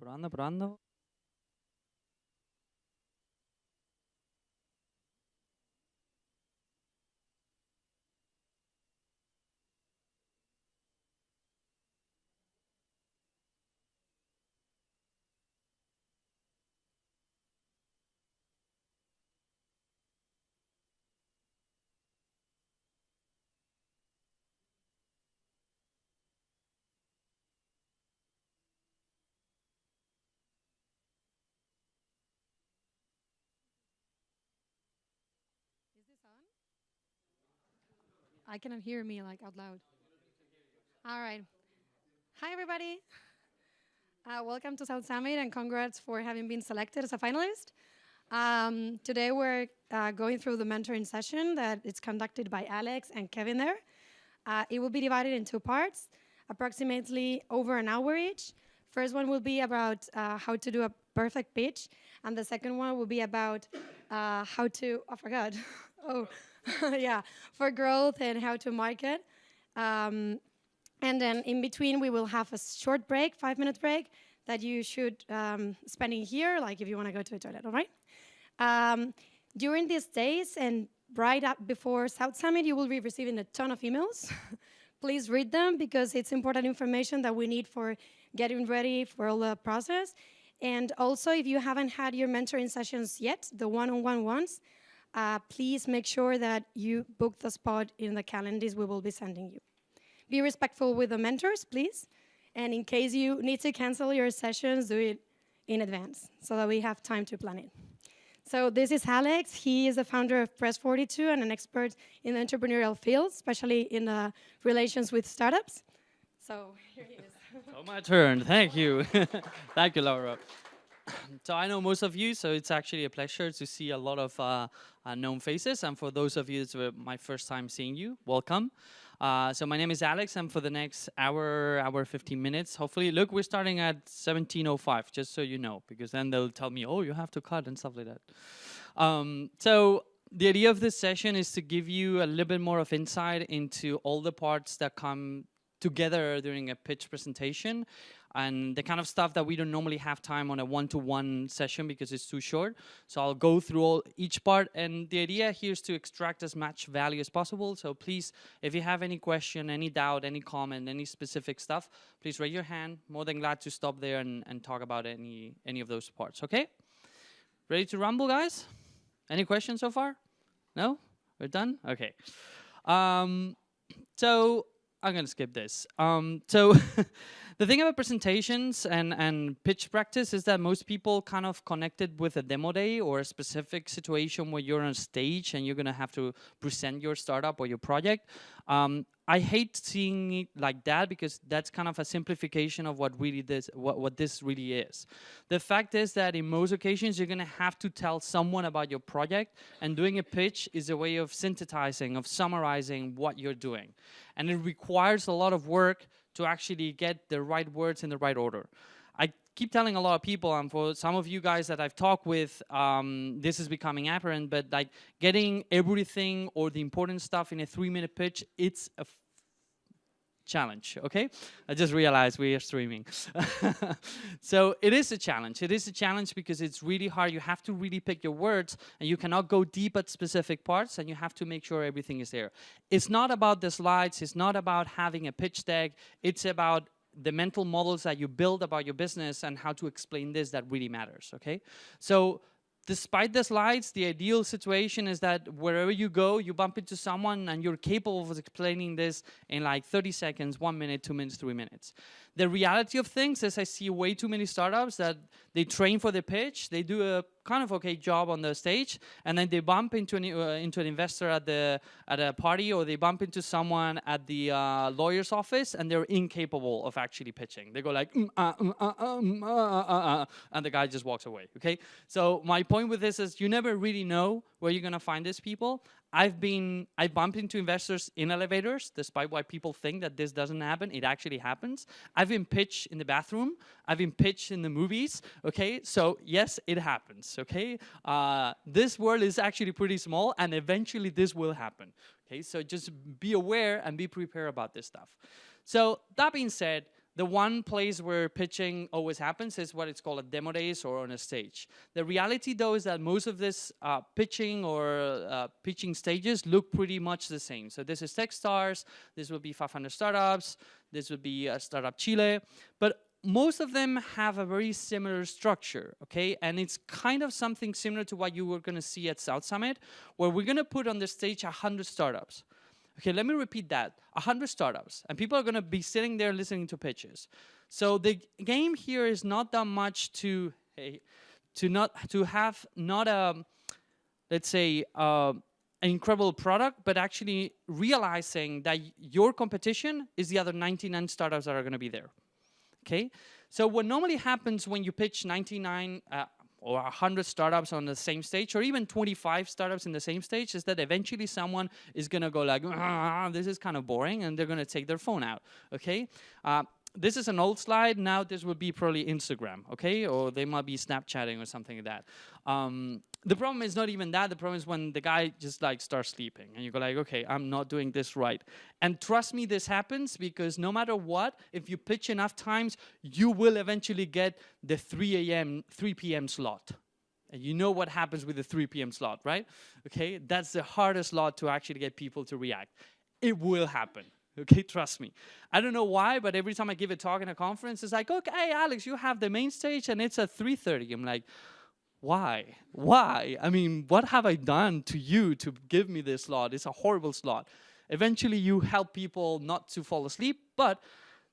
Probando, probando. Is this on? I cannot hear me like out loud. All right. Hi, everybody. Welcome to South Summit and congrats for having been selected as a finalist. Today we're going through the mentoring session that is conducted by Alex and Kevin there. It will be divided in two parts, approximately over an hour each. First one will be about how to do a perfect pitch, and the second one will be about how to, I forgot. Oh, yeah, for growth and how to market. Um, and then in between, we will have a short break, 5 minute break, that you should spend in here, like if you want to go to the toilet, all right? Um, During these days and right up before South Summit, you will be receiving a ton of emails. Please read them because it's important information that we need for getting ready for all the process. And also, if you haven't had your mentoring sessions yet, the one-on-one ones, please make sure that you book the spot in the calendars we will be sending you. Be respectful with the mentors, please. And in case you need to cancel your sessions, do it in advance so that we have time to plan it. So this is Alex. He is the founder of Press 42 and an expert in the entrepreneurial field, especially in relations with startups. So here he is. So my turn. Thank you. Thank you, Laura. So I know most of you, so it's actually a pleasure to see a lot of known faces. And for those of you, it's my first time seeing you, welcome. So my name is Alex, and for the next hour 15 minutes, hopefully, look, we're starting at 17:05, just so you know, because then they'll tell me, oh, you have to cut and stuff like that. So the idea of this session is to give you a little bit more of insight into all the parts that come together during a pitch presentation and the kind of stuff that we don't normally have time on a one-to-one session because it's too short. So I'll go through each part, and the idea here is to extract as much value as possible. So please, if you have any question, any doubt, any comment, any specific stuff, please raise your hand. More than glad to stop there and talk about any of those parts, okay? Ready to rumble, guys? Any questions so far? No? We're done? Okay. So I'm going to skip this. So the thing about presentations and pitch practice is that most people kind of connected with a demo day or a specific situation where you're on stage and you're going to have to present your startup or your project. I hate seeing it like that because that's kind of a simplification of what this really is. The fact is that in most occasions you're going to have to tell someone about your project, and doing a pitch is a way of synthesizing, of summarizing what you're doing. And it requires a lot of work to actually get the right words in the right order. I keep telling a lot of people, and for some of you guys that I've talked with, this is becoming apparent, but like getting everything or the important stuff in a 3-minute pitch, it's a challenge, okay? I just realized we are streaming. So it is a challenge. It is a challenge because it's really hard. You have to really pick your words, and you cannot go deep at specific parts, and you have to make sure everything is there. It's not about the slides. It's not about having a pitch deck. It's about the mental models that you build about your business and how to explain this that really matters, okay? So despite the slides, the ideal situation is that wherever you go, you bump into someone and you're capable of explaining this in like 30 seconds, 1 minute, 2 minutes, 3 minutes. The reality of things is I see way too many startups that they train for the pitch, they do a kind of okay job on the stage, and then they bump into an investor at a party, or they bump into someone at the lawyer's office, and they're incapable of actually pitching. They go like, and the guy just walks away, okay? So my point with this is you never really know where you're gonna find these people. I bumped into investors in elevators, despite why people think that this doesn't happen. It actually happens. I've been pitched in the bathroom. I've been pitched in the movies, okay? So yes, it happens, okay? This world is actually pretty small, and eventually this will happen, okay? So just be aware and be prepared about this stuff. So that being said, The one place where pitching always happens is what it's called a demo days or on a stage. The reality, though, is that most of this pitching or pitching stages look pretty much the same. So this is Techstars, this would be 500 Startups, this would be Startup Chile, but most of them have a very similar structure, okay? And it's kind of something similar to what you were gonna see at South Summit, where we're gonna put on the stage 100 startups. Okay, let me repeat that, 100 startups, and people are gonna be sitting there listening to pitches. So the game here is not that much to have not a, let's say, an incredible product, but actually realizing that your competition is the other 99 startups that are gonna be there. Okay, so what normally happens when you pitch 99 or 100 startups on the same stage, or even 25 startups in the same stage, is that eventually someone is gonna go like, this is kind of boring, and they're gonna take their phone out, okay? This is an old slide, now this would be probably Instagram, okay? Or they might be Snapchatting or something like that. The problem is not even that, the problem is when the guy just like starts sleeping and you go like, okay, I'm not doing this right. And trust me, this happens because no matter what, if you pitch enough times, you will eventually get the 3 p.m. slot. And you know what happens with the 3 p.m. slot, right? Okay, that's the hardest slot to actually get people to react. It will happen. Okay, trust me. I don't know why, but every time I give a talk in a conference, it's like, okay, hey, Alex, you have the main stage and it's at 3:30. I'm like, why? Why? I mean, what have I done to you to give me this slot? It's a horrible slot. Eventually, you help people not to fall asleep, but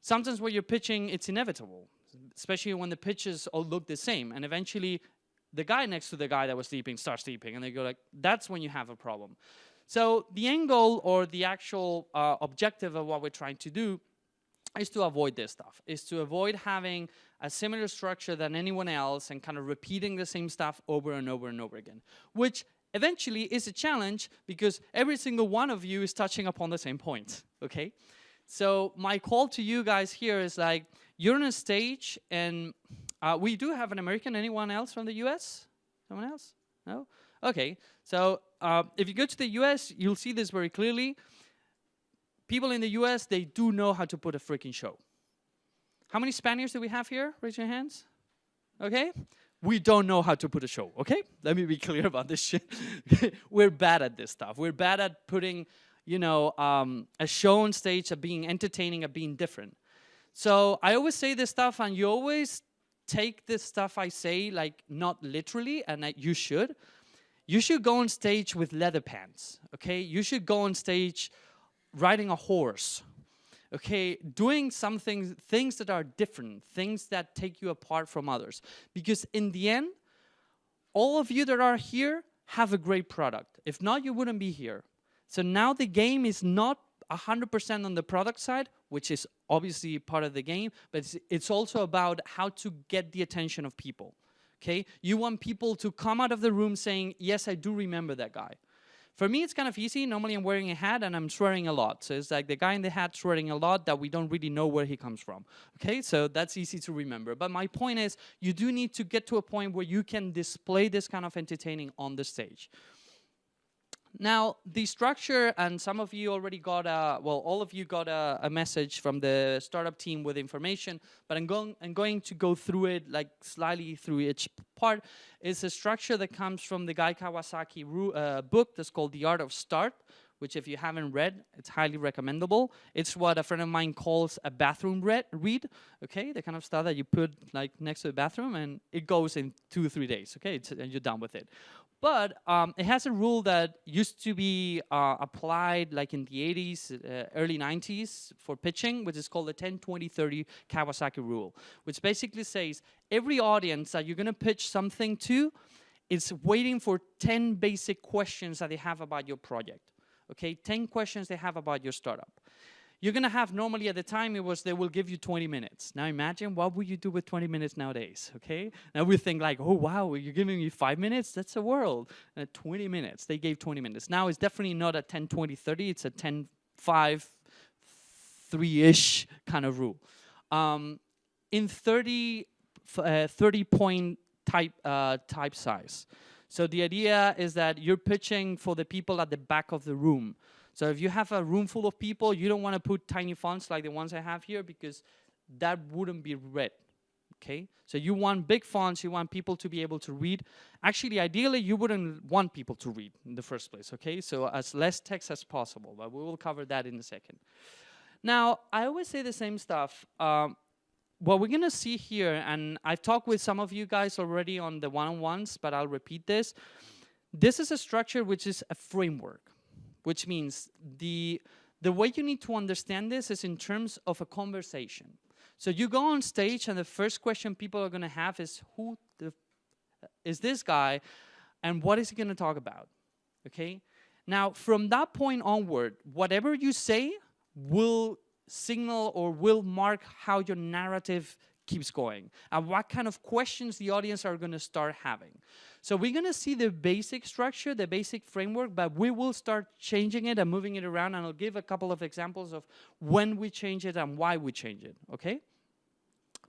sometimes when you're pitching, it's inevitable, especially when the pitches all look the same. And eventually, the guy next to the guy that was sleeping starts sleeping, and they go like, that's when you have a problem. So the end goal or the actual objective of what we're trying to do is to avoid this stuff, is to avoid having a similar structure than anyone else and kind of repeating the same stuff over and over and over again, which eventually is a challenge because every single one of you is touching upon the same point, okay? So my call to you guys here is like, you're on a stage and we do have an American. Anyone else from the US? Someone else? No? Okay, so if you go to the US, you'll see this very clearly. People in the US, they do know how to put a freaking show. How many Spaniards do we have here? Raise your hands. Okay? We don't know how to put a show, okay? Let me be clear about this shit. We're bad at this stuff. We're bad at putting, you know, a show on stage, at being entertaining, at being different. So I always say this stuff, and you always take this stuff I say, like, not literally, and you should. You should go on stage with leather pants, okay? You should go on stage riding a horse, okay, doing things that are different, things that take you apart from others. Because in the end, all of you that are here have a great product. If not, you wouldn't be here. So now the game is not 100% on the product side, which is obviously part of the game, but it's also about how to get the attention of people, okay? You want people to come out of the room saying, yes, I do remember that guy. For me, it's kind of easy. Normally, I'm wearing a hat and I'm swearing a lot. So it's like the guy in the hat swearing a lot that we don't really know where he comes from. Okay, so that's easy to remember. But my point is, you do need to get to a point where you can display this kind of entertaining on the stage. Now, the structure, and some of you already got all of you got a message from the startup team with information, but I'm going to go through it, like slightly through each part. It's a structure that comes from the Guy Kawasaki book that's called The Art of Start, which if you haven't read, it's highly recommendable. It's what a friend of mine calls a bathroom read, okay? The kind of stuff that you put like next to the bathroom and it goes in 2 or 3 days, okay? And you're done with it. But it has a rule that used to be applied like in the 80s, early 90s for pitching, which is called the 10-20-30 Kawasaki rule, which basically says every audience that you're going to pitch something to is waiting for 10 basic questions that they have about your project. Okay, 10 questions they have about your startup. You're going to have, normally at the time, they will give you 20 minutes. Now imagine, what would you do with 20 minutes nowadays, okay? Now we think like, oh, wow, you're giving me 5 minutes? That's a world. 20 minutes, they gave 20 minutes. Now it's definitely not a 10-20-30, it's a 10-5-3-ish kind of rule. In 30-point type size. So the idea is that you're pitching for the people at the back of the room. So if you have a room full of people, you don't want to put tiny fonts like the ones I have here because that wouldn't be read. Okay, so you want big fonts, you want people to be able to read. Actually, ideally, you wouldn't want people to read in the first place, okay? So as less text as possible, but we will cover that in a second. Now, I always say the same stuff. What we're gonna see here, and I've talked with some of you guys already on the one-on-ones, but I'll repeat this. This is a structure which is a framework, which means the way you need to understand this is in terms of a conversation. So you go on stage, and the first question people are going to have is, who is this guy, and what is he going to talk about? Okay? Now, from that point onward, whatever you say will signal or will mark how your narrative keeps going, and what kind of questions the audience are going to start having. So we're going to see the basic structure, the basic framework, but we will start changing it and moving it around, and I'll give a couple of examples of when we change it and why we change it, okay?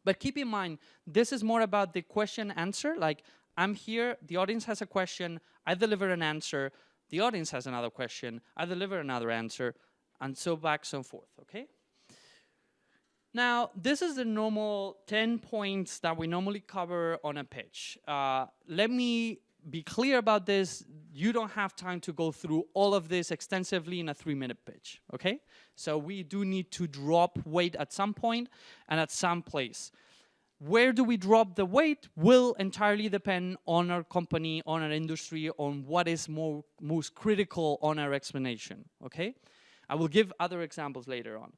But keep in mind, this is more about the question-answer. Like, I'm here, the audience has a question, I deliver an answer, the audience has another question, I deliver another answer, and so back, so forth, okay? Now, this is the normal 10 points that we normally cover on a pitch. Let me be clear about this. You don't have time to go through all of this extensively in a 3-minute pitch, okay? So we do need to drop weight at some point and at some place. Where do we drop the weight will entirely depend on our company, on our industry, on what is most critical on our explanation, okay? I will give other examples later on.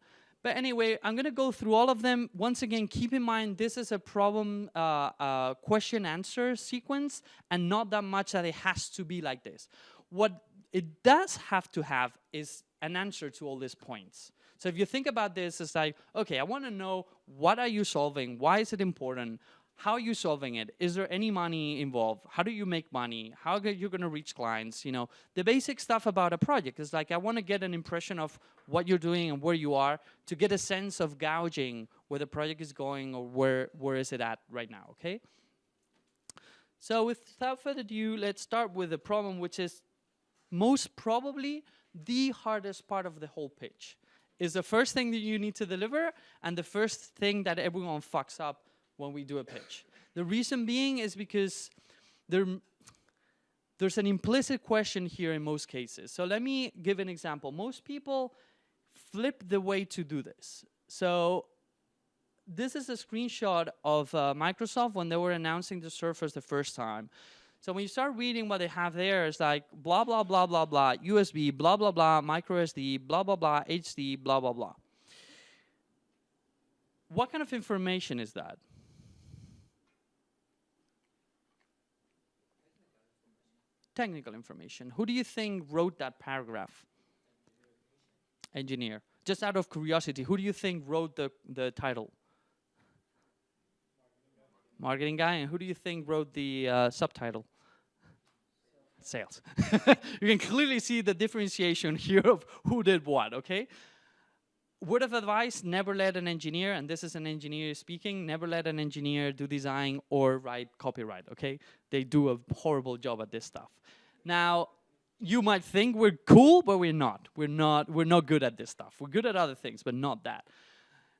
But anyway, I'm going to go through all of them. Once again, keep in mind, this is a problem question-answer sequence, and not that much that it has to be like this. What it does have to have is an answer to all these points. So if you think about this, it's like, okay, I want to know, what are you solving? Why is it important? How are you solving it? Is there any money involved? How do you make money? How are you going to reach clients? You know, the basic stuff about a project is like, I want to get an impression of what you're doing and where you are to get a sense of gauging where the project is going or where is it at right now, okay? So without further ado, let's start with the problem, which is most probably the hardest part of the whole pitch. Is the first thing that you need to deliver and the first thing that everyone fucks up when we do a pitch. The reason being is because there's an implicit question here in most cases. So let me give an example. Most people flip the way to do this. So this is a screenshot of Microsoft when they were announcing the Surface the first time. So when you start reading what they have there, it's like blah, blah, blah, blah, blah, USB, blah, blah, blah, micro SD, blah, blah, blah, HD, blah, blah, blah. What kind of information is that? Technical information. Who do you think wrote that paragraph? Engineer. Just out of curiosity, who do you think wrote the title? Marketing guy. And who do you think wrote the subtitle? Sales. You can clearly see the differentiation here of who did what, okay? Word of advice, never let an engineer, and this is an engineer speaking, never let an engineer do design or write copyright, okay? They do a horrible job at this stuff. Now, you might think we're cool, but we're not. We're not good at this stuff. We're good at other things, but not that.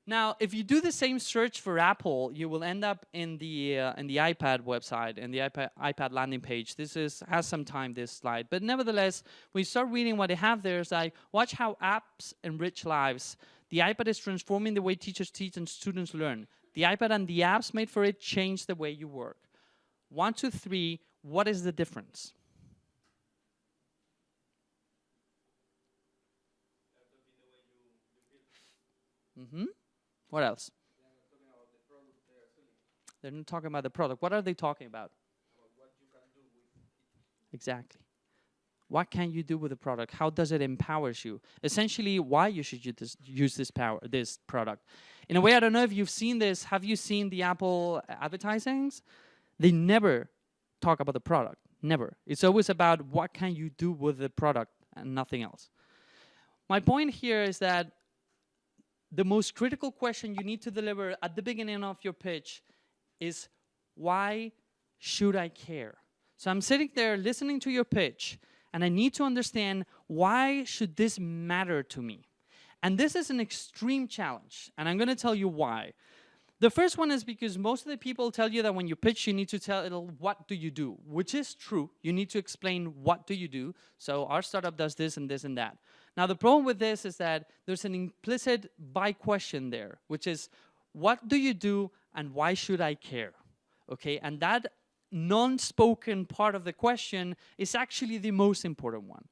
Now, if you do the same search for Apple, you will end up in the iPad website, in the iPad landing page. This has some time, this slide. But nevertheless, when you start reading what they have there, it's like, watch how apps enrich lives. The iPad is transforming the way teachers teach and students learn. The iPad and the apps made for it change the way you work. 1, 2, 3, what is the difference? Mm-hmm. What else? They're not talking about the product. What are they talking about? What you can do with it. Exactly. What can you do with the product? How does it empower you? Essentially, why you should use this product. In a way, I don't know if you've seen this. Have you seen the Apple advertisings? They never talk about the product. Never. It's always about what can you do with the product and nothing else. My point here is that the most critical question you need to deliver at the beginning of your pitch is, why should I care? So I'm sitting there listening to your pitch, and I need to understand, why should this matter to me? And this is an extreme challenge, and I'm gonna tell you why. The first one is because most of the people tell you that when you pitch, you need to tell what do you do, which is true. You need to explain what do you do. So our startup does this and this and that. Now the problem with this is that there's an implicit by question there, which is what do you do and why should I care? Okay, and that non-spoken part of the question is actually the most important one.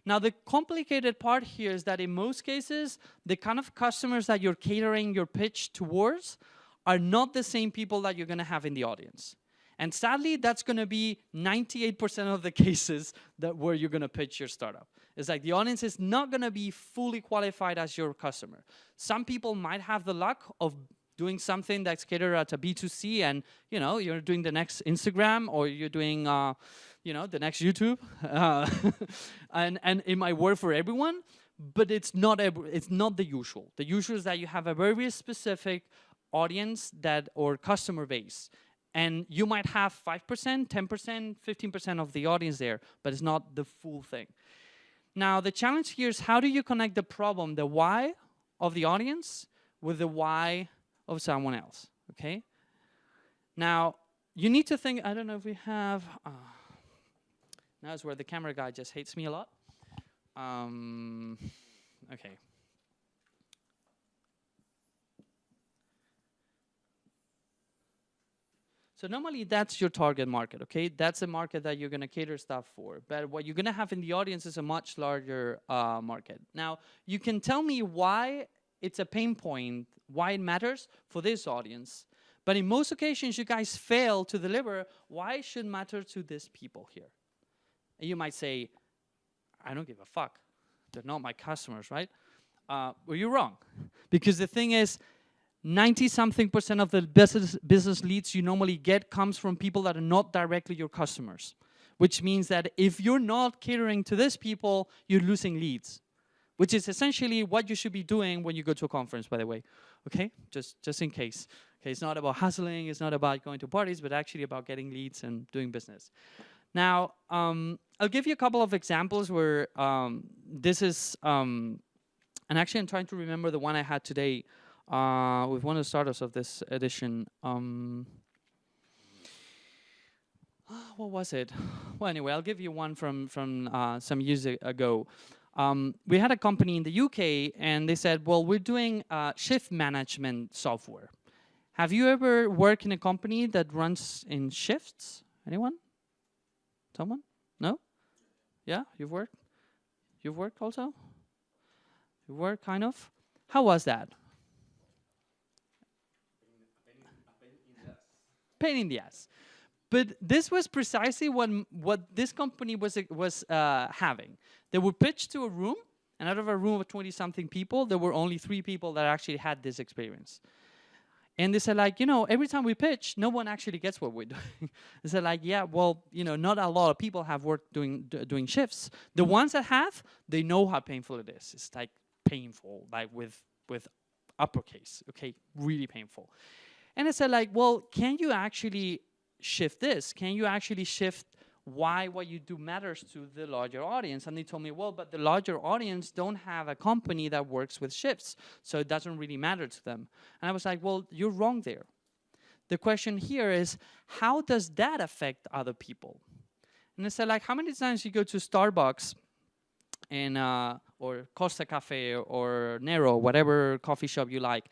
Now, the complicated part here is that in most cases, the kind of customers that you're catering your pitch towards are not the same people that you're gonna have in the audience. And sadly, that's gonna be 98% of the cases where you're gonna pitch your startup. It's like the audience is not gonna be fully qualified as your customer. Some people might have the luck of doing something that's catered at a B2C and, you know, you're doing the next Instagram or you're doing, you know, the next YouTube. And it might work for everyone, but it's not the usual. The usual is that you have a very specific audience or customer base. And you might have 5%, 10%, 15% of the audience there, but it's not the full thing. Now, the challenge here is how do you connect the problem, the why of the audience with the why of someone else, okay? Now, you need to think, I don't know if we have, now is where the camera guy just hates me a lot. Okay. So normally that's your target market, okay? That's the market that you're gonna cater stuff for. But what you're gonna have in the audience is a much larger market. Now, you can tell me why it's a pain point, why it matters for this audience. But in most occasions, you guys fail to deliver why it should matter to these people here. And you might say, I don't give a fuck. They're not my customers, right? Well, you're wrong. Because the thing is, 90-something% of the business leads you normally get comes from people that are not directly your customers. Which means that if you're not catering to these people, you're losing leads. Which is essentially what you should be doing when you go to a conference, by the way. Okay? Just in case. Okay, it's not about hustling, it's not about going to parties, but actually about getting leads and doing business. Now, I'll give you a couple of examples where this is, and actually I'm trying to remember the one I had today with one of the startups of this edition. What was it? Well, anyway, I'll give you one from some years ago. We had a company in the UK, and they said, well, we're doing shift management software. Have you ever worked in a company that runs in shifts? Anyone? Someone? No? Yeah, you've worked? You've worked also? You worked, kind of? How was that? Pain in the ass. But this was precisely what this company was having. They would pitch to a room, and out of a room of 20-something people, there were only 3 people that actually had this experience. And they said, like, you know, every time we pitch, no one actually gets what we're doing. They said, like, yeah, well, you know, not a lot of people have worked doing shifts. The ones that have, they know how painful it is. It's like painful, like with uppercase, okay, really painful. And I said, like, well, can you actually shift this? Can you actually shift why what you do matters to the larger audience? And they told me, well, but the larger audience don't have a company that works with shifts, so it doesn't really matter to them. And I was like, well, you're wrong there. The question here is, how does that affect other people? And I said, like, how many times you go to Starbucks and or Costa Cafe or Nero, whatever coffee shop you like,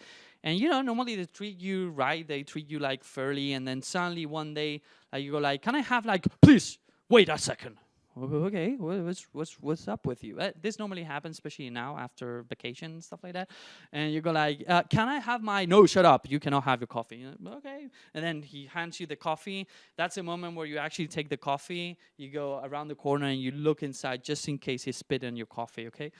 and you know, normally they treat you right, they treat you like fairly, and then suddenly one day you go like, can I have like, please, wait a second. Okay, what's up with you? This normally happens, especially now after vacation and stuff like that. And you go like, can I have my, no, shut up, you cannot have your coffee. Okay, and then he hands you the coffee. That's a moment where you actually take the coffee, you go around the corner and you look inside just in case he spit in your coffee, okay?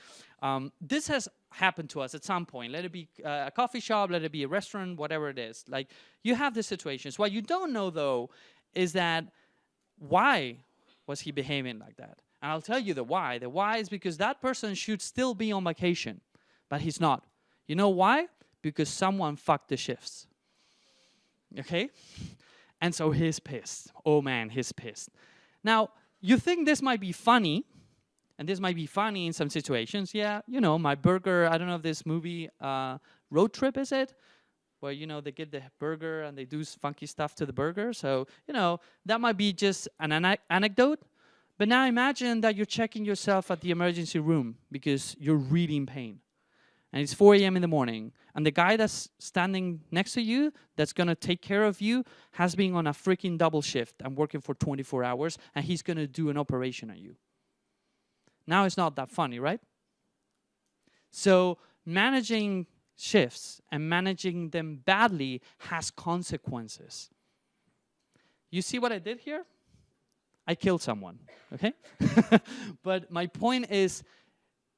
This has happened to us at some point. Let it be a coffee shop, let it be a restaurant, whatever it is. Like, you have the situations. What you don't know, though, is that why was he behaving like that? And I'll tell you the why. The why is because that person should still be on vacation, but he's not. You know why? Because someone fucked the shifts. Okay? And so he's pissed. Oh man, he's pissed. Now, you think this might be funny, And this might be funny in some situations. Yeah, you know, my burger, I don't know if this movie, Road Trip, is it? Where, you know, they get the burger and they do funky stuff to the burger. So, you know, that might be just an anecdote. But now imagine that you're checking yourself at the emergency room because you're really in pain. And it's 4 a.m. in the morning. And the guy that's standing next to you, that's going to take care of you, has been on a freaking double shift and working for 24 hours. And he's going to do an operation on you. Now it's not that funny, right? So managing shifts and managing them badly has consequences. You see what I did here? I killed someone, okay? But my point is,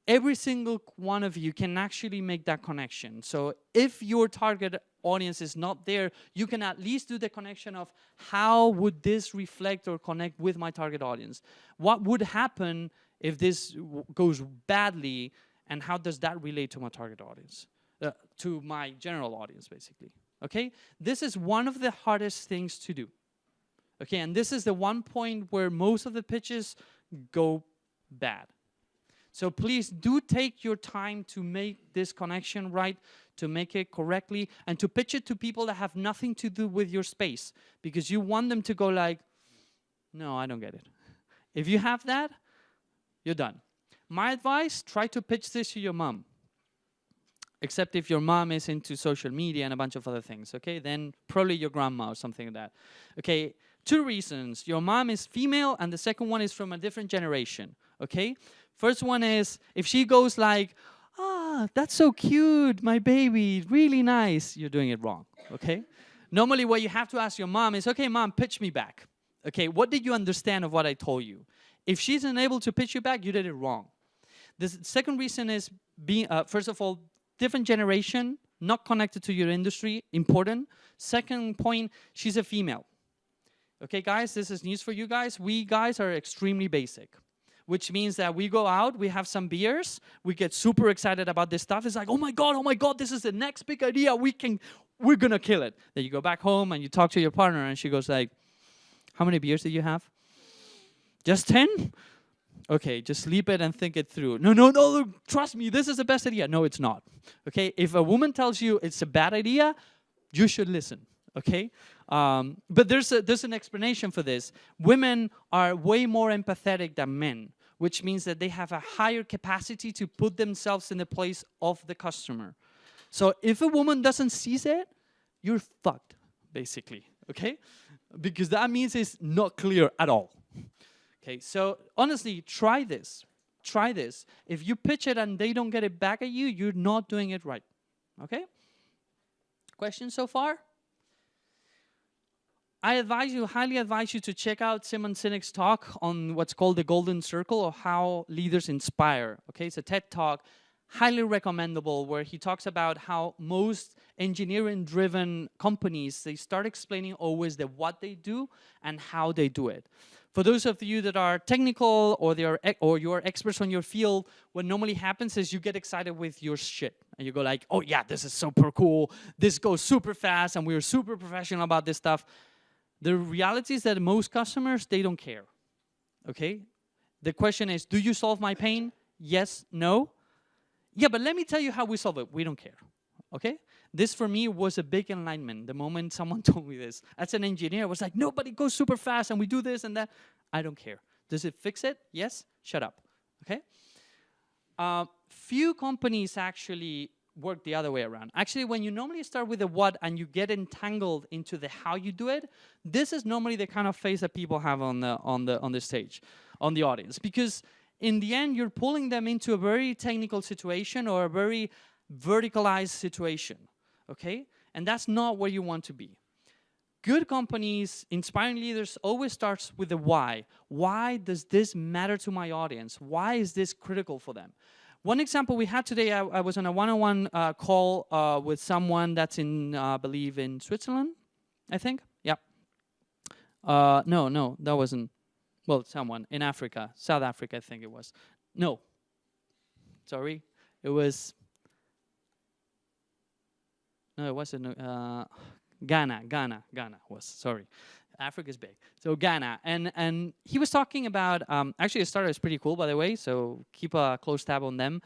every single one of you can actually make that connection. So if your target audience is not there, you can at least do the connection of how would this reflect or connect with my target audience? What would happen if this goes badly, and how does that relate to my target audience? To my general audience, basically, okay? This is one of the hardest things to do, okay? And this is the one point where most of the pitches go bad. So please do take your time to make this connection right, to make it correctly, and to pitch it to people that have nothing to do with your space, because you want them to go like, no, I don't get it. If you have that, you're done. My advice, try to pitch this to your mom. Except if your mom is into social media and a bunch of other things, okay? Then probably your grandma or something like that. Okay, 2 reasons. Your mom is female, and the second one is from a different generation, okay? First one is, if she goes like, ah, that's so cute, my baby, really nice, you're doing it wrong, okay? Normally what you have to ask your mom is, okay, mom, pitch me back. Okay, what did you understand of what I told you? If she's unable to pitch you back, you did it wrong. The second reason is, first of all, different generation, not connected to your industry, important. Second point, she's a female. Okay, guys, this is news for you guys. We guys are extremely basic, which means that we go out, we have some beers, we get super excited about this stuff. It's like, oh my God, this is the next big idea. We're gonna kill it. Then you go back home and you talk to your partner and she goes like, how many beers did you have? Just 10? Okay, just sleep it and think it through. No, trust me, this is the best idea. No, it's not. Okay, if a woman tells you it's a bad idea, you should listen, okay? But there's an explanation for this. Women are way more empathetic than men, which means that they have a higher capacity to put themselves in the place of the customer. So if a woman doesn't seize it, you're fucked, basically, okay? Because that means it's not clear at all. Okay, so honestly, try this. Try this. If you pitch it and they don't get it back at you, you're not doing it right. Okay? Questions so far? I highly advise you to check out Simon Sinek's talk on what's called the Golden Circle, or how leaders inspire. Okay, it's a TED talk, highly recommendable, where he talks about how most engineering-driven companies, they start explaining always the what they do and how they do it. For those of you that are technical or you are experts on your field, what normally happens is you get excited with your shit. And you go like, oh yeah, this is super cool. This goes super fast and we're super professional about this stuff. The reality is that most customers, they don't care. Okay? The question is, do you solve my pain? Yes, no? Yeah, but let me tell you how we solve it. We don't care. Okay? This for me was a big enlightenment the moment someone told me this. As an engineer, I was like, nobody goes super fast and we do this and that. I don't care. Does it fix it? Yes? Shut up. Okay? Few companies actually work the other way around. Actually, when you normally start with the what and you get entangled into the how you do it, this is normally the kind of face that people have on the stage, on the audience. Because in the end, you're pulling them into a very technical situation or a very verticalized situation. Okay? And that's not where you want to be. Good companies, inspiring leaders, always starts with the why. Why does this matter to my audience? Why is this critical for them? One example we had today, I was on a one-on-one call with someone that's in, I believe, in Switzerland, I think. Yeah. No, that wasn't. Well, someone in Africa, South Africa, I think it was. No. Sorry. It was. No, it wasn't. Ghana was, sorry. Africa's big. So Ghana, and he was talking about. Actually, the startup is pretty cool, by the way. So keep a close tab on them.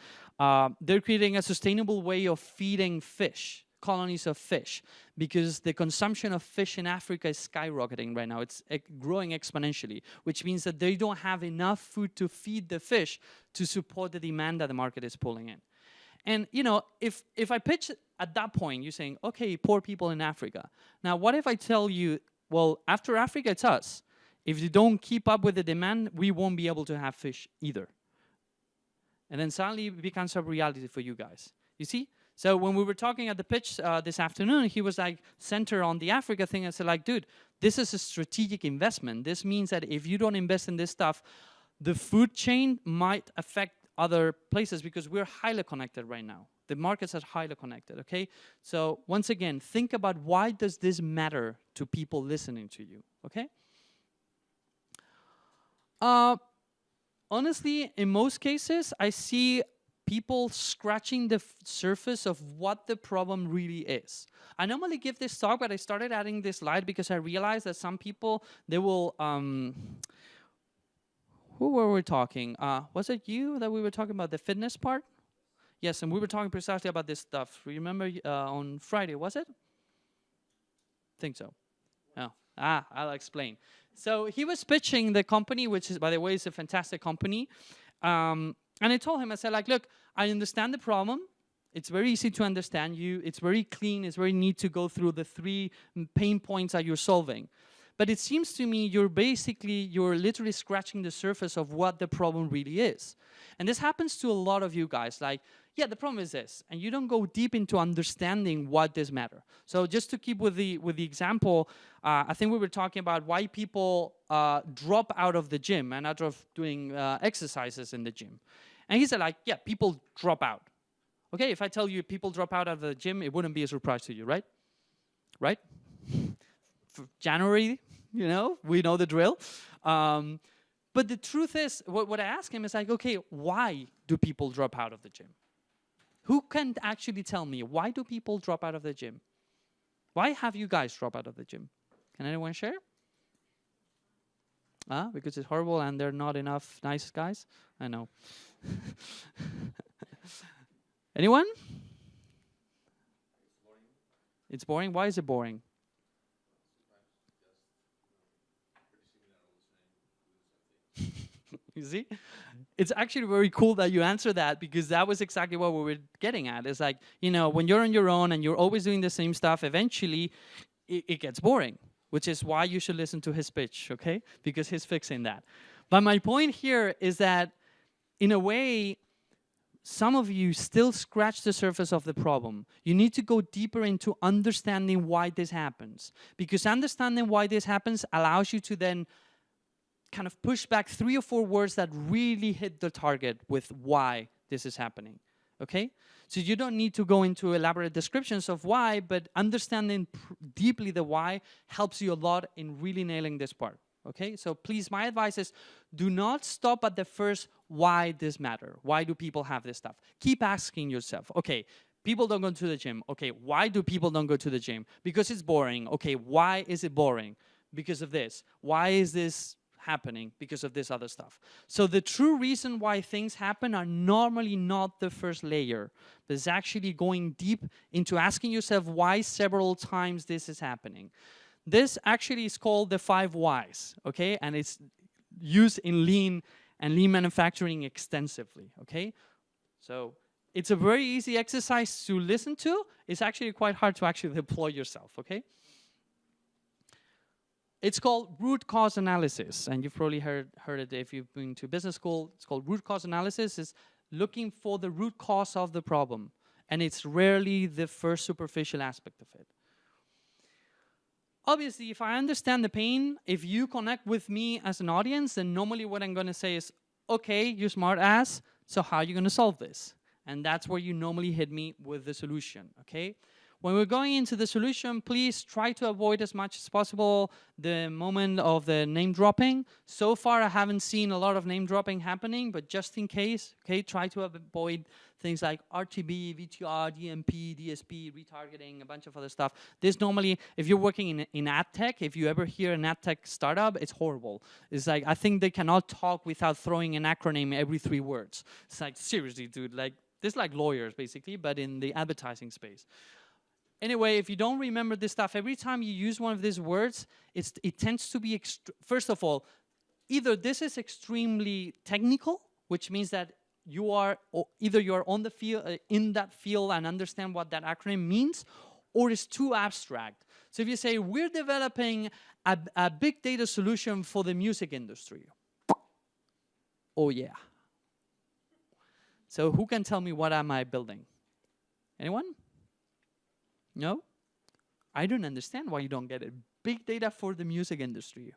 They're creating a sustainable way of feeding fish, colonies of fish, because the consumption of fish in Africa is skyrocketing right now. It's growing exponentially, which means that they don't have enough food to feed the fish to support the demand that the market is pulling in. And you know, if I pitch at that point, you're saying, okay, poor people in Africa. Now, what if I tell you, well, after Africa, it's us. If you don't keep up with the demand, we won't be able to have fish either. And then suddenly it becomes a reality for you guys. You see? So when we were talking at the pitch this afternoon, he was like center on the Africa thing. I said like, dude, this is a strategic investment. This means that if you don't invest in this stuff, the food chain might affect other places because we're highly connected right now. The markets are highly connected, okay? So once again, think about why does this matter to people listening to you, okay? Honestly, in most cases, I see people scratching the surface of what the problem really is. I normally give this talk, but I started adding this slide because I realized that some people, they will, who were we talking? Was it you that we were talking about the fitness part? Yes, and we were talking precisely about this stuff. Remember on Friday, was it? Think so. Oh, I'll explain. So he was pitching the company, which is, by the way, is a fantastic company. And I told him, I said, like, look, I understand the problem. It's very easy to understand you. It's very clean. It's very neat to go through the 3 pain points that you're solving. But it seems to me you're literally scratching the surface of what the problem really is. And this happens to a lot of you guys. Like, yeah, the problem is this. And you don't go deep into understanding what this matter. So just to keep with the example, I think we were talking about why people drop out of the gym and out of doing exercises in the gym. And he said like, yeah, people drop out. Okay, if I tell you people drop out of the gym, it wouldn't be a surprise to you, right? Right? For January, you know, we know the drill. But the truth is, what I ask him is like, okay, why do people drop out of the gym? Who can actually tell me, why do people drop out of the gym? Why have you guys drop out of the gym? Can anyone share? Because it's horrible and there are not enough nice guys? I know. Anyone? It's boring? Why is it boring? You see? It's actually very cool that you answer that because that was exactly what we were getting at. It's like, you know, when you're on your own and you're always doing the same stuff, eventually it gets boring, which is why you should listen to his pitch, okay? Because he's fixing that. But my point here is that, in a way, some of you still scratch the surface of the problem. You need to go deeper into understanding why this happens. Because understanding why this happens allows you to then kind of push back 3 or 4 words that really hit the target with why this is happening, okay? So you don't need to go into elaborate descriptions of why, but understanding deeply the why helps you a lot in really nailing this part, okay? So please, my advice is do not stop at the first why this matter. Why do people have this stuff? Keep asking yourself, okay, people don't go to the gym. Okay, why do people don't go to the gym? Because it's boring. Okay, why is it boring? Because of this. Why is this happening? Because of this other stuff. So the true reason why things happen are normally not the first layer, but it's actually going deep into asking yourself why several times this is happening. This actually is called the 5 whys, okay? And it's used in lean and lean manufacturing extensively, okay? So it's a very easy exercise to listen to. It's actually quite hard to actually deploy yourself, okay? It's called root cause analysis, and you've probably heard it if you've been to business school. It's called root cause analysis. It's looking for the root cause of the problem, and it's rarely the first superficial aspect of it. Obviously, if I understand the pain, if you connect with me as an audience, then normally what I'm going to say is, okay, you smart ass, so how are you going to solve this? And that's where you normally hit me with the solution, okay? When we're going into the solution, please try to avoid as much as possible the moment of the name dropping. So far, I haven't seen a lot of name dropping happening, but just in case, okay, try to avoid things like RTB, VTR, DMP, DSP, retargeting, a bunch of other stuff. This normally, if you're working in ad tech, if you ever hear an ad tech startup, it's horrible. It's like, I think they cannot talk without throwing an acronym every 3 words. It's like, seriously, dude, like, this is like lawyers, basically, but in the advertising space. Anyway, if you don't remember this stuff, every time you use one of these words, it tends to be, first of all, either this is extremely technical, which means that you are, either you're on the field, in that field and understand what that acronym means, or it's too abstract. So if you say, we're developing a big data solution for the music industry. Oh yeah. So who can tell me what am I building? Anyone? No? I don't understand why you don't get it. Big data for the music industry.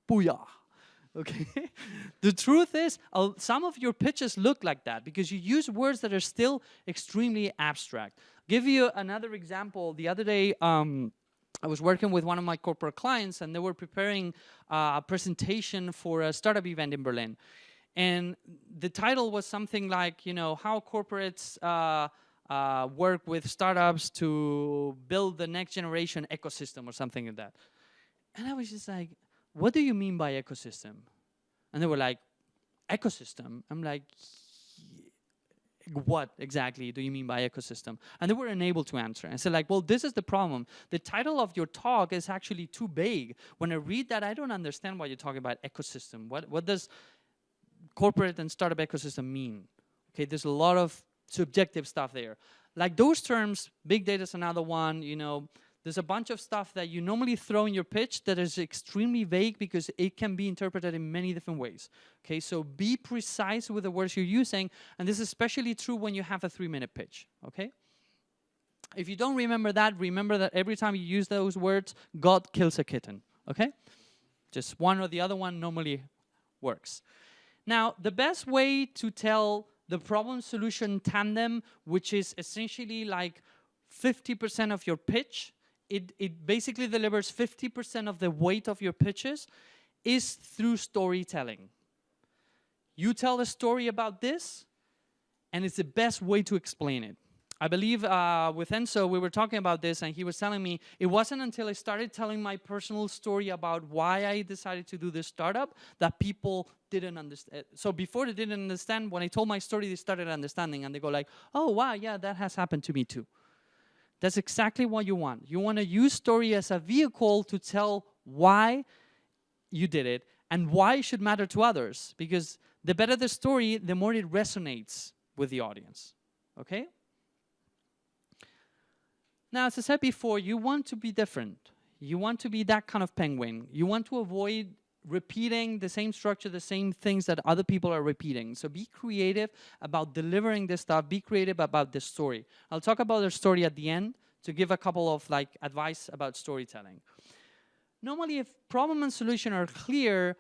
Booyah. Okay? The truth is, some of your pitches look like that because you use words that are still extremely abstract. Give you another example. The other day, I was working with one of my corporate clients, and they were preparing a presentation for a startup event in Berlin. And the title was something like, you know, how corporates work with startups to build the next generation ecosystem or something like that. And I was just like, what do you mean by ecosystem? And they were like, ecosystem? I'm like, what exactly do you mean by ecosystem? And they were unable to answer. And so like, well, this is the problem. The title of your talk is actually too vague. When I read that, I don't understand why you're talking about ecosystem. What does corporate and startup ecosystem mean? Okay, there's a lot of subjective stuff there. Like those terms, big data is another one, you know, there's a bunch of stuff that you normally throw in your pitch that is extremely vague because it can be interpreted in many different ways. Okay, so be precise with the words you're using, and this is especially true when you have a 3-minute pitch, okay? If you don't remember that every time you use those words, God kills a kitten, okay? Just one or the other one normally works. Now, the best way to tell the problem-solution tandem, which is essentially like 50% of your pitch, it basically delivers 50% of the weight of your pitches, is through storytelling. You tell a story about this, and it's the best way to explain it. I believe with Enzo, we were talking about this, and he was telling me, it wasn't until I started telling my personal story about why I decided to do this startup that people didn't understand. So before they didn't understand, when I told my story, they started understanding, and they go like, oh, wow, yeah, that has happened to me too. That's exactly what you want. You want to use story as a vehicle to tell why you did it and why it should matter to others. Because the better the story, the more it resonates with the audience, okay? Now, as I said before, you want to be different. You want to be that kind of penguin. You want to avoid repeating the same structure, the same things that other people are repeating. So be creative about delivering this stuff. Be creative about the story. I'll talk about the story at the end to give a couple of like advice about storytelling. Normally, if problem and solution are clear,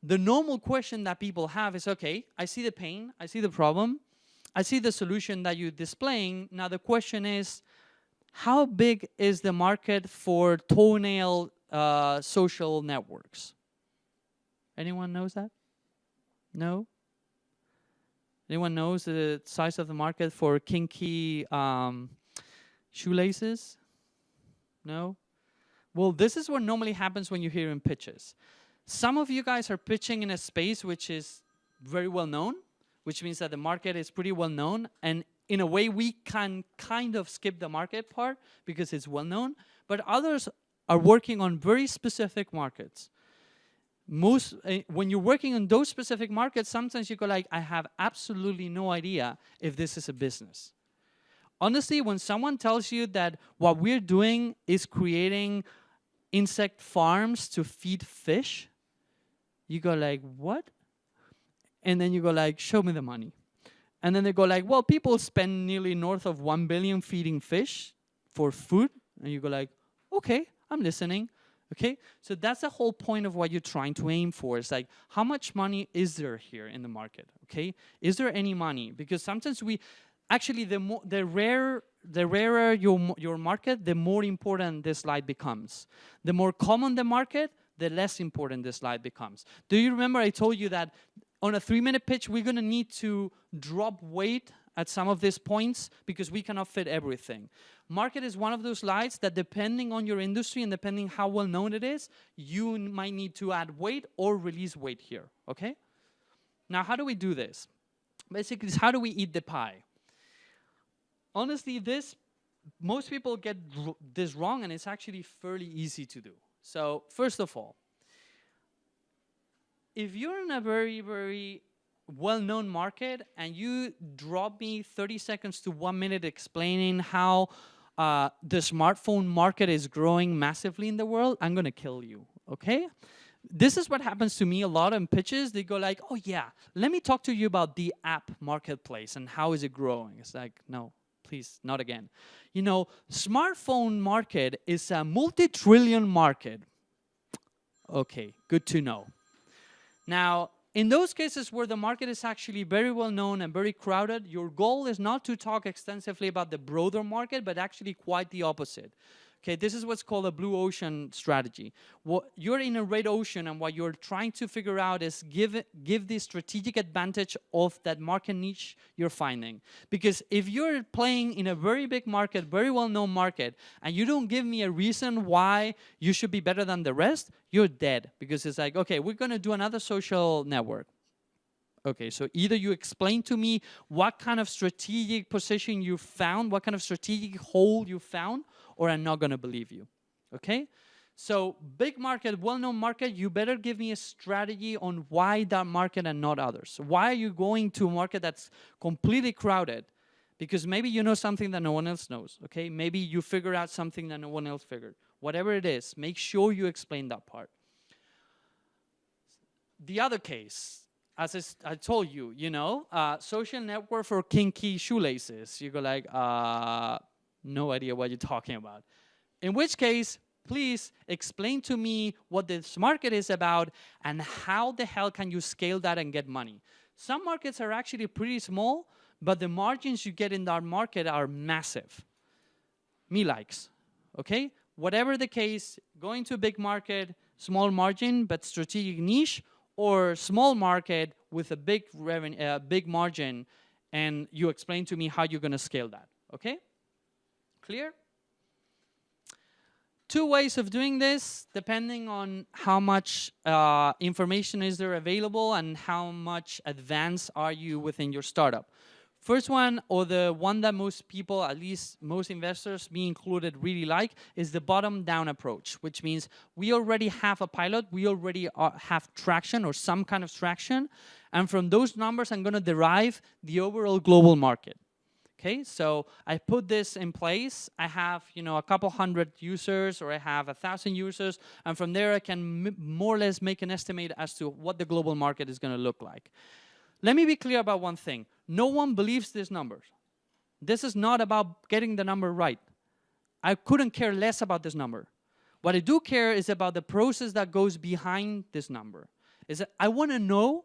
the normal question that people have is, okay, I see the pain, I see the problem, I see the solution that you're displaying. Now the question is, how big is the market for toenail social networks? Anyone knows that? No? Anyone knows the size of the market for kinky shoelaces? No? Well, this is what normally happens when you hear in pitches. Some of you guys are pitching in a space which is very well known, which means that the market is pretty well known, and in a way, we can kind of skip the market part because it's well known, but others are working on very specific markets. When you're working on those specific markets, sometimes you go like, I have absolutely no idea if this is a business. Honestly, when someone tells you that what we're doing is creating insect farms to feed fish, you go like, what? And then you go like, show me the money. And then they go like, well, people spend nearly north of 1 billion feeding fish for food. And you go like, okay, I'm listening. Okay, so that's the whole point of what you're trying to aim for. It's like, how much money is there here in the market? Okay, is there any money? Because sometimes Actually, the rarer your market, the more important this slide becomes. The more common the market, the less important this slide becomes. Do you remember I told you that on a 3-minute pitch, we're going to need to drop weight at some of these points because we cannot fit everything. Market is one of those slides that, depending on your industry and depending how well known it is, you might need to add weight or release weight here, okay? Now, how do we do this? Basically, it's how do we eat the pie? Honestly, most people get this wrong, and it's actually fairly easy to do. So, first of all, if you're in a very, very well-known market and you drop me 30 seconds to 1 minute explaining how the smartphone market is growing massively in the world, I'm going to kill you, okay? This is what happens to me a lot in pitches. They go like, oh yeah, let me talk to you about the app marketplace and how is it growing. It's like, no, please, not again. You know, smartphone market is a multi-trillion market. Okay, good to know. Now, in those cases where the market is actually very well known and very crowded, your goal is not to talk extensively about the broader market, but actually quite the opposite. Okay, this is what's called a blue ocean strategy. You're in a red ocean, and what you're trying to figure out is give the strategic advantage of that market niche you're finding. Because if you're playing in a very big market, very well-known market, and you don't give me a reason why you should be better than the rest, you're dead. Because it's like, okay, we're going to do another social network. Okay, so either you explain to me what kind of strategic position you found, what kind of strategic hole you found, or I'm not going to believe you, okay? So big market, well-known market, you better give me a strategy on why that market and not others. Why are you going to a market that's completely crowded? Because maybe you know something that no one else knows, okay? Maybe you figure out something that no one else figured. Whatever it is, make sure you explain that part. The other case, as I told you, you know, social network for kinky shoelaces. You go like, no idea what you're talking about. In which case, please explain to me what this market is about and how the hell can you scale that and get money. Some markets are actually pretty small, but the margins you get in that market are massive. Me likes, okay? Whatever the case, going to a big market, small margin, but strategic niche, or small market with a big revenue, big margin, and you explain to me how you're going to scale that, okay? Clear? Two ways of doing this, depending on how much information is there available and how much advanced are you within your startup. First one, or the one that most people, at least most investors, me included, really like, is the bottom-down approach, which means we already have a pilot, we already have traction or some kind of traction, and from those numbers, I'm going to derive the overall global market. Okay, so I put this in place. I have, you know, a couple hundred users, or I have 1,000 users, and from there I can more or less make an estimate as to what the global market is going to look like. Let me be clear about one thing. No one believes these numbers. This is not about getting the number right. I couldn't care less about this number. What I do care is about the process that goes behind this number. Is that I want to know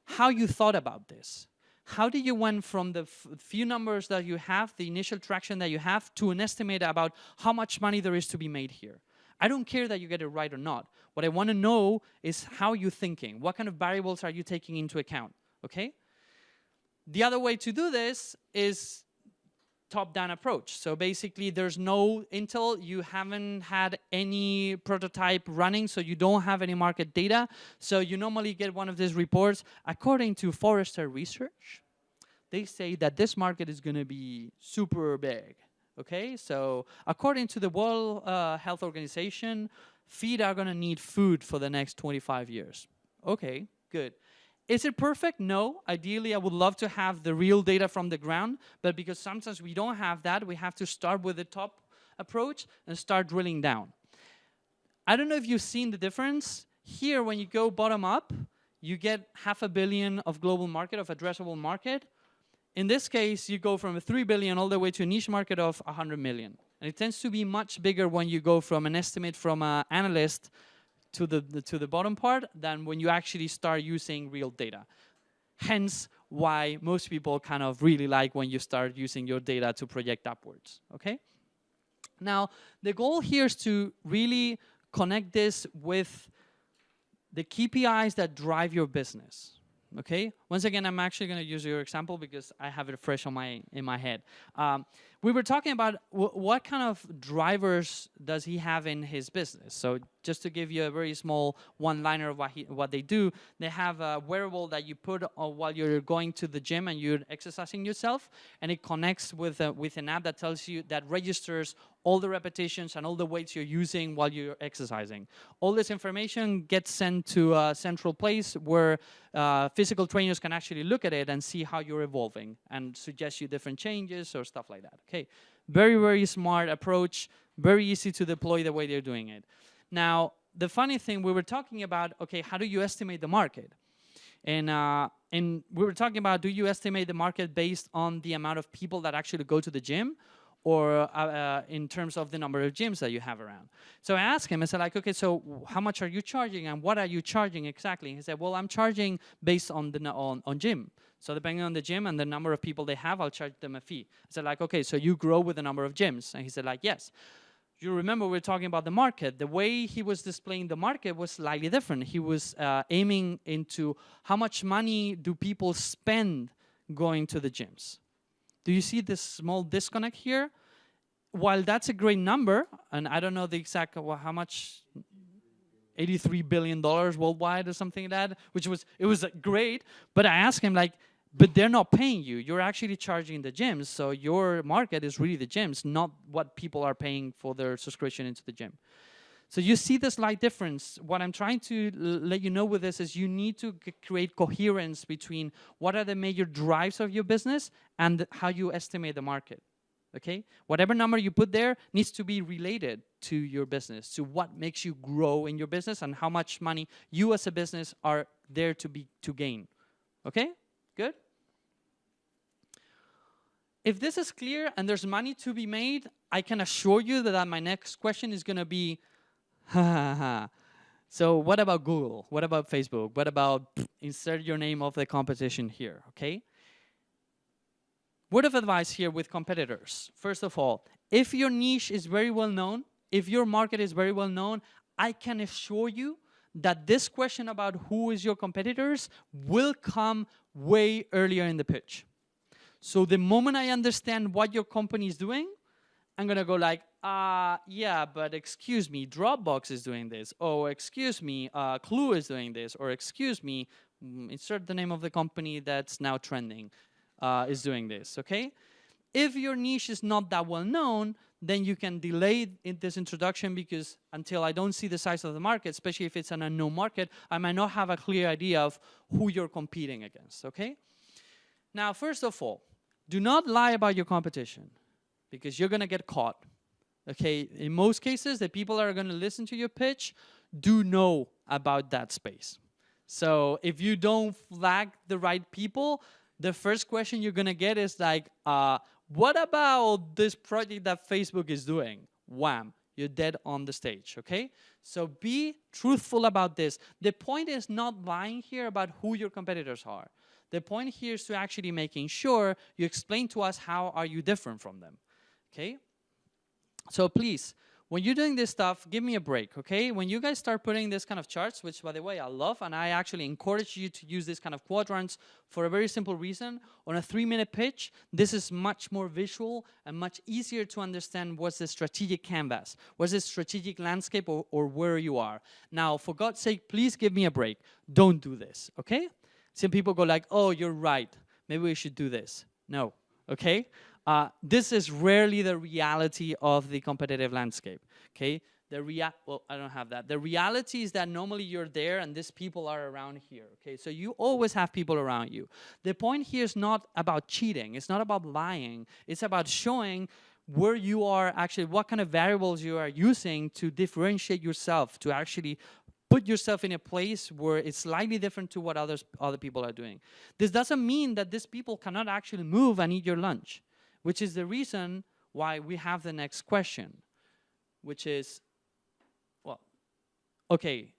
how you thought about this. How did you went from the few numbers that you have, the initial traction that you have, to an estimate about how much money there is to be made here? I don't care that you get it right or not. What I want to know is how you're thinking. What kind of variables are you taking into account? Okay? The other way to do this is top-down approach. So basically, there's no Intel. You haven't had any prototype running, so you don't have any market data. So you normally get one of these reports. According to Forrester Research, they say that this market is going to be super big. Okay, so according to the World Health Organization, feet are going to need food for the next 25 years. Okay, good. Is it perfect? No. Ideally, I would love to have the real data from the ground, but because sometimes we don't have that, we have to start with the top approach and start drilling down. I don't know if you've seen the difference. Here, when you go bottom up, you get 500 million of global market, of addressable market. In this case, you go from a 3 billion all the way to a niche market of 100 million. And it tends to be much bigger when you go from an estimate from an analyst to the bottom part than when you actually start using real data. Hence, why most people kind of really like when you start using your data to project upwards, okay? Now, the goal here is to really connect this with the KPIs that drive your business, okay? Once again, I'm actually going to use your example because I have it fresh on in my head. We were talking about what kind of drivers does he have in his business. So just to give you a very small one-liner of what they do, they have a wearable that you put while you're going to the gym and you're exercising yourself, and it connects with an app that tells you, that registers all the repetitions and all the weights you're using while you're exercising. All this information gets sent to a central place where physical trainers can actually look at it and see how you're evolving and suggest you different changes or stuff like that. Okay, very, very smart approach, very easy to deploy the way they're doing it. Now, the funny thing, we were talking about, okay, how do you estimate the market? And we were talking about, do you estimate the market based on the amount of people that actually go to the gym, or in terms of the number of gyms that you have around? So I asked him, I said, like, okay, so how much are you charging and what are you charging exactly? He said, well, I'm charging based on the on gym. So depending on the gym and the number of people they have, I'll charge them a fee. I said, like, okay, so you grow with the number of gyms? And he said, like, yes. You remember we were talking about the market. The way he was displaying the market was slightly different. He was aiming into how much money do people spend going to the gyms. Do you see this small disconnect here? While that's a great number, and I don't know the exact, how much, $83 billion worldwide or something like that, it was great, but I asked him, like, but they're not paying you. You're actually charging the gyms, so your market is really the gyms, not what people are paying for their subscription into the gym. So you see the slight difference. What I'm trying to let you know with this is you need to create coherence between what are the major drives of your business and how you estimate the market, okay? Whatever number you put there needs to be related to your business, to what makes you grow in your business and how much money you as a business are there to gain, okay? Good? If this is clear and there's money to be made, I can assure you that my next question is going to be, so what about Google? What about Facebook? What about, insert your name of the competition here, okay? Word of advice here with competitors. First of all, if your niche is very well known, if your market is very well known, I can assure you that this question about who is your competitors will come way earlier in the pitch. So the moment I understand what your company is doing, I'm going to go like, yeah, but excuse me, Dropbox is doing this. Oh, excuse me, Clue is doing this. Or excuse me, insert the name of the company that's now trending, is doing this, okay? If your niche is not that well known, then you can delay this introduction, because until I don't see the size of the market, especially if it's an unknown market, I might not have a clear idea of who you're competing against, okay? Now, first of all, do not lie about your competition, because you're going to get caught, okay? In most cases, the people that are going to listen to your pitch do know about that space. So if you don't flag the right people, the first question you're going to get is like, what about this project that Facebook is doing? Wham, you're dead on the stage, okay? So be truthful about this. The point is not lying here about who your competitors are. The point here is to actually making sure you explain to us how are you different from them, okay? So please, when you're doing this stuff, give me a break, okay? When you guys start putting this kind of charts, which by the way, I love, and I actually encourage you to use this kind of quadrants for a very simple reason. On a 3-minute pitch, this is much more visual and much easier to understand what's the strategic canvas, what's the strategic landscape, or where you are. Now, for God's sake, please give me a break. Don't do this, okay? Some people go like, oh, you're right. Maybe we should do this. No, okay? This is rarely the reality of the competitive landscape, okay? Well, I don't have that. The reality is that normally you're there and these people are around here, okay? So you always have people around you. The point here is not about cheating. It's not about lying. It's about showing where you are actually, what kind of variables you are using to differentiate yourself, to actually put yourself in a place where it's slightly different to what other people are doing. This doesn't mean that these people cannot actually move and eat your lunch, which is the reason why we have the next question, which is, well, okay,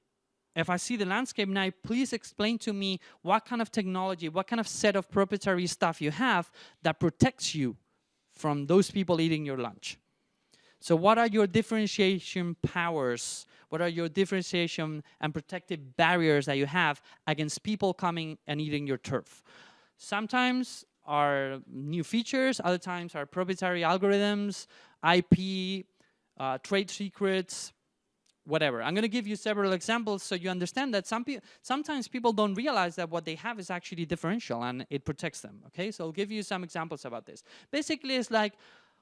if I see the landscape now, please explain to me what kind of technology, what kind of set of proprietary stuff you have that protects you from those people eating your lunch. So what are your differentiation powers? What are your differentiation and protective barriers that you have against people coming and eating your turf? Sometimes are new features, other times are proprietary algorithms, IP, trade secrets, whatever. I'm going to give you several examples so you understand that sometimes people don't realize that what they have is actually differential and it protects them, okay? So I'll give you some examples about this. Basically, it's like,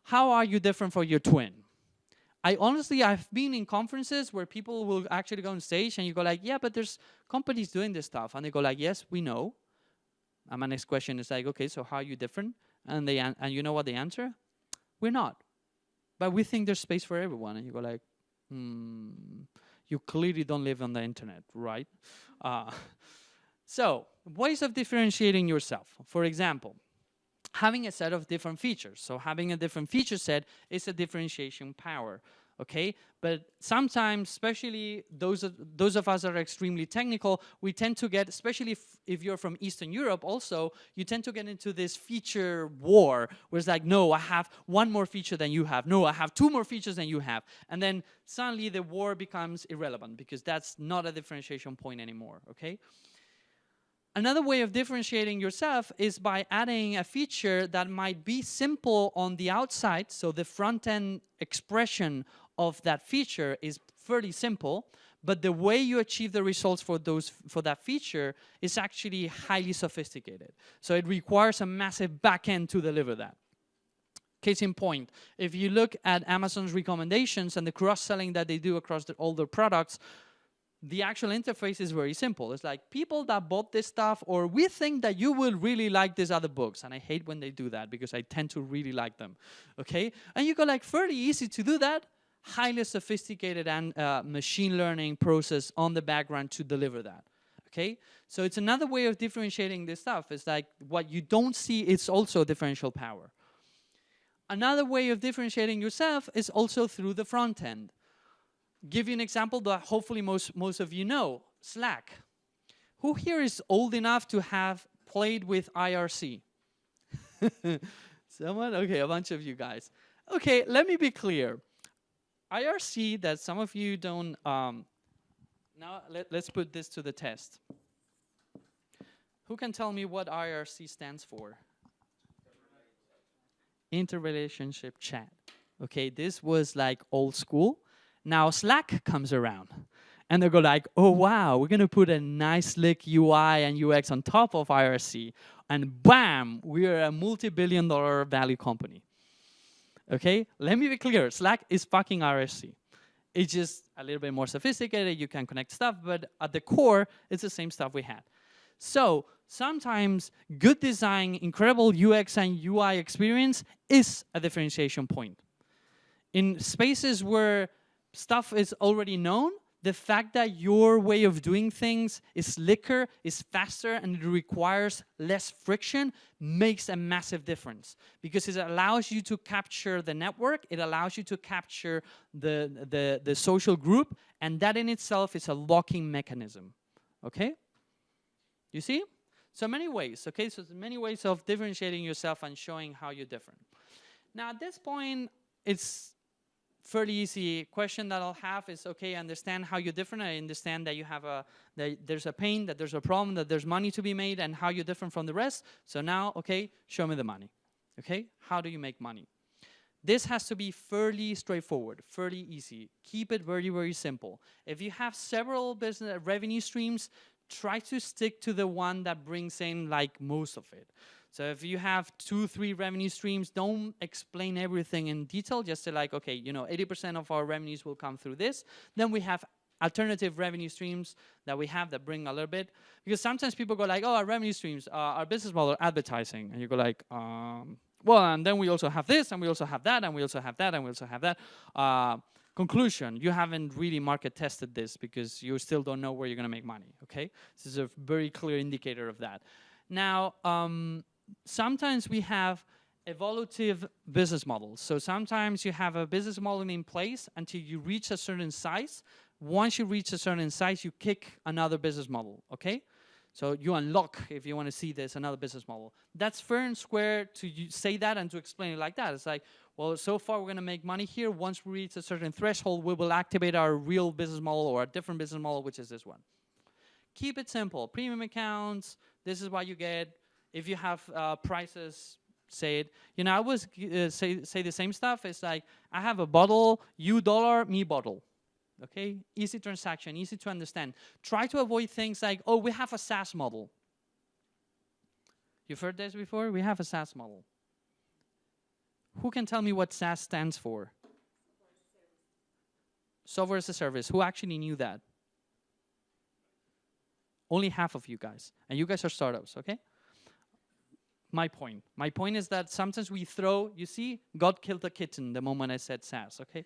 how are you different from your twin? I've been in conferences where people will actually go on stage and you go like, yeah, but there's companies doing this stuff. And they go like, yes, we know. And my next question is like, okay, so how are you different? And you know what they answer? We're not. But we think there's space for everyone. And you go like, you clearly don't live on the internet, right? So, ways of differentiating yourself. For example, having a set of different features. So having a different feature set is a differentiation power, okay? But sometimes, especially those of us that are extremely technical, we tend to get, especially if you're from Eastern Europe also, you tend to get into this feature war, where it's like, no, I have one more feature than you have. No, I have two more features than you have. And then suddenly the war becomes irrelevant because that's not a differentiation point anymore, okay? Another way of differentiating yourself is by adding a feature that might be simple on the outside, so the front-end expression of that feature is fairly simple, but the way you achieve the results for that feature is actually highly sophisticated. So it requires a massive backend to deliver that. Case in point, if you look at Amazon's recommendations and the cross-selling that they do across all their products, the actual interface is very simple. It's like, people that bought this stuff, or we think that you will really like these other books. And I hate when they do that because I tend to really like them, okay? And you go like, fairly easy to do that, highly sophisticated and machine learning process on the background to deliver that, okay? So it's another way of differentiating this stuff. It's like, what you don't see is also differential power. Another way of differentiating yourself is also through the front end. Give you an example that hopefully most of you know, Slack. Who here is old enough to have played with IRC? Someone? Okay, a bunch of you guys. Okay, let me be clear. IRC, that some of you don't, now let's put this to the test. Who can tell me what IRC stands for? Interrelationship chat. Okay, this was like old school. Now Slack comes around and they go like, oh wow, we're gonna put a nice slick UI and UX on top of IRC, and bam, we're a multi-billion-dollar value company. Okay, let me be clear, Slack is fucking IRC. It's just a little bit more sophisticated, you can connect stuff, but at the core, it's the same stuff we had. So sometimes good design, incredible UX and UI experience is a differentiation point. In spaces where stuff is already known, the fact that your way of doing things is slicker, is faster, and it requires less friction makes a massive difference. Because it allows you to capture the network, it allows you to capture the social group, and that in itself is a locking mechanism, okay? You see? So many ways, okay? So there's many ways of differentiating yourself and showing how you're different. Now at this point, it's fairly easy question that I'll have is, okay, I understand how you're different. I understand that you have that there's a pain, that there's a problem, that there's money to be made, and how you're different from the rest. So now, okay, show me the money. Okay, how do you make money? This has to be fairly straightforward, fairly easy. Keep it very, very simple. If you have several business revenue streams, try to stick to the one that brings in like most of it. So if you have 2, 3 revenue streams, don't explain everything in detail. Just say like, okay, you know, 80% of our revenues will come through this. Then we have alternative revenue streams that we have that bring a little bit. Because sometimes people go like, oh, our revenue streams, our business model, advertising. And you go like, well, and then we also have this, and we also have that, and we also have that, and we also have that. Conclusion, you haven't really market tested this because you still don't know where you're going to make money, okay? This is a very clear indicator of that. Now, sometimes we have evolutive business models. So sometimes you have a business model in place until you reach a certain size once you reach a certain size, you kick another business model, okay? So you unlock, if you want to see this, another business model. That's fair and square to say that and to explain it like that. It's like, well, so far we're going to make money here. Once we reach a certain threshold, we will activate our real business model or a different business model, which is this one. Keep it simple. Premium accounts, this is what you get. If you have prices, say it. You know, I always say the same stuff. It's like, I have a bottle, you dollar, me bottle. Okay, easy transaction, easy to understand. Try to avoid things like, oh, we have a SaaS model. You've heard this before? We have a SaaS model. Who can tell me what SaaS stands for? Software as a service. Who actually knew that? Only half of you guys. And you guys are startups, okay? My point is that sometimes we throw, you see, God killed the kitten the moment I said SaaS, okay?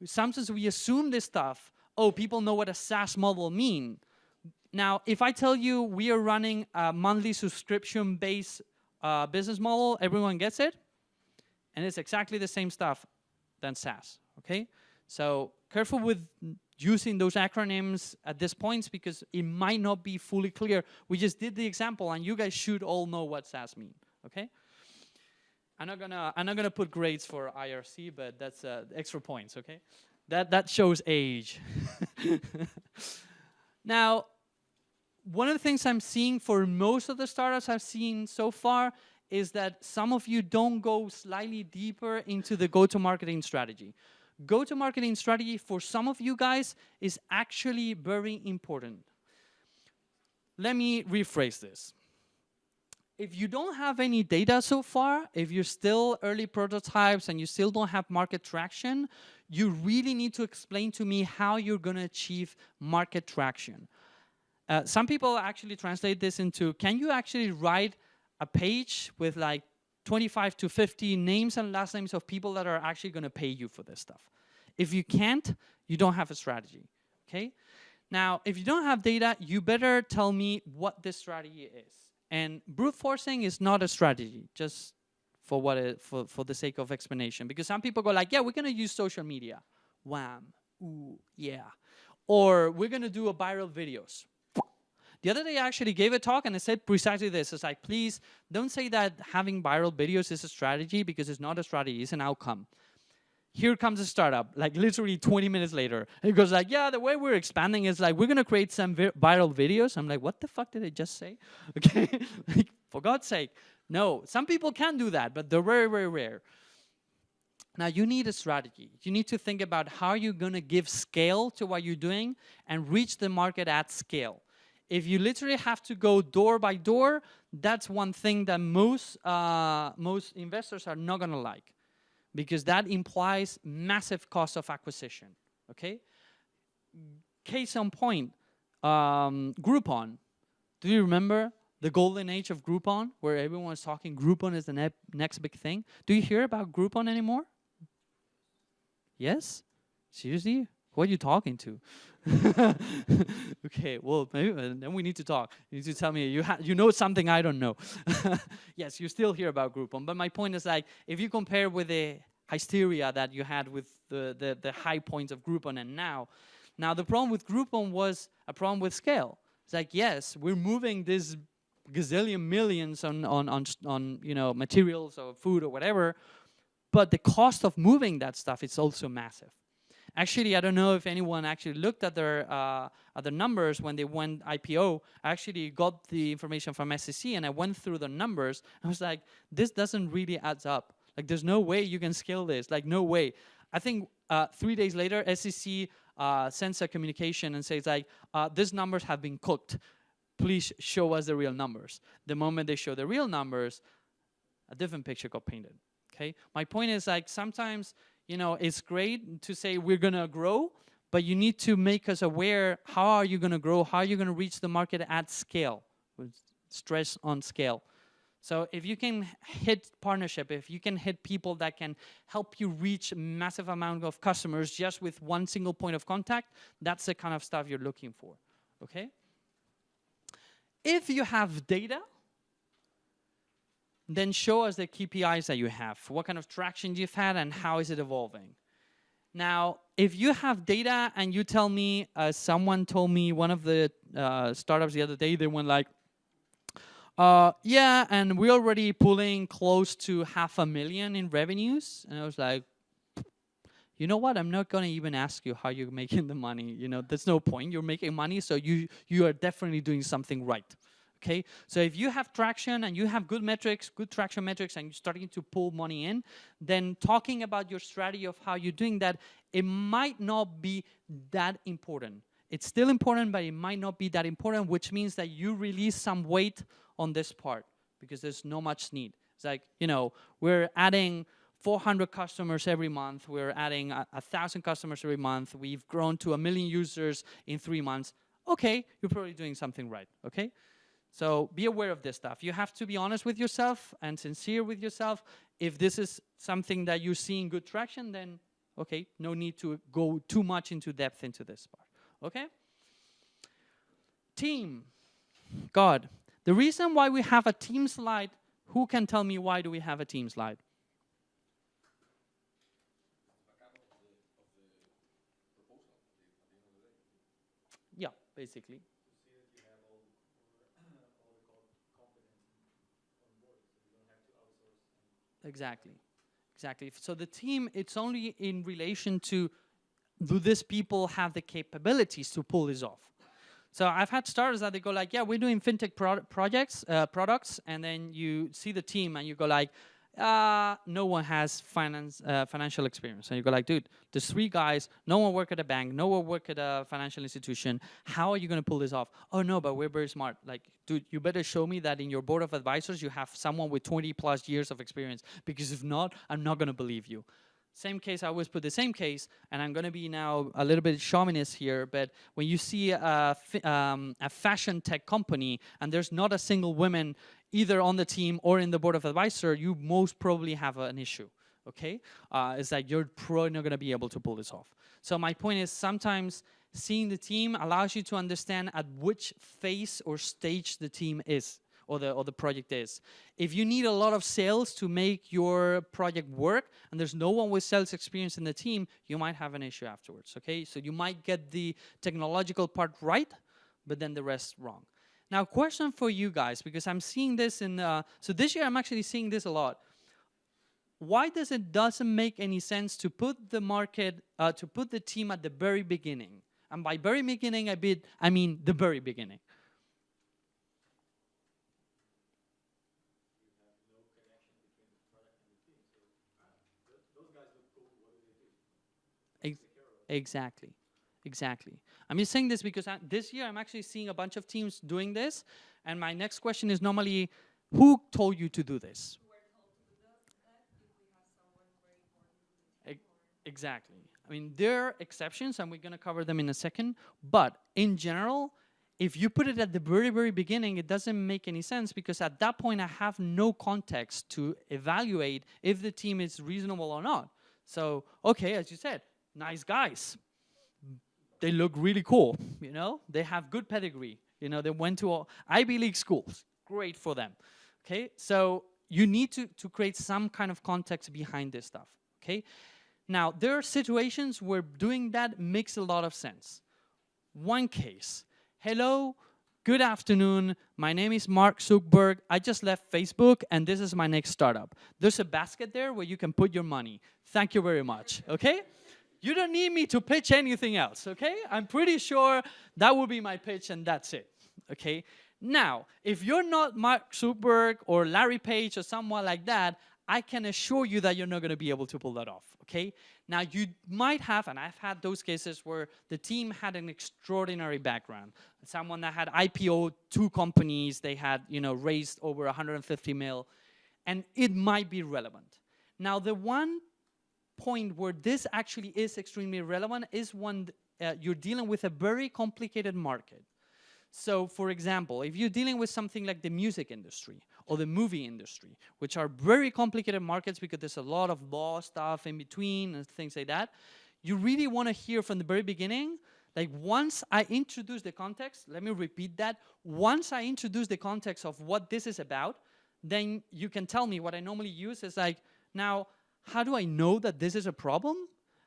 Sometimes we assume this stuff, oh, people know what a SaaS model mean. Now, if I tell you we are running a monthly subscription-based business model, everyone gets it? And it's exactly the same stuff than SaaS, okay? So careful with using those acronyms at this point because it might not be fully clear. We just did the example, and you guys should all know what SaaS mean, okay? I'm not gonna put grades for IRC, but that's extra points, okay? That shows age. Now, one of the things I'm seeing for most of the startups I've seen so far is that some of you don't go slightly deeper into the go-to-marketing strategy. Go-to-marketing strategy for some of you guys is actually very important. Let me rephrase this. If you don't have any data so far, if you're still early prototypes and you still don't have market traction, you really need to explain to me how you're going to achieve market traction. Some people actually translate this into, can you actually write a page with like 25 to 50 names and last names of people that are actually going to pay you for this stuff? If you can't, you don't have a strategy, okay? Now, if you don't have data, you better tell me what this strategy is. And brute forcing is not a strategy, just for the sake of explanation. Because some people go like, yeah, we're going to use social media. Wham, ooh, yeah. Or we're going to do a viral videos. The other day I actually gave a talk and I said precisely this. It's like, please don't say that having viral videos is a strategy because it's not a strategy, it's an outcome. Here comes a startup, like literally 20 minutes later. It goes like, yeah, the way we're expanding is like, we're going to create some viral videos. I'm like, what the fuck did I just say? Okay, like, for God's sake. No, some people can do that, but they're very, very rare. Now, you need a strategy. You need to think about how you're going to give scale to what you're doing and reach the market at scale. If you literally have to go door by door, that's one thing that most investors are not going to like, because that implies massive cost of acquisition, okay? Case on point, Groupon. Do you remember the golden age of Groupon, where everyone was talking Groupon is the next big thing? Do you hear about Groupon anymore? Yes? Seriously? Who are you talking to? Okay, well, maybe, then we need to talk. You need to tell me, you know something I don't know. Yes, you still hear about Groupon, but my point is like, if you compare with the hysteria that you had with the high points of Groupon and now the problem with Groupon was a problem with scale. It's like, yes, we're moving this gazillion millions on you know, materials or food or whatever, but the cost of moving that stuff is also massive. Actually, I don't know if anyone actually looked at their numbers when they went IPO. I actually got the information from SEC and I went through the numbers. I was like, this doesn't really add up. Like, there's no way you can scale this. Like, no way. I think 3 days later, SEC sends a communication and says like, these numbers have been cooked. Please show us the real numbers. The moment they show the real numbers, a different picture got painted. Okay. My point is like, sometimes, you know, it's great to say we're going to grow, but you need to make us aware, how are you going to grow? How are you going to reach the market at scale? With stress on scale. So if you can hit partnership, if you can hit people that can help you reach a massive amount of customers just with one single point of contact, that's the kind of stuff you're looking for, okay? If you have data, then show us the KPIs that you have. What kind of traction you've had and how is it evolving? Now, if you have data and you tell me, someone told me, one of the startups the other day, they went like, yeah, and we're already pulling close to 500,000 in revenues. And I was like, you know what? I'm not gonna even ask you how you're making the money. You know, there's no point. You're making money, so you are definitely doing something right. Okay, so if you have traction and you have good metrics, good traction metrics, and you're starting to pull money in, then talking about your strategy of how you're doing that, it might not be that important. It's still important, but it might not be that important, which means that you release some weight on this part because there's no much need. It's like, you know, we're adding 400 customers every month. We're adding 1,000 customers every month. We've grown to 1 million users in 3 months. Okay, you're probably doing something right, okay? So be aware of this stuff. You have to be honest with yourself and sincere with yourself. If this is something that you're seeing good traction, then okay, no need to go too much into depth into this part, okay? Team, God. The reason why we have a team slide, who can tell me why do we have a team slide? Yeah, basically. Exactly. Exactly. So the team, it's only in relation to, do these people have the capabilities to pull this off? So I've had starters that they go like, yeah, we're doing fintech products, and then you see the team and you go like, no one has financial experience. And you go like, dude, there's 3 guys, no one work at a bank, no one work at a financial institution. How are you going to pull this off? Oh, no, but we're very smart. Like, dude, you better show me that in your board of advisors you have someone with 20 plus years of experience, because if not, I'm not going to believe you. Same case, I always put the same case, and I'm going to be now a little bit chauvinist here, but when you see a fashion tech company and there's not a single woman either on the team or in the board of advisor, you most probably have an issue, okay? Is that you're probably not going to be able to pull this off. So my point is, sometimes seeing the team allows you to understand at which phase or stage the team is, or the project is. If you need a lot of sales to make your project work and there's no one with sales experience in the team, you might have an issue afterwards, okay? So you might get the technological part right, but then the rest wrong. Now, question for you guys, because I'm seeing this in, so this year I'm actually seeing this a lot. Why doesn't make any sense to put the market, to put the team at the very beginning? And by very beginning, I mean the very beginning. Exactly. Exactly. I'm just saying this because this year I'm actually seeing a bunch of teams doing this. And my next question is normally, who told you to do this? Exactly. I mean, there are exceptions, and we're going to cover them in a second. But in general, if you put it at the very, very beginning, it doesn't make any sense, because at that point, I have no context to evaluate if the team is reasonable or not. So, okay, as you said, nice guys. They look really cool, you know? They have good pedigree. You know, they went to Ivy League schools. Great for them, okay? So you need to create some kind of context behind this stuff, okay? Now, there are situations where doing that makes a lot of sense. One case, hello, good afternoon, my name is Mark Zuckerberg, I just left Facebook, and this is my next startup. There's a basket there where you can put your money. Thank you very much, okay? You don't need me to pitch anything else, okay? I'm pretty sure that will be my pitch, and that's it, okay? Now, if you're not Mark Zuckerberg or Larry Page or someone like that, I can assure you that you're not going to be able to pull that off, okay? Now, you might have, and I've had those cases where the team had an extraordinary background. Someone that had IPO'd 2 companies, they had, you know, raised over 150 mil, and it might be relevant. Now, the one point where this actually is extremely relevant is when you're dealing with a very complicated market. So, for example, if you're dealing with something like the music industry or the movie industry, which are very complicated markets because there's a lot of law stuff in between and things like that, you really want to hear from the very beginning, like once I introduce the context, let me repeat that, once I introduce the context of what this is about, then you can tell me. What I normally use is like, now, how do I know that this is a problem?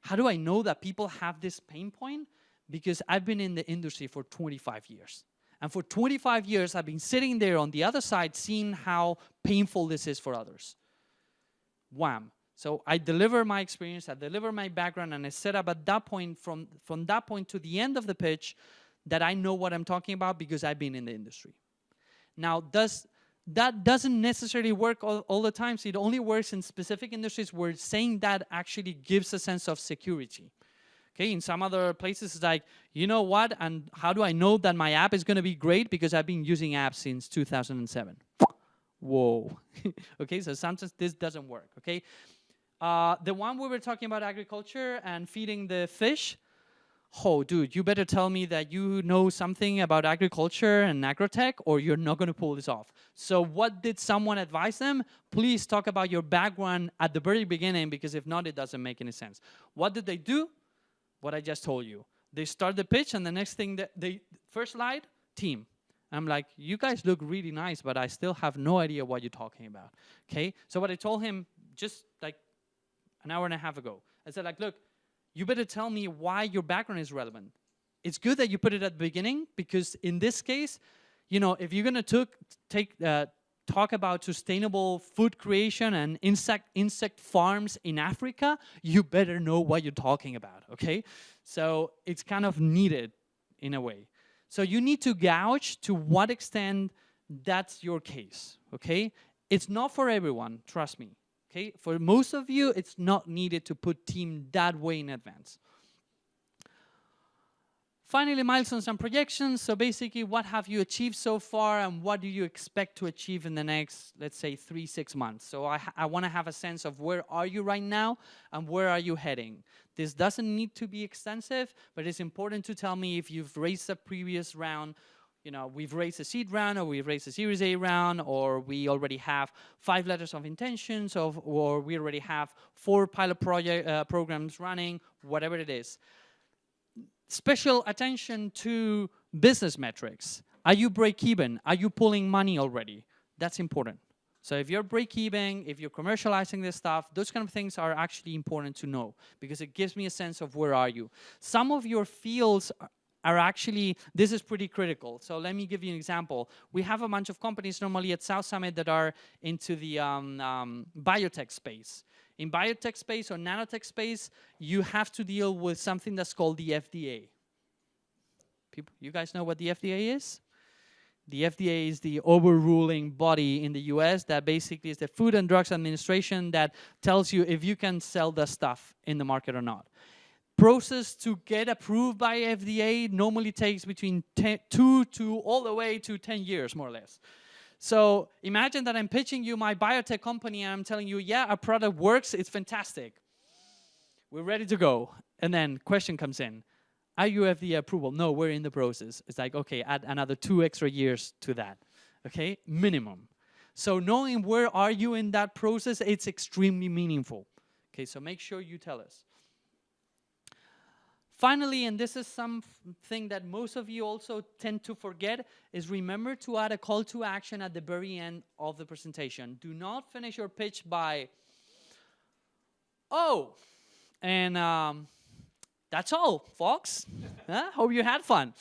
How do I know that people have this pain point? Because I've been in the industry for 25 years. And for 25 years, I've been sitting there on the other side seeing how painful this is for others. Wham. So I deliver my experience, I deliver my background, and I set up at that point, from that point to the end of the pitch, that I know what I'm talking about because I've been in the industry. Now, that doesn't necessarily work all the time. So it only works in specific industries where saying that actually gives a sense of security. Okay, in some other places, it's like, you know what, and how do I know that my app is going to be great? Because I've been using apps since 2007. Whoa. Okay, so sometimes this doesn't work, okay? The one we were talking about agriculture and feeding the fish, oh, dude, you better tell me that you know something about agriculture and agrotech, or you're not going to pull this off. So what did someone advise them? Please talk about your background at the very beginning, because if not, it doesn't make any sense. What did they do? What I just told you. They start the pitch, and the next thing, first slide, team. I'm like, you guys look really nice, but I still have no idea what you're talking about, okay? So what I told him just like an hour and a half ago, I said, like, look, you better tell me why your background is relevant. It's good that you put it at the beginning, because in this case, you know, if you're going to talk about sustainable food creation and insect farms in Africa, you better know what you're talking about, okay? So it's kind of needed in a way. So you need to gauge to what extent that's your case, okay? It's not for everyone, trust me, okay? For most of you, it's not needed to put team that way in advance. Finally, milestones and projections. So basically, what have you achieved so far, and what do you expect to achieve in the next, let's say, 3-6 months? So I want to have a sense of where are you right now and where are you heading. This doesn't need to be extensive, but it's important to tell me if you've raised a previous round. You know, we've raised a seed round, or we've raised a Series A round, or we already have 5 letters of intentions, or we already have 4 pilot programs running, whatever it is. Special attention to business metrics. Are you break even? Are you pulling money already? That's important. So if you're break even, if you're commercializing this stuff, those kind of things are actually important to know, because it gives me a sense of where are you. Some of your fields are actually, this is pretty critical. So let me give you an example. We have a bunch of companies normally at South Summit that are into the biotech space. In biotech space or nanotech space, you have to deal with something that's called the FDA. People, you guys know what the FDA is? The FDA is the overruling body in the US that basically is the Food and Drugs Administration that tells you if you can sell the stuff in the market or not. Process to get approved by FDA normally takes between 2 to all the way to 10 years, more or less. So imagine that I'm pitching you my biotech company and I'm telling you, yeah, our product works, it's fantastic. We're ready to go. And then question comes in. Are you FDA approval? No, we're in the process. It's like, okay, add another 2 extra years to that, okay? Minimum. So knowing where are you in that process, it's extremely meaningful. Okay, so make sure you tell us. Finally, and this is something that most of you also tend to forget, is remember to add a call to action at the very end of the presentation. Do not finish your pitch by, oh, and that's all, folks. Huh? Hope you had fun.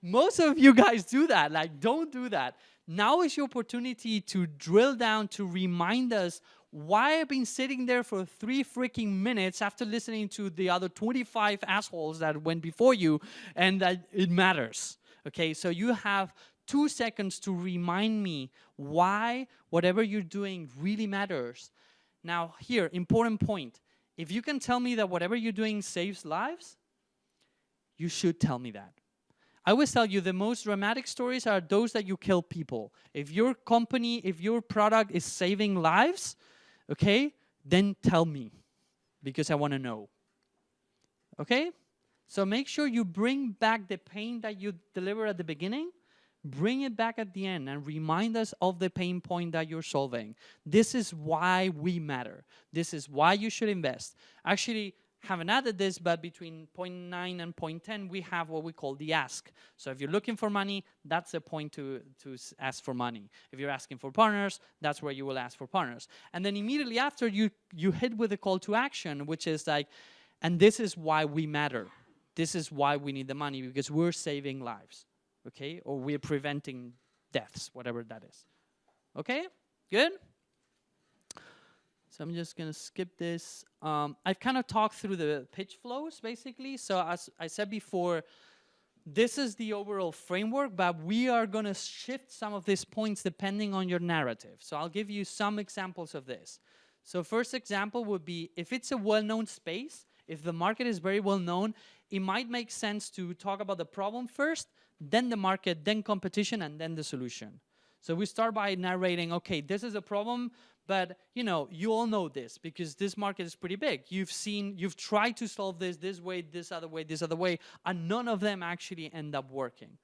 Most of you guys do that. Like, don't do that. Now is your opportunity to drill down, to remind us why I've been sitting there for 3 freaking minutes after listening to the other 25 assholes that went before you, and that it matters. Okay, so you have 2 seconds to remind me why whatever you're doing really matters. Now here, important point. If you can tell me that whatever you're doing saves lives, you should tell me that. I always tell you the most dramatic stories are those that you kill people. If your company, if your product is saving lives, okay, then tell me, because I want to know. Okay? So make sure you bring back the pain that you deliver at the beginning, bring it back at the end, and remind us of the pain point that you're solving. This is why we matter. This is why you should invest. Actually, haven't added this, but between point 9 and point 10, we have what we call the ask. So if you're looking for money, that's a point to ask for money. If you're asking for partners, that's where you will ask for partners. And then immediately after, you hit with a call to action, which is like, And this is why we matter. This is why we need the money, because we're saving lives, okay? Or we're preventing deaths, whatever that is. Okay, good? So I'm just gonna skip this. I've kind of talked through the pitch flows, basically. So as I said before, this is the overall framework, but we are gonna shift some of these points depending on your narrative. So I'll give you some examples of this. So first example would be, if it's a well-known space, if the market is very well-known, it might make sense to talk about the problem first, then the market, then competition, and then the solution. So we start by narrating, okay, this is a problem, but you all know this because this market is pretty big. You've tried to solve this way, this other way, and none of them actually end up working.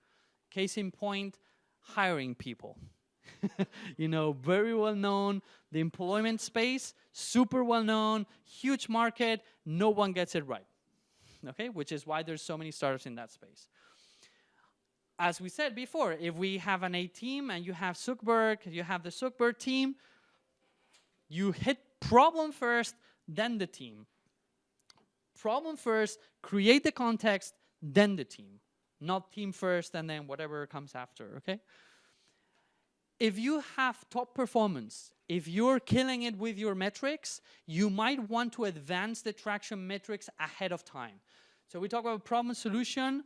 Case in point, hiring people. Very well known, the employment space, super well known, huge market, no one gets it right. Okay, which is why there's so many startups in that space. As we said before, if we have an A team and you have Zuckerberg, you have the Zuckerberg team, you hit problem first, then the team. Problem first, create the context, then the team. Not team first and then whatever comes after, okay? If you have top performance, if you're killing it with your metrics, you might want to advance the traction metrics ahead of time. So we talk about problem solution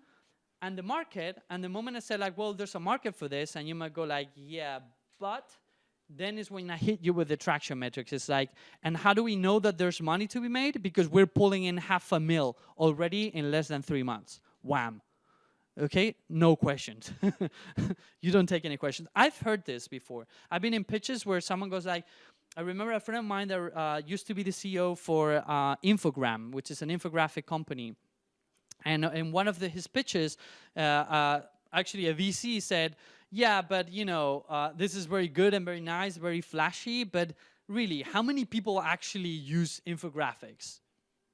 and the market, and the moment I say like, well, there's a market for this, and you might go like, yeah, but then is when I hit you with the traction metrics. It's like, and how do we know that there's money to be made? Because we're pulling in $500,000 already in less than 3 months. Wham. Okay, no questions. You don't take any questions. I've heard this before. I've been in pitches where someone goes like, I remember a friend of mine that used to be the CEO for Infogram, which is an infographic company. And in one of his pitches, actually a VC said, yeah, but this is very good and very nice, very flashy, but really, how many people actually use infographics?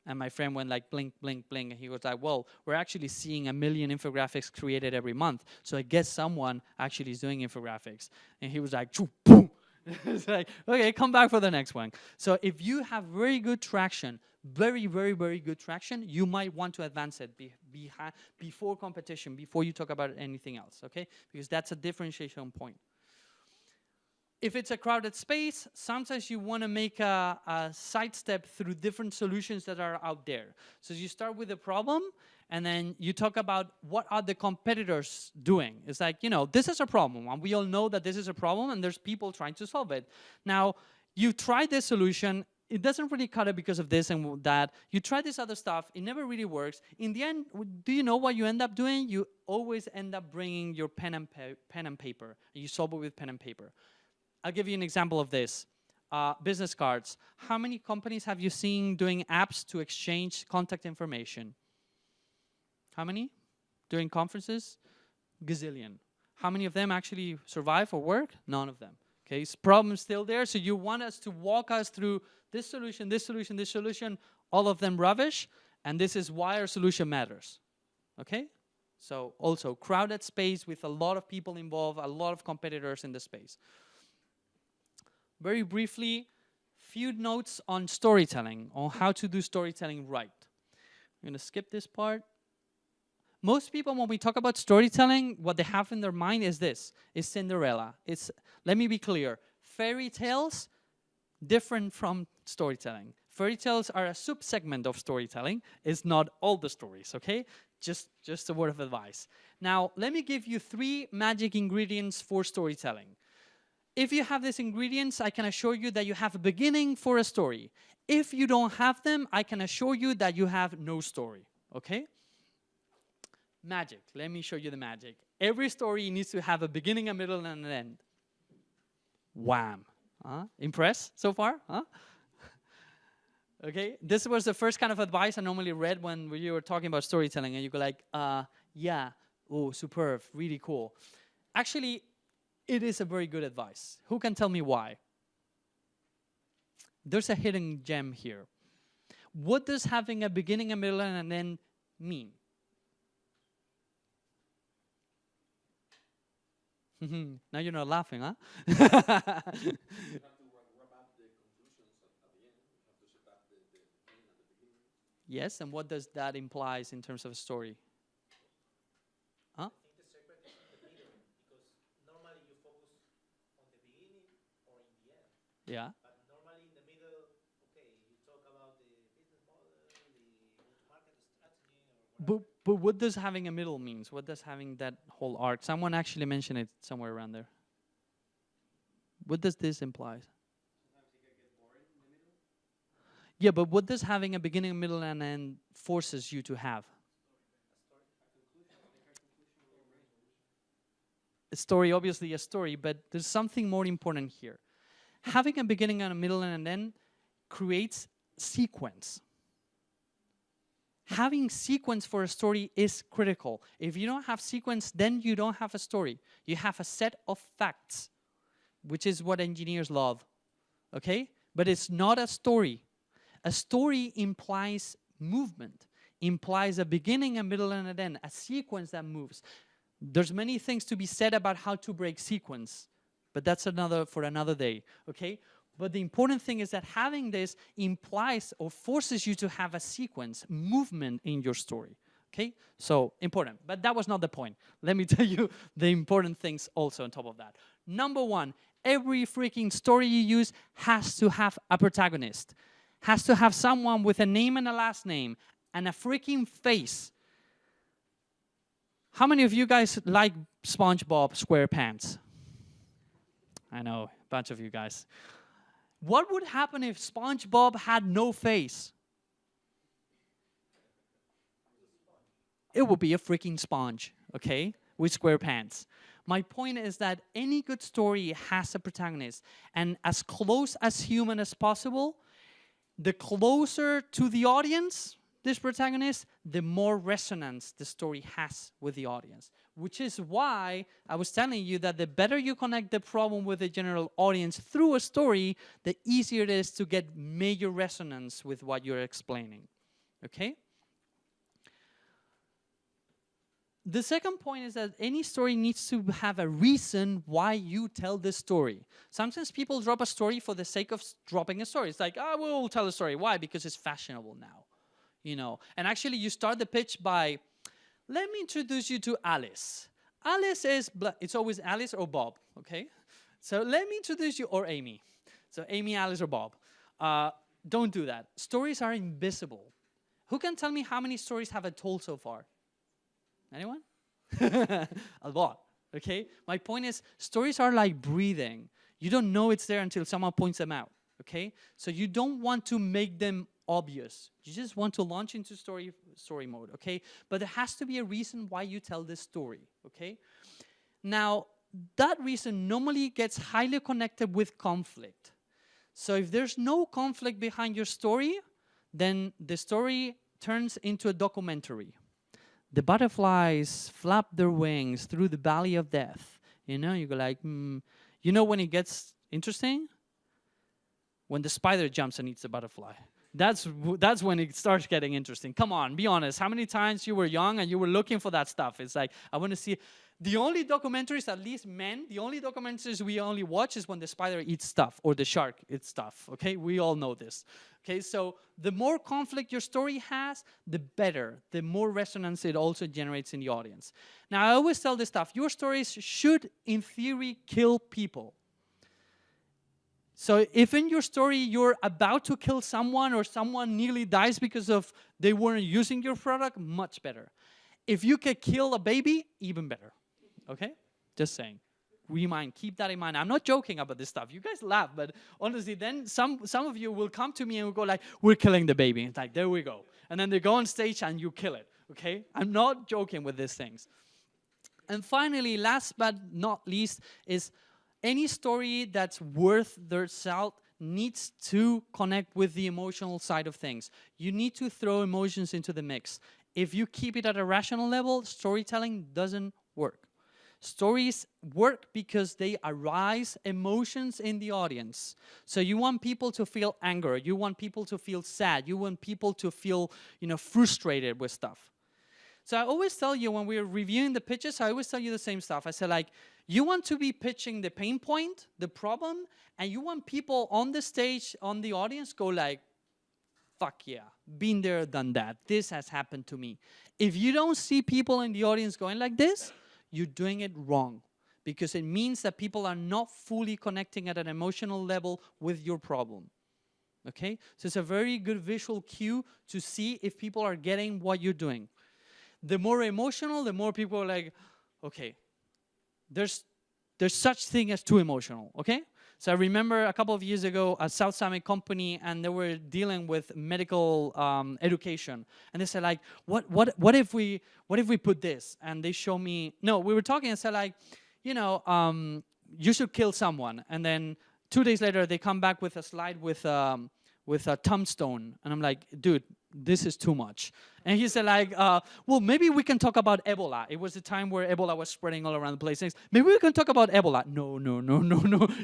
And my friend went like, blink, blink, blink. And he was like, well, we're actually seeing 1 million infographics created every month. So I guess someone actually is doing infographics. And he was like, boom. It's like, okay, come back for the next one. So if you have very good traction, very, very, very good traction, you might want to advance it before competition, before you talk about anything else, okay? Because that's a differentiation point. If it's a crowded space, sometimes you want to make a sidestep through different solutions that are out there. So you start with a problem, and then you talk about what are the competitors doing. It's like, this is a problem, and we all know that this is a problem, and there's people trying to solve it. Now, you tried this solution. It doesn't really cut it because of this and that. You try this other stuff. It never really works. In the end, do you know what you end up doing? You always end up bringing your pen and paper, and you solve it with pen and paper. I'll give you an example of this. Business cards. How many companies have you seen doing apps to exchange contact information? How many? During conferences? Gazillion. How many of them actually survive or work? None of them. Okay, problem still there. So you want us to walk us through this solution, this solution, this solution, all of them rubbish, and this is why our solution matters. Okay? So also crowded space with a lot of people involved, a lot of competitors in the space. Very briefly, few notes on storytelling, on how to do storytelling right. I'm going to skip this part. Most people, when we talk about storytelling, what they have in their mind is this, is Cinderella. Let me be clear, fairy tales, different from storytelling. Fairy tales are a sub-segment of storytelling. It's not all the stories, okay? Just a word of advice. Now, let me give you 3 magic ingredients for storytelling. If you have these ingredients, I can assure you that you have a beginning for a story. If you don't have them, I can assure you that you have no story, okay? Magic, let me show you the magic. Every story needs to have a beginning, a middle, and an end. Wham. Impressed so far? Okay, this was the first kind of advice I normally read when you were talking about storytelling, and you go like, yeah, oh, superb, really cool. Actually, it is a very good advice. Who can tell me why? There's a hidden gem here. What does having a beginning, a middle, and an end mean? Now you're not laughing, huh? You have to wrap up the conclusions at the end. You have to set up the end at the beginning. Yes, and what does that implies in terms of a story? Huh? Yeah. But what does having a middle means? What does having that whole arc? Someone actually mentioned it somewhere around there. What does this imply? Yeah, but what does having a beginning, middle, and end forces you to have? A story, obviously a story, but there's something more important here. Having a beginning and a middle and an end creates sequence. Having sequence for a story is critical. If you don't have sequence, then you don't have a story. You have a set of facts, which is what engineers love, okay? But it's not a story. A story implies movement, implies a beginning, a middle, and an end, a sequence that moves. There's many things to be said about how to break sequence, but that's for another day, okay? But the important thing is that having this implies or forces you to have a sequence, movement in your story, okay? So, important. But that was not the point. Let me tell you the important things also on top of that. Number one, every freaking story you use has to have a protagonist. Has to have someone with a name and a last name and a freaking face. How many of you guys like SpongeBob SquarePants? I know, a bunch of you guys. What would happen if SpongeBob had no face? It would be a freaking sponge, okay, with SquarePants. My point is that any good story has a protagonist, and as close as human as possible, the closer to the audience, this protagonist, the more resonance the story has with the audience. Which is why I was telling you that the better you connect the problem with the general audience through a story, the easier it is to get major resonance with what you're explaining. Okay? The second point is that any story needs to have a reason why you tell the story. Sometimes people drop a story for the sake of dropping a story. It's like, oh, we'll tell a story. Why? Because it's fashionable now. You know, and actually you start the pitch by, let me introduce you to Alice. Alice is, it's always Alice or Bob, okay? So let me introduce you, or Amy. So Amy, Alice, or Bob. Don't do that. Stories are invisible. Who can tell me how many stories have I told so far? Anyone? A lot, okay? My point is, stories are like breathing. You don't know it's there until someone points them out, okay? So you don't want to make them obvious. You just want to launch into story mode, okay? But there has to be a reason why you tell this story, okay? Now, that reason normally gets highly connected with conflict. So if there's no conflict behind your story, then the story turns into a documentary. The butterflies flap their wings through the valley of death. You know, you go like, You know when it gets interesting? When the spider jumps and eats the butterfly. That's when it starts getting interesting. Come on, be honest. How many times you were young and you were looking for that stuff? It's like, I want to see. The only documentaries, at least men, the only documentaries we only watch is when the spider eats stuff or the shark eats stuff, okay? We all know this. Okay, so the more conflict your story has, the better, the more resonance it also generates in the audience. Now, I always tell this stuff. Your stories should, in theory, kill people. So if in your story you're about to kill someone or someone nearly dies because of they weren't using your product, much better. If you could kill a baby, even better. Okay? Just saying. Keep that in mind. I'm not joking about this stuff. You guys laugh, but honestly, then some of you will come to me and will go like, we're killing the baby. It's like, there we go. And then they go on stage and you kill it. Okay? I'm not joking with these things. And finally, last but not least, is any story that's worth their salt needs to connect with the emotional side of things. You need to throw emotions into the mix. If you keep it at a rational level, storytelling doesn't work. Stories work because they arise emotions in the audience. So you want people to feel anger, you want people to feel sad, you want people to feel, frustrated with stuff. So I always tell you when we're reviewing the pitches, I always tell you the same stuff. I say like, you want to be pitching the pain point, the problem, and you want people on the stage, on the audience, go like, fuck yeah, been there, done that. This has happened to me. If you don't see people in the audience going like this, you're doing it wrong, because it means that people are not fully connecting at an emotional level with your problem. Okay? So it's a very good visual cue to see if people are getting what you're doing. The more emotional, the more people are like, okay, there's such thing as too emotional, okay? So I remember a couple of years ago, a South Summit company, and they were dealing with medical education, and they said like, what if we put this? And they show me, no, we were talking and said like, you know, you should kill someone, and then 2 days later they come back with a slide with a tombstone, and I'm like, dude, this is too much. And he said like, well, maybe we can talk about Ebola. It was the time where Ebola was spreading all around the place. Maybe we can talk about Ebola. No.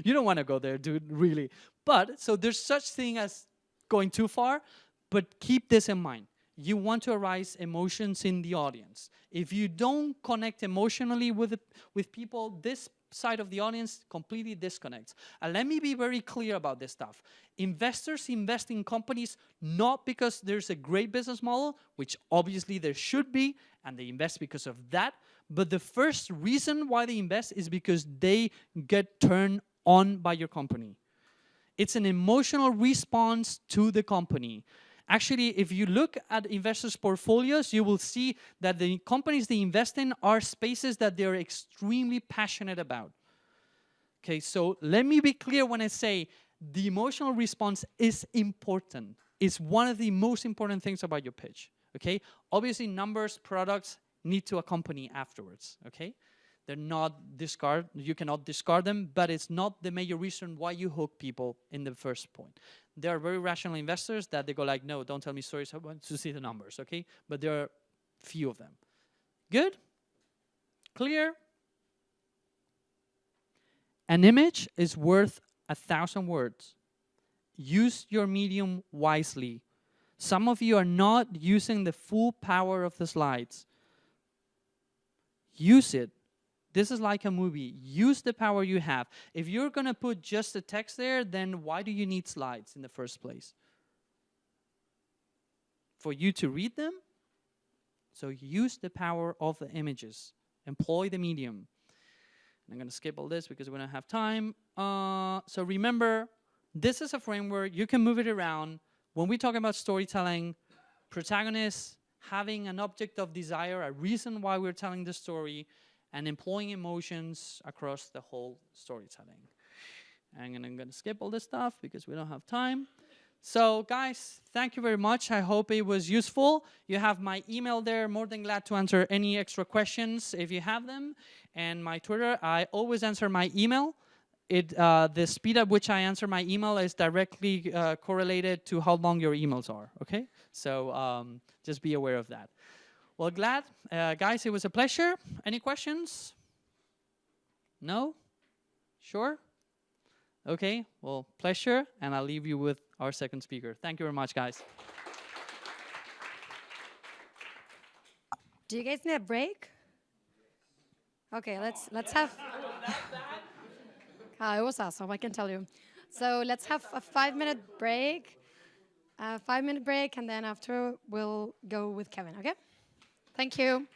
You don't want to go there, dude, really. But, so there's such thing as going too far, but keep this in mind. You want to arise emotions in the audience. If you don't connect emotionally with people, this side of the audience completely disconnects. And let me be very clear about this stuff. Investors invest in companies not because there's a great business model, which obviously there should be, and they invest because of that, but the first reason why they invest is because they get turned on by your company. It's an emotional response to the company. Actually, if you look at investors' portfolios, you will see that the companies they invest in are spaces that they're extremely passionate about. Okay, so let me be clear when I say the emotional response is important. It's one of the most important things about your pitch. Okay, obviously numbers, products need to accompany afterwards. Okay, they're not you cannot discard them, but it's not the major reason why you hook people in the first point. There are very rational investors that they go like, no, don't tell me stories, I want to see the numbers, okay? But there are few of them. Good? Clear? An image is worth 1,000 words. Use your medium wisely. Some of you are not using the full power of the slides. Use it. This is like a movie. Use the power you have. If you're going to put just the text there, then why do you need slides in the first place? For you to read them? So use the power of the images. Employ the medium. I'm going to skip all this because we don't have time. So remember, this is a framework. You can move it around. When we talk about storytelling, protagonists having an object of desire, a reason why we're telling the story, and employing emotions across the whole storytelling. And I'm going to skip all this stuff because we don't have time. So guys, thank you very much. I hope it was useful. You have my email there. More than glad to answer any extra questions if you have them. And my Twitter, I always answer my email. The speed at which I answer my email is directly correlated to how long your emails are, okay? So just be aware of that. Well, guys, it was a pleasure. Any questions? No? Sure? Okay, well, pleasure, and I'll leave you with our second speaker. Thank you very much, guys. Do you guys need a break? Okay, let's have. It was awesome, I can tell you. So let's have a 5-minute break. A 5-minute break, and then after we'll go with Kevin, okay? Thank you.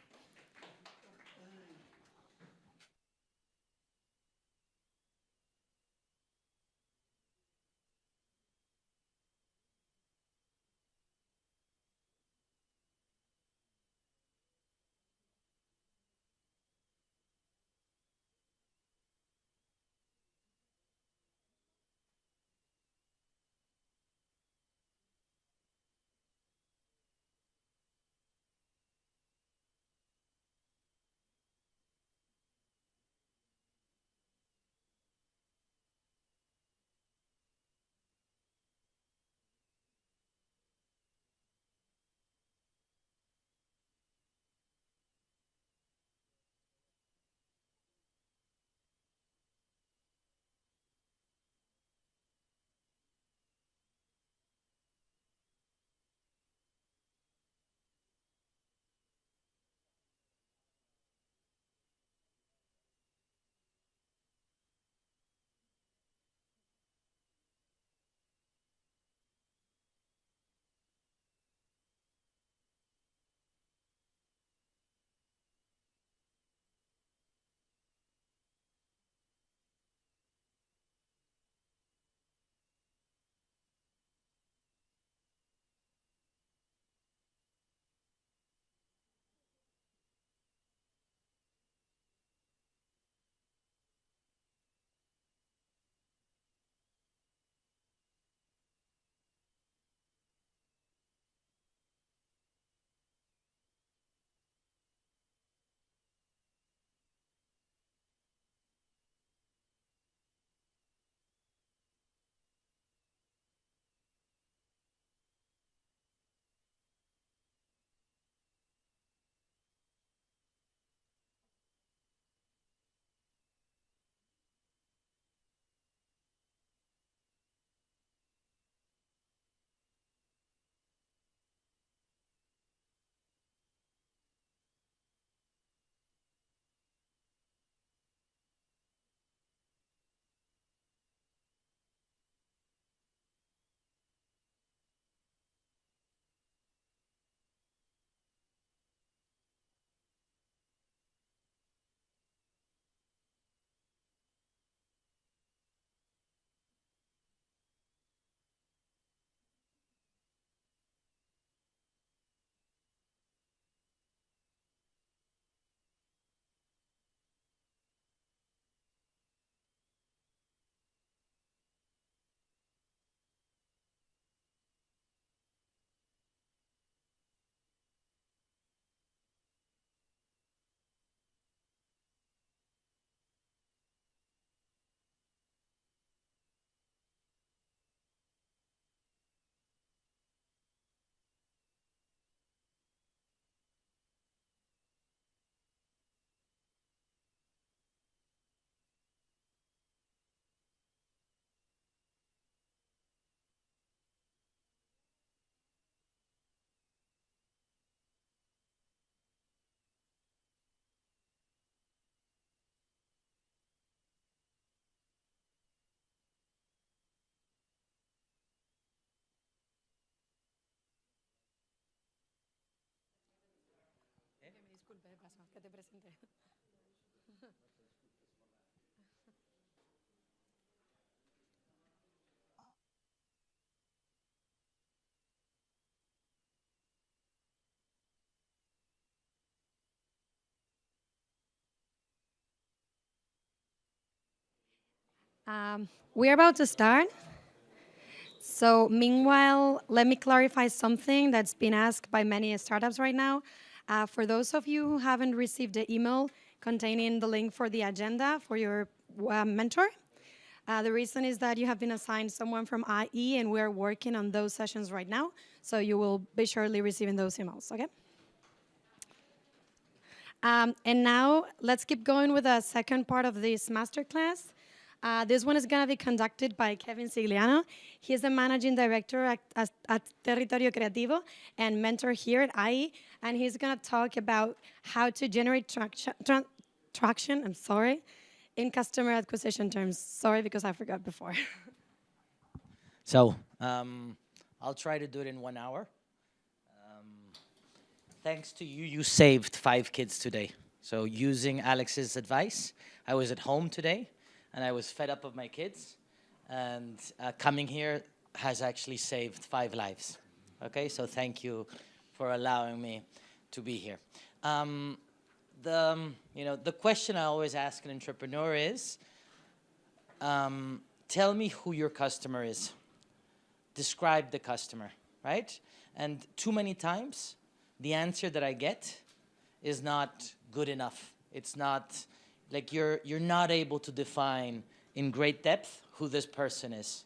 Disculpe, de paso, que te presenté. We're about to start. So, meanwhile, let me clarify something that's been asked by many startups right now. For those of you who haven't received the email containing the link for the agenda for your mentor, the reason is that you have been assigned someone from IE, and we're working on those sessions right now. So you will be surely receiving those emails, okay? And now let's keep going with the second part of this masterclass. This one is going to be conducted by Kevin Sigliano. He is the managing director at Territorio Creativo and mentor here at IE. And he's going to talk about how to generate traction, in customer acquisition terms. Sorry, because I forgot before. So I'll try to do it in 1 hour. Thanks to you, you saved 5 kids today. So using Alex's advice, I was at home today, and I was fed up of my kids. And coming here has actually saved 5 lives. Okay, so thank you for allowing me to be here. The question I always ask an entrepreneur is, tell me who your customer is. Describe the customer, right? And too many times, the answer that I get is not good enough. It's not, like you're not able to define in great depth who this person is.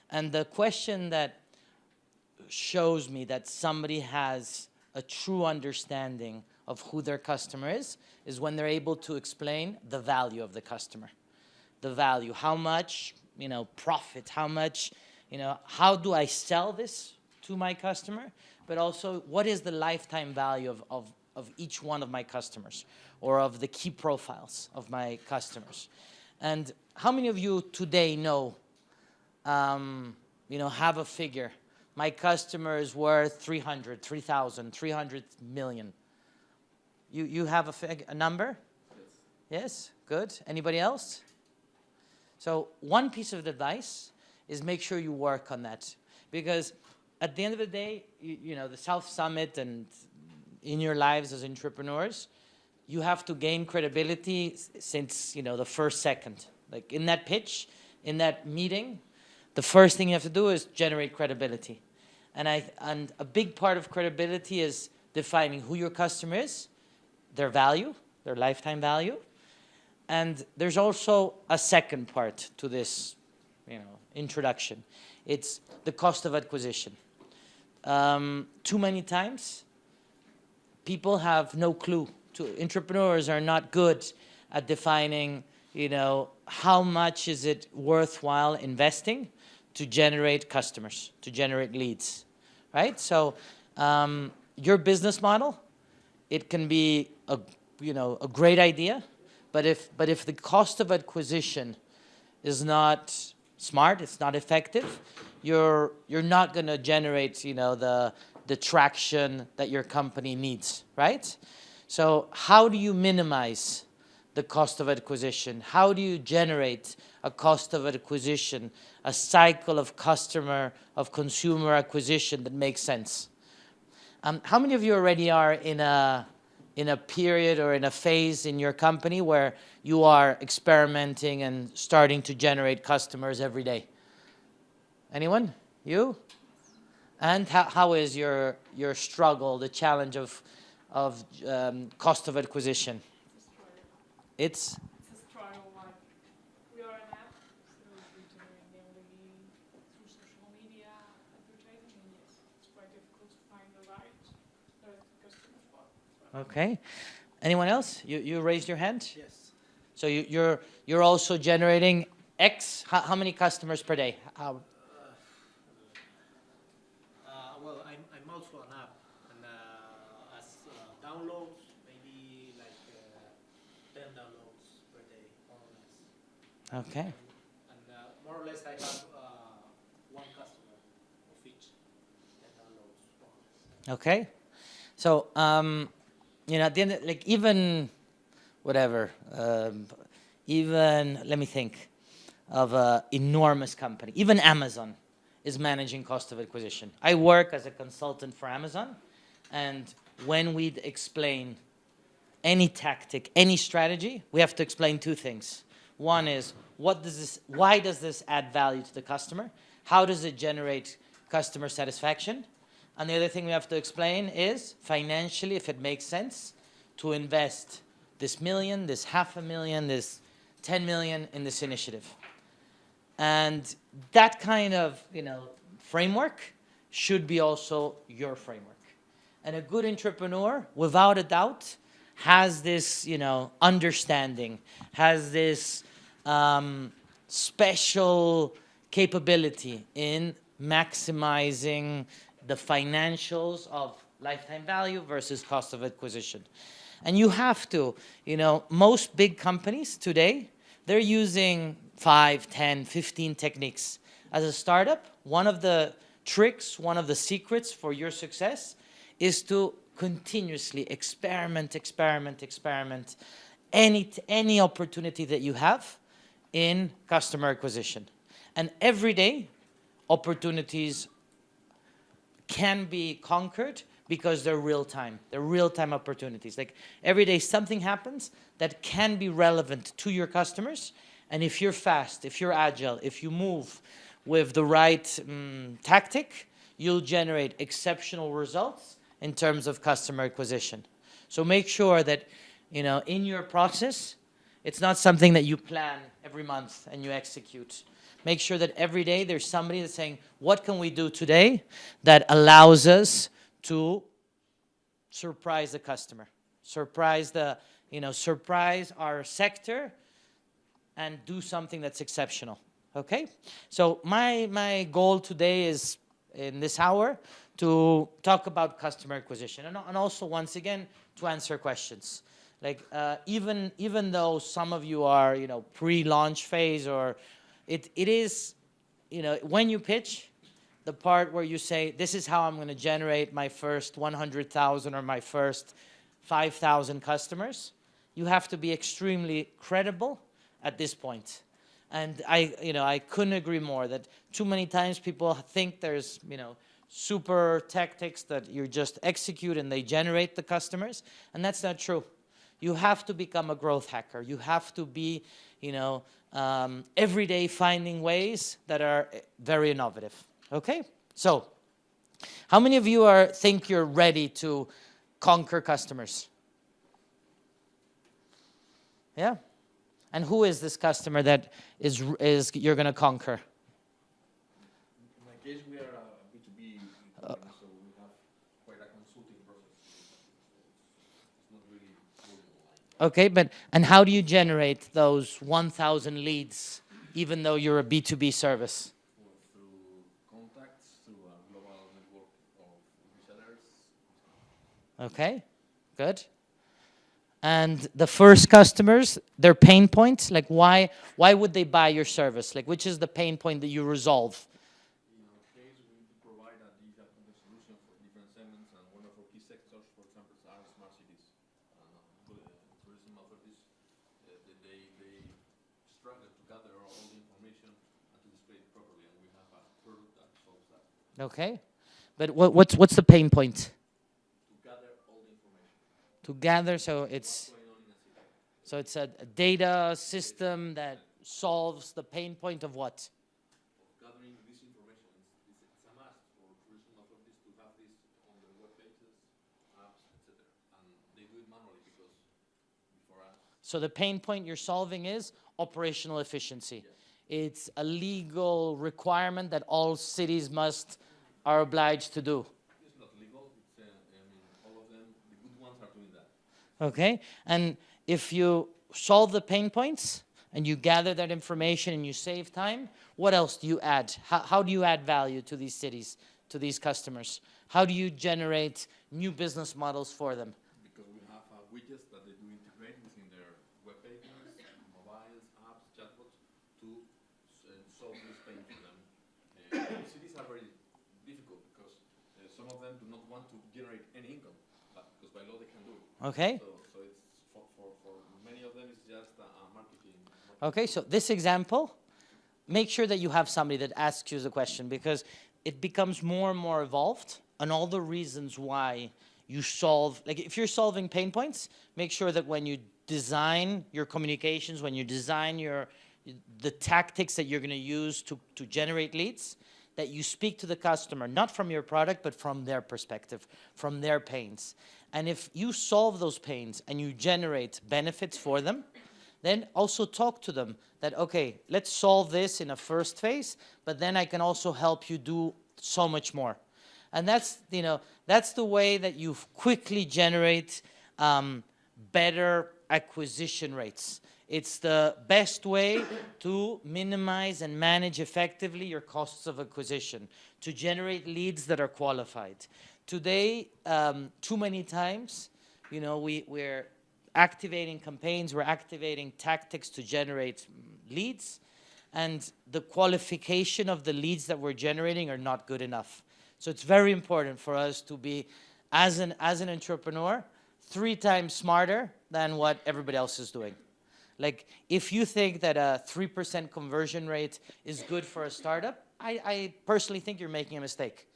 And the question that shows me that somebody has a true understanding of who their customer is when they're able to explain the value of the customer. The value, how much, profit, how much, how do I sell this to my customer, but also what is the lifetime value of each one of my customers or of the key profiles of my customers. And how many of you today know, have a figure? My customer is worth 300, 3,000, 300 million. You have a number? Yes. Yes? Good. Anybody else? So one piece of advice is make sure you work on that. Because at the end of the day, the South Summit and in your lives as entrepreneurs, you have to gain credibility since, the first second. Like in that pitch, in that meeting, the first thing you have to do is generate credibility. And a big part of credibility is defining who your customer is, their value, their lifetime value. And there's also a second part to this, introduction. It's the cost of acquisition. Too many times, people have no clue. Entrepreneurs are not good at defining, how much is it worthwhile investing to generate customers, to generate leads, right? So your business model, it can be a great idea, but if the cost of acquisition is not smart, it's not effective, you're not going to generate, the traction that your company needs, right? So how do you minimize the cost of acquisition? How do you generate a cost of acquisition, a cycle of consumer acquisition that makes sense? How many of you already are in a period or in a phase in your company where you are experimenting and starting to generate customers every day? Anyone? You? And how is your struggle, the challenge of cost of acquisition? It's a struggle. Like we are an app, so we generate mainly through social media advertising, and yes, it's quite difficult to find the right customers for. okay. Anyone else? You raised your hand? Yes. So you're also generating X. How many customers per day? Well, I'm also an app, and as downloads, maybe like 10 downloads per day, more or less. Okay. And more or less, I have one customer of each 10 downloads, more or less. Okay. So you know, at the end, like even whatever, even let me think of an enormous company. Even Amazon is managing cost of acquisition. I work as a consultant for Amazon, and when we explain any tactic, any strategy, we have to explain two things. One is, why does this add value to the customer? How does it generate customer satisfaction? And the other thing we have to explain is, financially, if it makes sense to invest this million, this $500,000, this 10 million in this initiative. And that kind of, you know, framework should be also your framework. And a good entrepreneur, without a doubt, has this, you know, understanding, has this special capability in maximizing the financials of lifetime value versus cost of acquisition. And you have to, you know, most big companies today, they're using 5, 10, 15 techniques. As a startup, one of the tricks, one of the secrets for your success is to continuously experiment any opportunity that you have in customer acquisition. And every day, opportunities can be conquered because they're real-time. They're real-time opportunities. Like every day something happens that can be relevant to your customers. And if you're fast, if you're agile, if you move with the right tactic, you'll generate exceptional results in terms of customer acquisition. So make sure that, you know, in your process, it's not something that you plan every month and you execute. Make sure that every day there's somebody that's saying, what can we do today that allows us to surprise the customer, surprise our sector, and do something that's exceptional, okay? So my goal today is, in this hour, to talk about customer acquisition and also, once again, to answer questions. Like even though some of you are, you know, pre-launch phase, or it is, you know, when you pitch, the part where you say, this is how I'm going to generate my first 100,000 or my first 5,000 customers, you have to be extremely credible at this point. And I couldn't agree more that too many times people think there's, you know, super tactics that you just execute and they generate the customers, and that's not true. You have to become a growth hacker. You have to be, you know, every day finding ways that are very innovative. Okay? So, how many of you think you're ready to conquer customers? Yeah? And who is this customer that is you're going to conquer? In my case, we are a B2B company, so we have quite a consulting process. It's not really online. Okay, and how do you generate those 1,000 leads, even though you're a B2B service? Well, through contacts, through a global network of resellers. Okay, good. And the first customers, their pain points, like why would they buy your service? Like, which is the pain point that you resolve? In our case, we need to provide a digital content solution for different segments, and one of our key sectors, for example, are smart cities. Tourism authorities, they struggle to gather all the information and to display it properly, and we have a product that solves that. Okay, but what's the pain point? To gather all the information. To gather, so What's going on in a city. so it's a data system that solves the pain point of what? Gathering this information. It's a must for tourism authorities to have this on their web pages, apps, etc. And they do it manually because before us. So the pain point you're solving is operational efficiency. Yes. It's a legal requirement that all cities are obliged to do. It's not legal. It's all of them, the good ones are doing that. Okay, and if you solve the pain points and you gather that information and you save time, what else do you add? How do you add value to these cities, to these customers? How do you generate new business models for them? Because we have widgets that they do integrate within their web pages, mobiles, apps, chatbots to solve this pain for them. Cities are very difficult because some of them do not want to generate any income. because by law they can do it. Okay. So it's for many of them it's just a marketing. Okay, so this example, make sure that you have somebody that asks you the question, because it becomes more and more evolved, and all the reasons why you solve, like if you're solving pain points, make sure that when you design your communications, when you design the tactics that you're going to use to generate leads, that you speak to the customer, not from your product, but from their perspective, from their pains. And if you solve those pains and you generate benefits for them, then also talk to them that, okay, let's solve this in a first phase, but then I can also help you do so much more. And that's, you know, that's the way that you quickly generate better acquisition rates. It's the best way to minimize and manage effectively your costs of acquisition, to generate leads that are qualified. Today, too many times, you know, we're activating campaigns, we're activating tactics to generate leads, and the qualification of the leads that we're generating are not good enough. So it's very important for us to be, as an entrepreneur, 3 times smarter than what everybody else is doing. Like, if you think that a 3% conversion rate is good for a startup, I personally think you're making a mistake.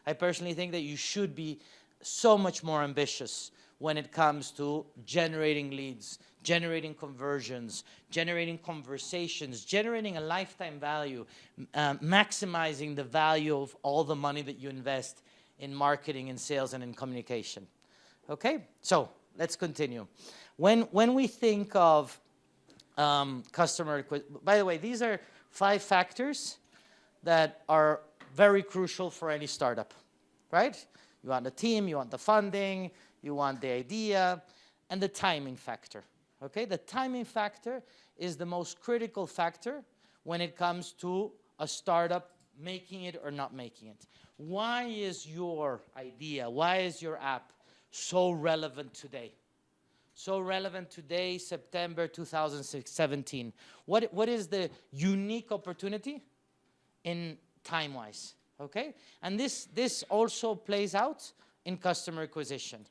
I personally think that you should be so much more ambitious when it comes to generating leads, generating conversions, generating conversations, generating a lifetime value, maximizing the value of all the money that you invest in marketing, in sales, and in communication. Okay, so let's continue. When we think of customer acquisition, by the way, these are 5 factors that are very crucial for any startup, right? You want the team, you want the funding, you want the idea, and the timing factor, okay? The timing factor is the most critical factor when it comes to a startup making it or not making it. Why is your idea, why is your app so relevant today? So relevant today, September 2017. What is the unique opportunity in time-wise, okay? And this also plays out in customer acquisition.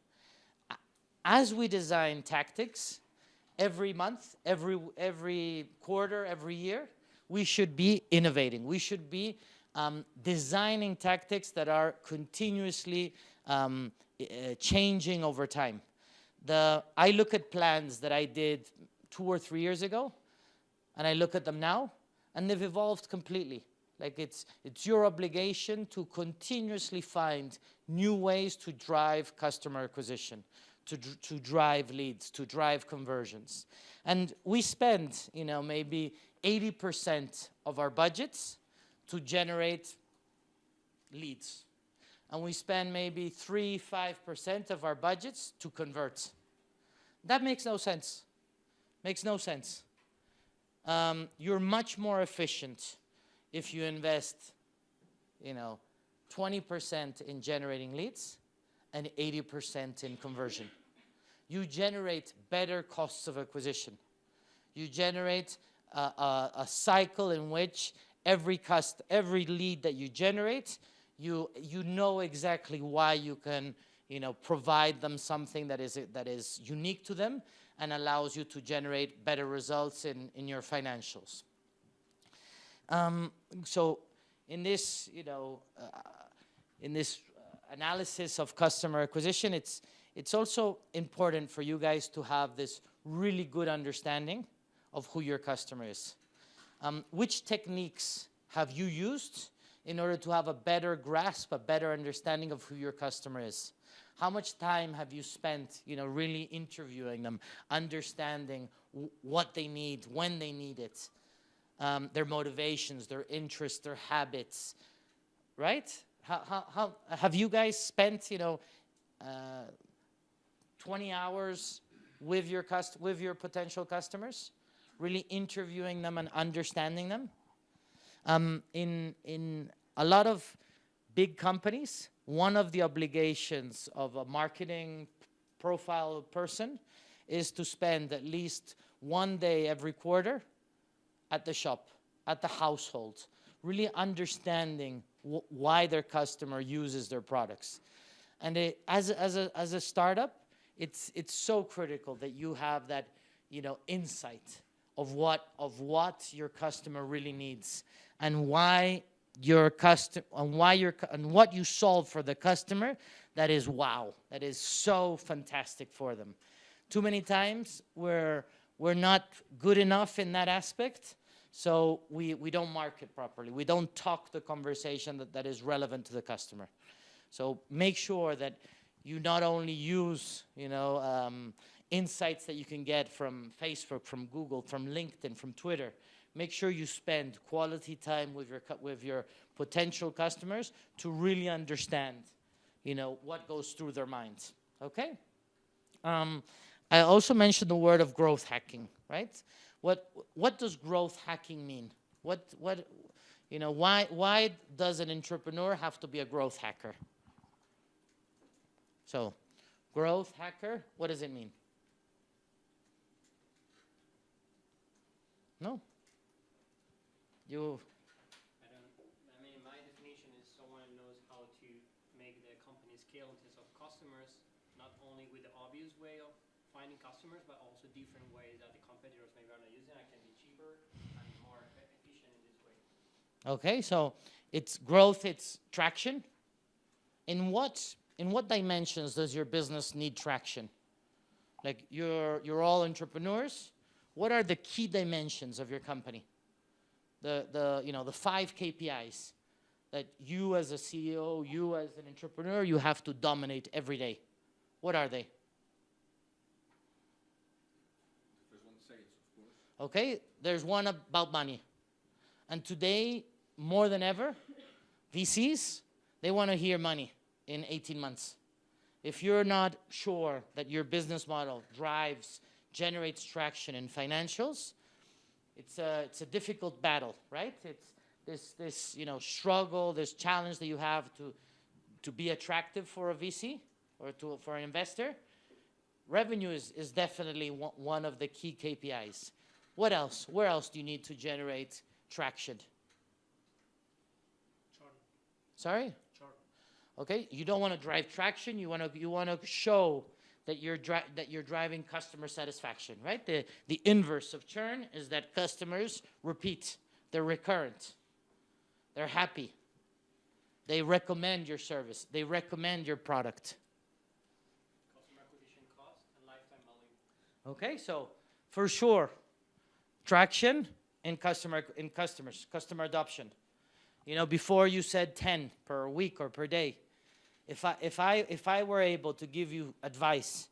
As we design tactics, every month, every quarter, every year, we should be innovating. We should be designing tactics that are continuously changing over time. I look at plans that I did 2 or 3 years ago, and I look at them now, and they've evolved completely. Like, it's your obligation to continuously find new ways to drive customer acquisition, to drive leads, to drive conversions. And we spend, you know, maybe 80% of our budgets to generate leads. And we spend maybe 3-5% of our budgets to convert. That makes no sense. Makes no sense. You're much more efficient if you invest, you know, 20% in generating leads and 80% in conversion. You generate better costs of acquisition. You generate a cycle in which every lead that you generate, you know exactly why you can, you know, provide them something that is unique to them and allows you to generate better results in your financials. So in this, you know, in this analysis of customer acquisition, it's also important for you guys to have this really good understanding of who your customer is. Which techniques have you used in order to have a better grasp, a better understanding of who your customer is? How much time have you spent, you know, really interviewing them, understanding what they need, when they need it, their motivations, their interests, their habits, right? How have you guys spent, you know, 20 hours with your potential customers, really interviewing them and understanding them? In a lot of big companies, one of the obligations of a marketing profile person is to spend at least 1 day every quarter at the shop, at the household, really understanding why their customer uses their products. And as a startup, it's so critical that you have that, insight of what your customer really needs, and why and what you solve for the customer. That is wow. That is so fantastic for them. Too many times we're not good enough in that aspect, so we don't market properly. We don't talk the conversation that is relevant to the customer. So make sure that you not only use, insights that you can get from Facebook, from Google, from LinkedIn, from Twitter. Make sure you spend quality time with your potential customers to really understand, what goes through their minds. Okay. I also mentioned the word of growth hacking, right? What does growth hacking mean? Why does an entrepreneur have to be a growth hacker? So, growth hacker, what does it mean? No? My definition is someone knows how to make the company scale in terms of customers, not only with the obvious way of finding customers, but also different ways that the competitors maybe are not using. I can be cheaper and more efficient in this way. Okay, so it's growth, it's traction. In what dimensions does your business need traction? Like you're all entrepreneurs. What are the key dimensions of your company? The 5 KPIs that you as a CEO, you as an entrepreneur, you have to dominate every day. What are they? The first one, sales, of course. Okay, there's one about money. And today, more than ever, VCs, they want to hear money in 18 months. If you're not sure that your business model generates traction in financials, it's a difficult battle, right? It's this struggle, this challenge that you have to be attractive for a VC or for an investor. Revenue is definitely one of the key KPIs. What else? Where else do you need to generate traction? Churn. Sorry? Churn. Okay, you don't want to drive traction. You want to show that you're driving customer satisfaction, right? The inverse of churn is that customers repeat. They're recurrent. They're happy. They recommend your service. They recommend your product. Customer acquisition cost and lifetime value. Okay, so for sure, traction in customer adoption. Before you said 10 per week or per day. If I were able to give you advice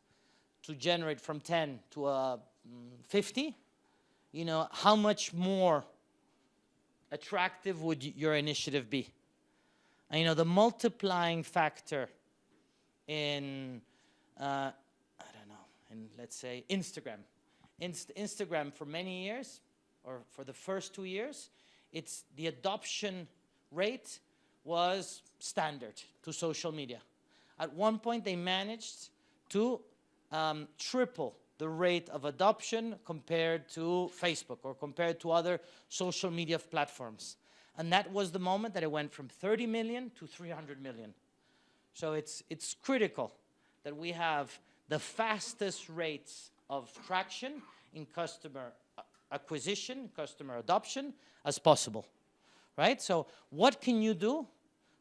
to generate from 10 to 50, how much more attractive would your initiative be? And the multiplying factor in in let's say Instagram. Instagram for many years, or for the first 2 years, the adoption rate was standard to social media. At one point, they managed to triple the rate of adoption compared to Facebook or compared to other social media platforms. And that was the moment that it went from 30 million to 300 million. So it's critical that we have the fastest rates of traction in customer acquisition, customer adoption as possible, right? So what can you do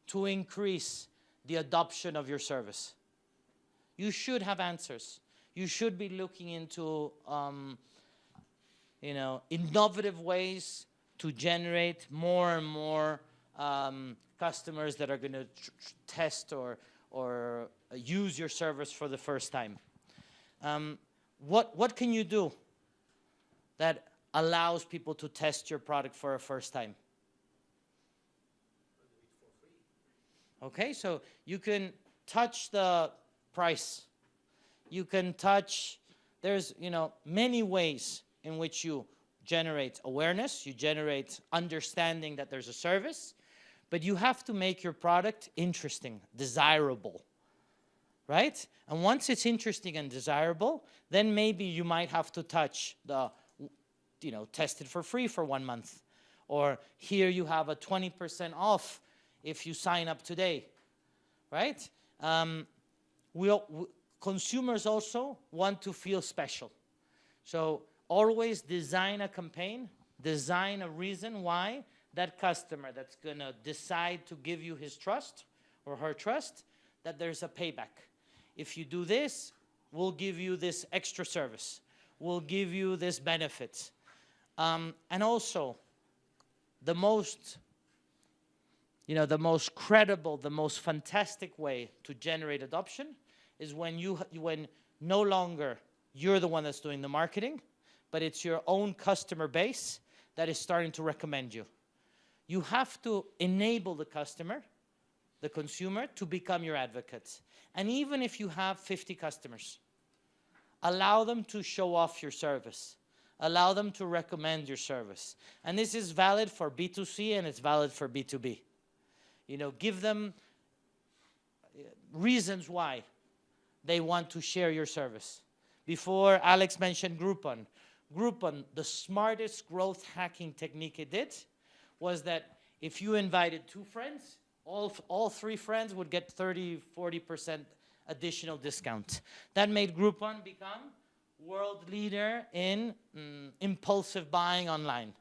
to increase the adoption of your service? You should have answers. You should be looking into, innovative ways to generate more and more customers that are going to test or use your service for the first time. What can you do that allows people to test your product for a first time? Okay, so you can touch the price. You can touch, there's, many ways in which you generate awareness, you generate understanding that there's a service, but you have to make your product interesting, desirable, right? And once it's interesting and desirable, then maybe you might have to touch the, test it for free for 1 month. Or here you have a 20% off if you sign up today, right? consumers also want to feel special. So always design a campaign, design a reason why that customer that's going to decide to give you his trust or her trust, that there's a payback. If you do this, we'll give you this extra service. We'll give you this benefit. And also, the most credible, the most fantastic way to generate adoption is when no longer you're the one that's doing the marketing, but it's your own customer base that is starting to recommend you. You have to enable the customer, the consumer, to become your advocate. And even if you have 50 customers, allow them to show off your service. Allow them to recommend your service. And this is valid for B2C and it's valid for B2B. Give them reasons why they want to share your service. Before, Alex mentioned Groupon. Groupon, the smartest growth hacking technique it did was that if you invited 2 friends, all 3 friends would get 30-40% additional discount. That made Groupon become world leader in impulsive buying online.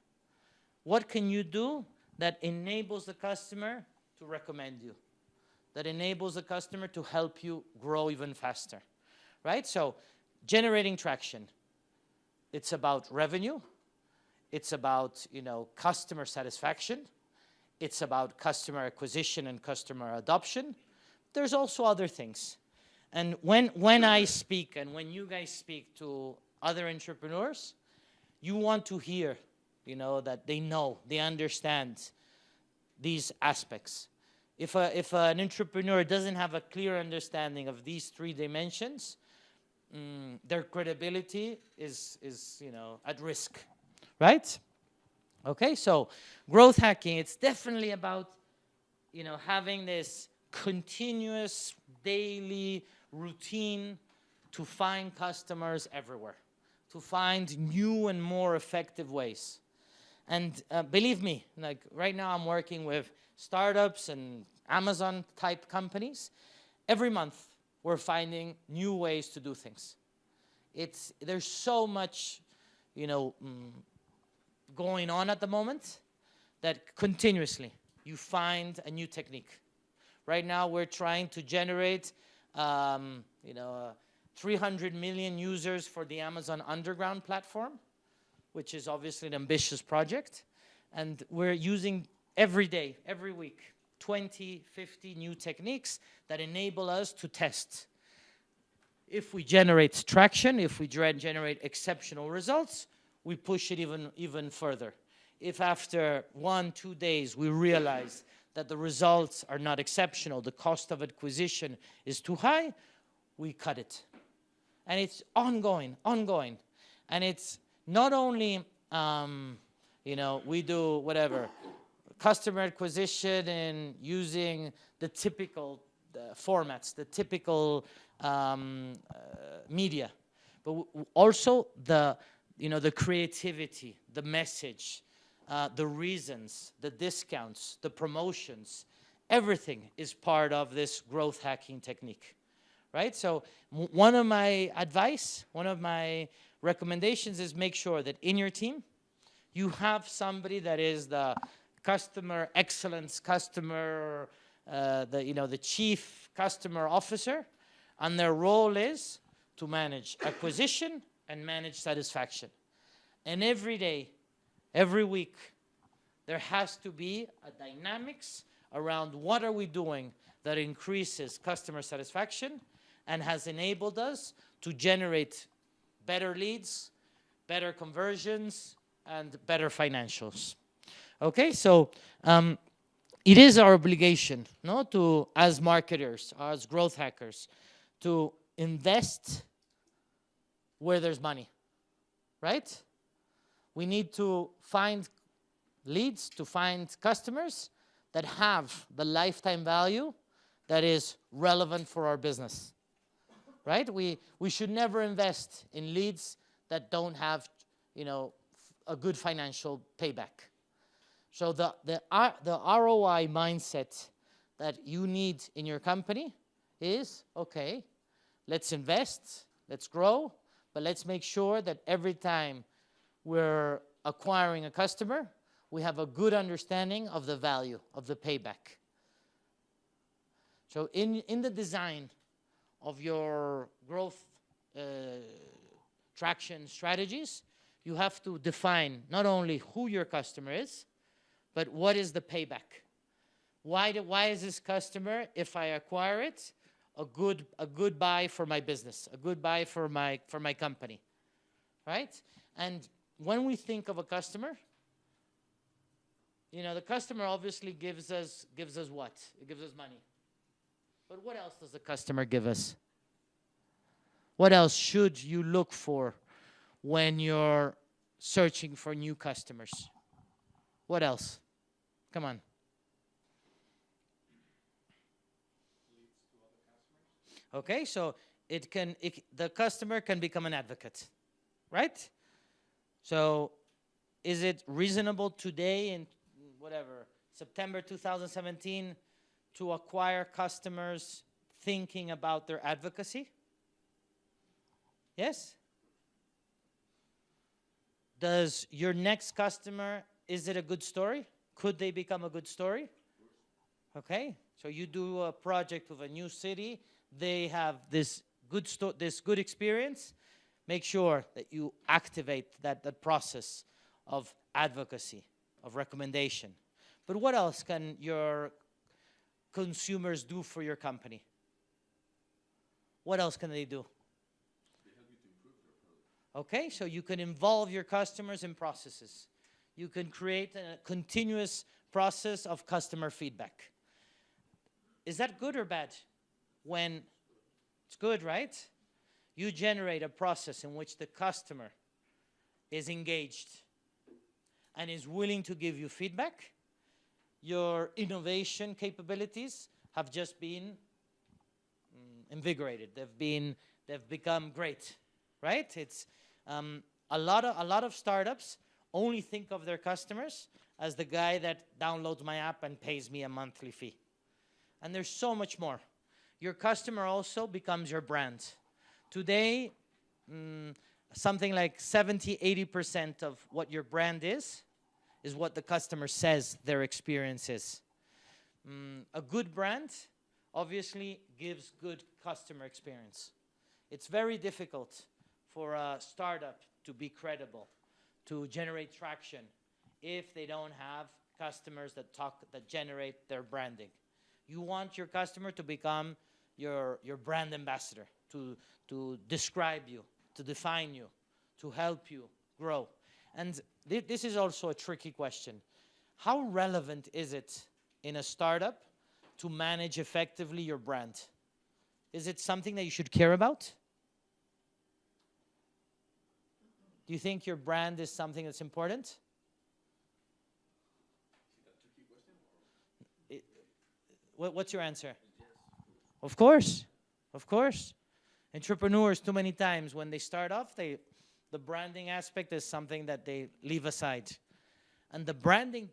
What can you do that enables the customer to recommend you? That enables the customer to help you grow even faster, right? So generating traction. It's about revenue. It's about, customer satisfaction. It's about customer acquisition and customer adoption. There's also other things. And when I speak and when you guys speak to other entrepreneurs, you want to hear, that they understand these aspects. If an entrepreneur doesn't have a clear understanding of these 3 dimensions, their credibility is at risk, right? Okay, so growth hacking, it's definitely about, having this continuous daily routine to find customers everywhere, to find new and more effective ways. And believe me, like right now I'm working with startups and Amazon type companies. Every month we're finding new ways to do things. There's so much, going on at the moment that continuously you find a new technique. Right now we're trying to generate 300 million users for the Amazon Underground platform, which is obviously an ambitious project. And we're using every day, every week, 20, 50 new techniques that enable us to test. If we generate traction, if we generate exceptional results, we push it even further. If after 1-2 days we realize that the results are not exceptional, the cost of acquisition is too high, we cut it. And it's ongoing. And it's not only, we do whatever, customer acquisition and using the typical formats, the typical media, but also the creativity, the message, the reasons, the discounts, the promotions, everything is part of this growth hacking technique, right? So one of my recommendations is make sure that in your team, you have somebody that is the customer excellence, the chief customer officer, and their role is to manage acquisition and manage satisfaction. And every day, every week, there has to be a dynamics around what are we doing that increases customer satisfaction and has enabled us to generate better leads, better conversions, and better financials. Okay, so it is our obligation, as marketers, as growth hackers, to invest where there's money, right? We need to find leads, to find customers that have the lifetime value that is relevant for our business, right? We should never invest in leads that don't have, a good financial payback. So the ROI mindset that you need in your company is, okay, let's invest, let's grow, but let's make sure that every time we're acquiring a customer, we have a good understanding of the value, of the payback. So in the design of your growth traction strategies, you have to define not only who your customer is, but what is the payback. Why is this customer, if I acquire it, a good buy for my business, a good buy for my company, right? And when we think of a customer, the customer obviously gives us what? It gives us money. But what else does the customer give us? What else should you look for when you're searching for new customers? What else? Come on. Okay, so the customer can become an advocate, right? So is it reasonable today in September 2017 to acquire customers thinking about their advocacy? Yes? Does your next customer, is it a good story? Could they become a good story? Okay, so you do a project with a new city, they have this good experience, make sure that you activate that process of advocacy, of recommendation. But what else can your consumers do for your company? What else can they do? They help you to improve your product. Okay, so you can involve your customers in processes. You can create a continuous process of customer feedback. Is that good or bad? When it's good, right? You generate a process in which the customer is engaged and is willing to give you feedback. Your innovation capabilities have just been invigorated. They've become great, right? It's a lot of startups only think of their customers as the guy that downloads my app and pays me a monthly fee. And there's so much more. Your customer also becomes your brand. Today, something like 70–80% of what your brand is what the customer says their experience is. A good brand obviously gives good customer experience. It's very difficult for a startup to be credible, to generate traction, if they don't have customers that generate their branding. You want your customer to become your brand ambassador, to describe you, to define you, to help you grow. And this is also a tricky question. How relevant is it in a startup to manage effectively your brand? Is it something that you should care about? Do you think your brand is something that's important? Is that a tricky question? What's your answer? Yes. Of course. Of course. Entrepreneurs, too many times, when they start off, the branding aspect is something that they leave aside. And the branding,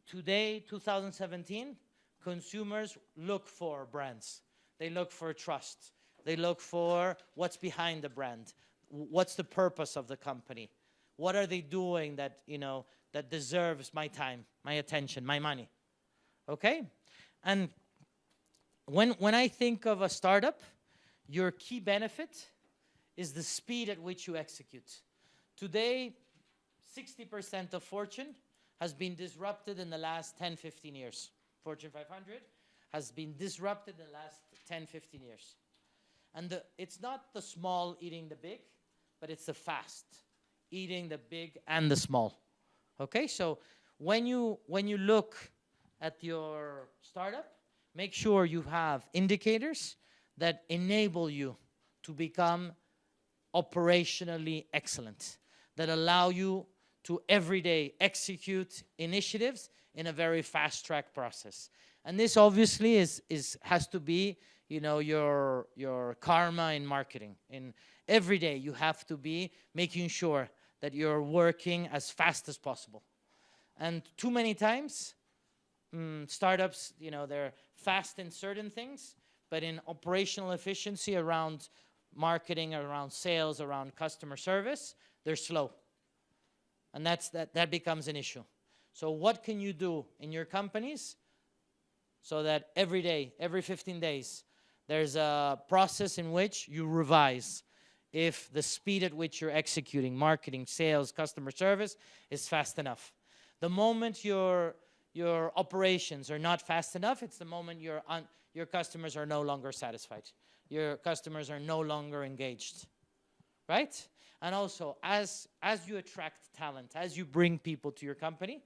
today, 2017, consumers look for brands. They look for trust. They look for what's behind the brand. What's the purpose of the company? What are they doing that, that deserves my time, my attention, my money? Okay? And when I think of a startup, your key benefit is the speed at which you execute. Today, 60% of Fortune has been disrupted in the last 10–15 years. Fortune 500 has been disrupted in the last 10–15 years. And it's not the small eating the big, but it's the fast eating the big and the small. Okay, so when you look at your startup, make sure you have indicators that enable you to become operationally excellent, that allow you to every day execute initiatives in a very fast-track process. And this obviously has to be, your karma in marketing. In every day, you have to be making sure that you're working as fast as possible. And too many times, startups, they're fast in certain things, but in operational efficiency around marketing, around sales, around customer service, they're slow. And that becomes an issue. So what can you do in your companies so that every day, every 15 days, there's a process in which you revise if the speed at which you're executing marketing, sales, customer service is fast enough. The moment your operations are not fast enough, it's the moment your customers are no longer satisfied. Your customers are no longer engaged, right? And also, as you attract talent, as you bring people to your company,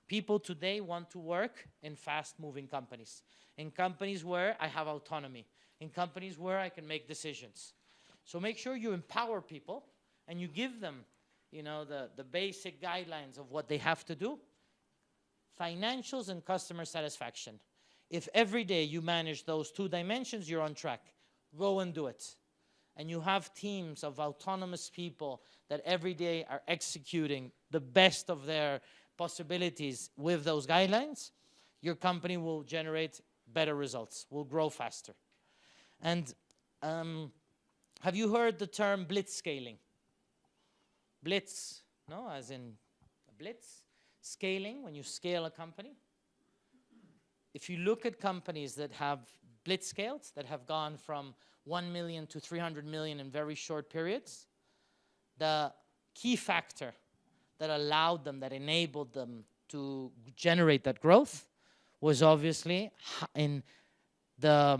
people today want to work in fast-moving companies, in companies where I have autonomy, in companies where I can make decisions. So make sure you empower people and you give them, you know, the basic guidelines of what they have to do. Financials and customer satisfaction. If every day you manage those two dimensions, you're on track. Go and do it. And you have teams of autonomous people that every day are executing the best of their possibilities with those guidelines, your company will generate better results, will grow faster. And have you heard the term blitz scaling? Blitz, no, as in blitz. Scaling, when you scale a company. If you look at companies that have blitz scaled, that have gone from 1 million to 300 million in very short periods, the key factor that allowed them, that enabled them to generate that growth was obviously in the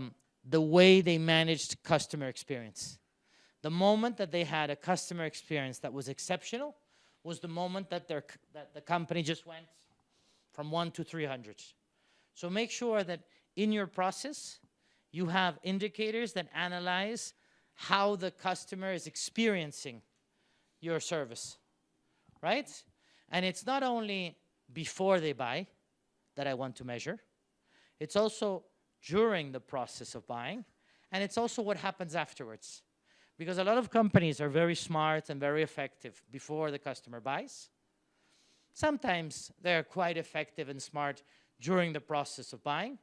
way they managed customer experience. The moment that they had a customer experience that was exceptional was the moment that the company just went from 1 to 300. So make sure that in your process, you have indicators that analyze how the customer is experiencing your service, right? And it's not only before they buy that I want to measure. It's also during the process of buying, and it's also what happens afterwards. Because a lot of companies are very smart and very effective before the customer buys. Sometimes they're quite effective and smart during the process of buying,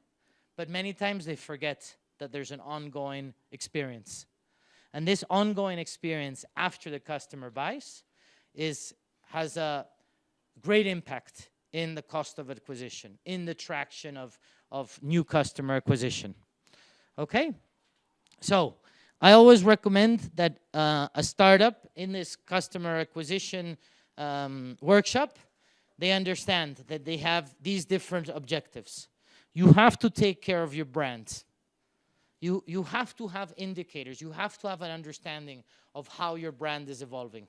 but many times they forget that there's an ongoing experience. And this ongoing experience after the customer buys has a great impact in the cost of acquisition, in the traction of new customer acquisition. Okay? So I always recommend that a startup in this customer acquisition workshop, they understand that they have these different objectives. You have to take care of your brand. You have to have indicators. You have to have an understanding of how your brand is evolving.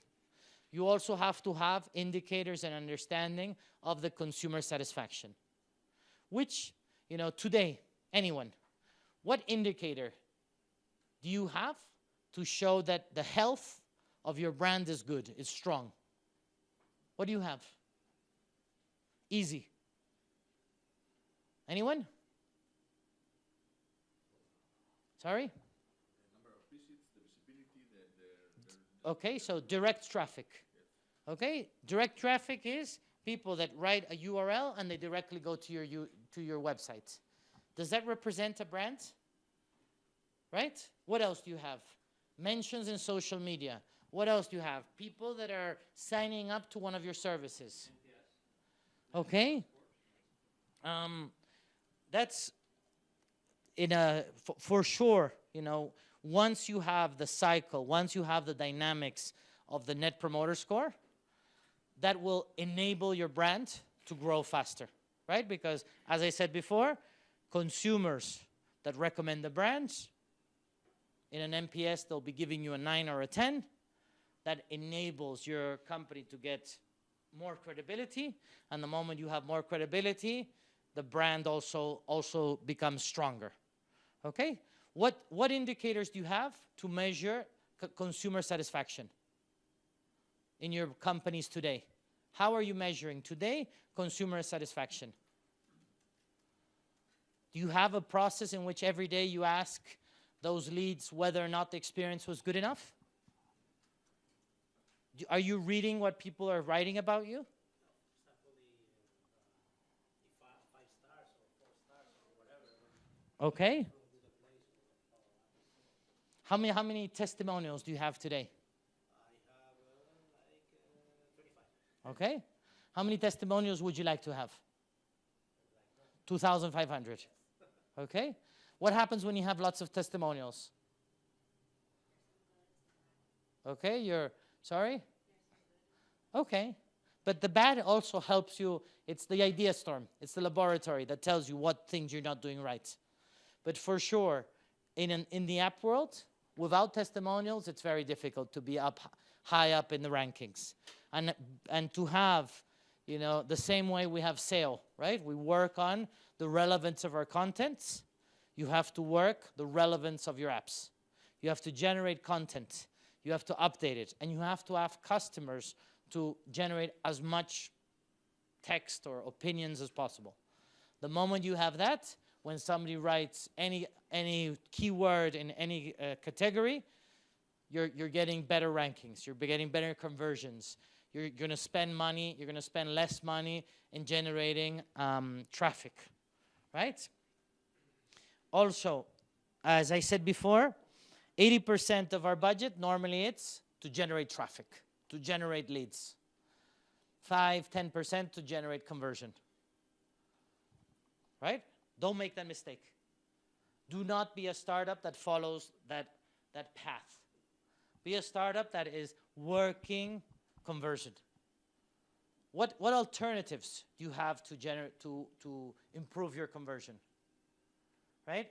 You also have to have indicators and understanding of the consumer satisfaction. Which, you know, today, anyone, what indicator do you have to show that the health of your brand is good, is strong? What do you have? Easy. Anyone? Sorry? The number of visits, the visibility, Okay, so direct traffic. Okay, direct traffic is people that write a URL and they directly go to your website. Does that represent a brand? Right? What else do you have? Mentions in social media. What else do you have? People that are signing up to one of your services. Okay? That's for sure, you know, once you have the cycle, once you have the dynamics of the Net Promoter Score, that will enable your brand to grow faster, right? Because, as I said before, consumers that recommend the brands, in an NPS, they'll be giving you a 9 or a 10. That enables your company to get more credibility. And the moment you have more credibility, the brand also becomes stronger. Okay? What indicators do you have to measure consumer satisfaction in your companies today? How are you measuring today consumer satisfaction? Do you have a process in which every day you ask those leads whether or not the experience was good enough? Are you reading what people are writing about you? Okay. How many testimonials do you have today? I have like 25. Okay. How many testimonials would you like to have? 2,500. Okay. What happens when you have lots of testimonials? Okay, you're sorry? Okay. But the bad also helps you. It's the idea storm. It's the laboratory that tells you what things you're not doing right. But for sure, in the app world, without testimonials, it's very difficult to be high up in the rankings. And to have, you know, the same way we have SEO, right? We work on the relevance of our contents. You have to work the relevance of your apps. You have to generate content. You have to update it. And you have to have customers to generate as much text or opinions as possible. The moment you have that, when somebody writes any keyword in any category, you're getting better rankings. You're getting better conversions. You're going to spend money. You're going to spend less money in generating traffic, right? Also, as I said before, 80% of our budget, normally it's to generate traffic, to generate leads. 5–10% to generate conversion. Right? Don't make that mistake. Do not be a startup that follows that path. Be a startup that is working conversion. What alternatives do you have to improve your conversion? Right?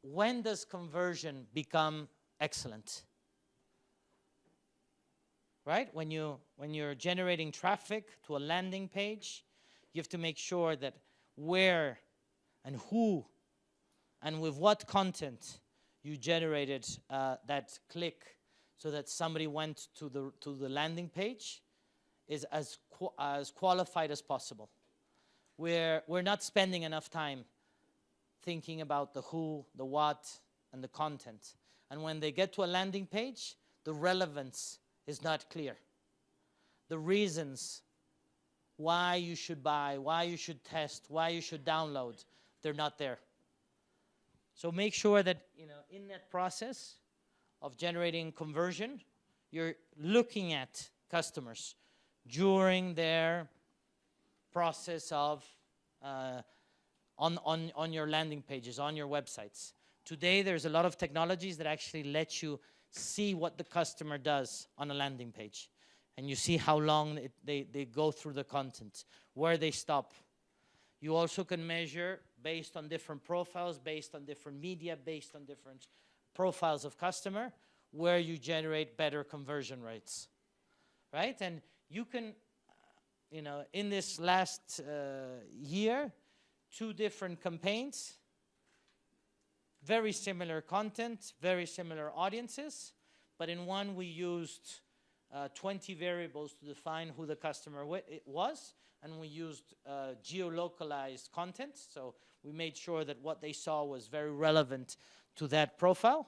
When does conversion become excellent? Right? When you're generating traffic to a landing page, you have to make sure that where and who and with what content you generated that click so that somebody went to the landing page is as qualified as possible. We're not spending enough time thinking about the who, the what, and the content. And when they get to a landing page, the relevance is not clear. The reasons why you should buy, why you should test, why you should download, they're not there. So make sure that, you know, in that process of generating conversion, you're looking at customers during their process of on your landing pages, on your websites. Today, there's a lot of technologies that actually let you see what the customer does on a landing page. And you see how long they go through the content, where they stop. You also can measure based on different profiles, based on different media, based on different profiles of customer, where you generate better conversion rates, right? And you can, you know, in this last year, 2 different campaigns, very similar content, very similar audiences, but in one we used 20 variables to define who the customer was, and we used geolocalized content, so we made sure that what they saw was very relevant to that profile.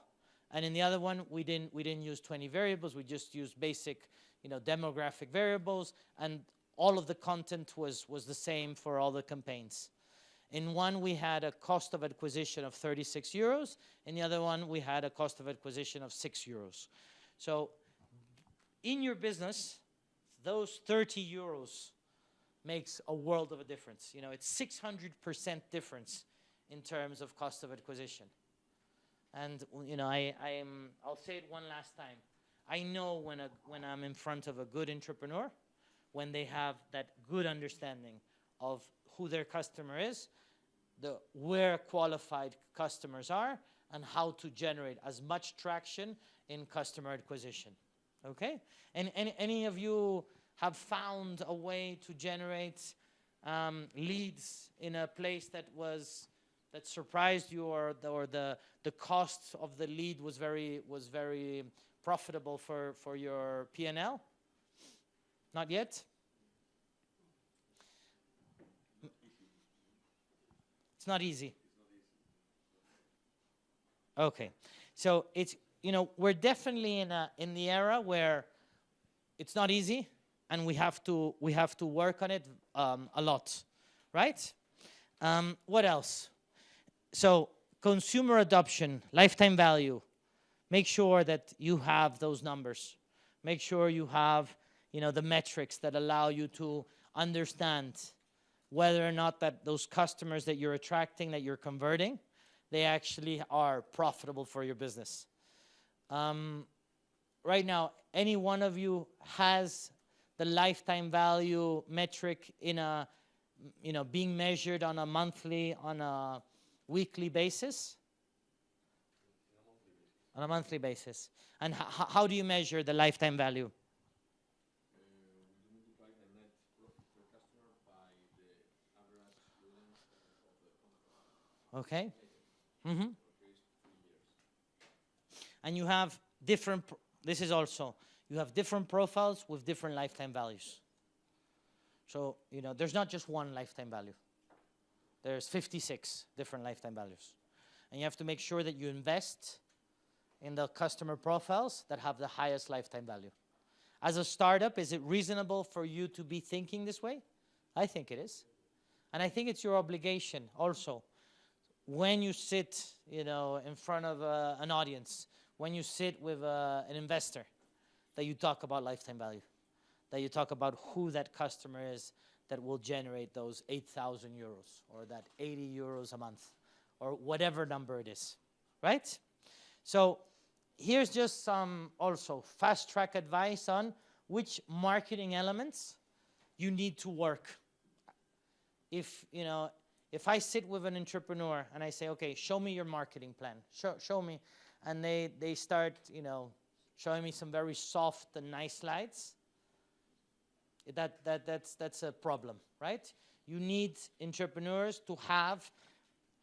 And in the other one, we didn't use 20 variables, we just used basic, you know, demographic variables, and all of the content was the same for all the campaigns. In one, we had a cost of acquisition of 36 euros. In the other one, we had a cost of acquisition of 6 euros. So in your business, those 30 euros makes a world of a difference. You know, it's 600% difference in terms of cost of acquisition. And, you know, I'll say it one last time. I know when I'm in front of a good entrepreneur, when they have that good understanding of who their customer is, where qualified customers are, and how to generate as much traction in customer acquisition. Okay? And any of you have found a way to generate leads in a place that surprised you, or the cost of the lead was very profitable for your P&L? Not yet? It's not easy. Okay, so it's, you know, we're definitely in the era where it's not easy, and we have to work on it a lot, right? What else? So consumer adoption, lifetime value, make sure that you have those numbers. Make sure you have, the metrics that allow you to understand whether or not that those customers that you're attracting, that you're converting, they actually are profitable for your business. Right now, any one of you has the lifetime value metric in a, being measured on a monthly, on a weekly basis? On a monthly basis. And how do you measure the lifetime value? We multiply the net profit per customer by the average length of the contract. Okay. Mm-hmm. And you have different, this is also, you have different profiles with different lifetime values. So, there's not just one lifetime value. There's 56 different lifetime values. And you have to make sure that you invest in the customer profiles that have the highest lifetime value. As a startup, is it reasonable for you to be thinking this way? I think it is. And I think it's your obligation also. When you sit, in front of an audience, when you sit with an investor, that you talk about lifetime value, that you talk about who that customer is that will generate those 8,000 euros or that 80 euros a month or whatever number it is, right? So here's just some also fast track advice on which marketing elements you need to work. If I sit with an entrepreneur and I say, okay, show me your marketing plan, show me, and they start, showing me some very soft and nice slides, that's a problem, right? You need entrepreneurs to have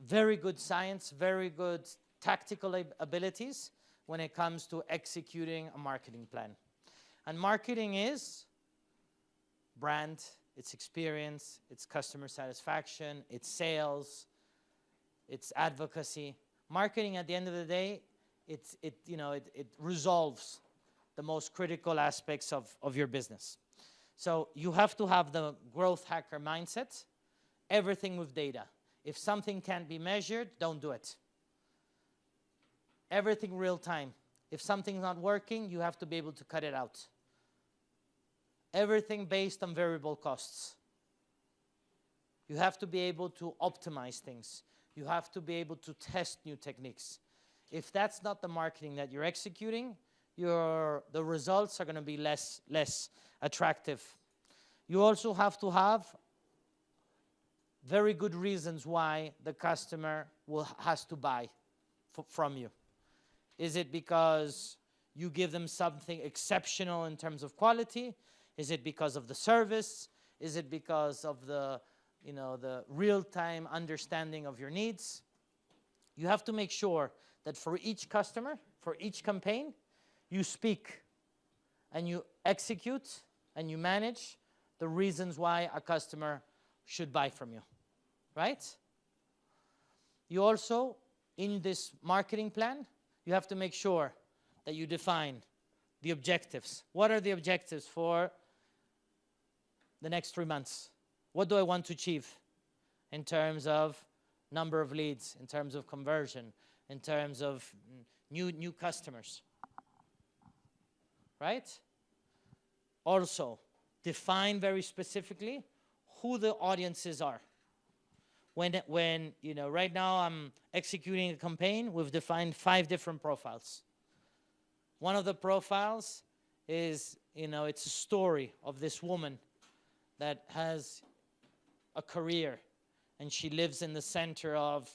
very good science, very good tactical abilities when it comes to executing a marketing plan. And marketing is brand, it's experience, it's customer satisfaction, it's sales, it's advocacy. Marketing, at the end of the day, it resolves the most critical aspects of your business. So you have to have the growth hacker mindset, everything with data. If something can't be measured, don't do it. Everything real time. If something's not working, you have to be able to cut it out. Everything based on variable costs. You have to be able to optimize things. You have to be able to test new techniques. If that's not the marketing that you're executing, the results are going to be less attractive. You also have to have very good reasons why the customer has to buy from you. Is it because you give them something exceptional in terms of quality? Is it because of the service? Is it because of the real-time understanding of your needs? You have to make sure that for each customer, for each campaign, you speak and you execute and you manage the reasons why a customer should buy from you, right? You also, in this marketing plan, you have to make sure that you define the objectives. What are the objectives for the next 3 months? What do I want to achieve in terms of number of leads, in terms of conversion, in terms of new customers, right? Also, define very specifically who the audiences are. When right now I'm executing a campaign, we've defined 5 different profiles. One of the profiles is, it's a story of this woman that has a career and she lives in the center of,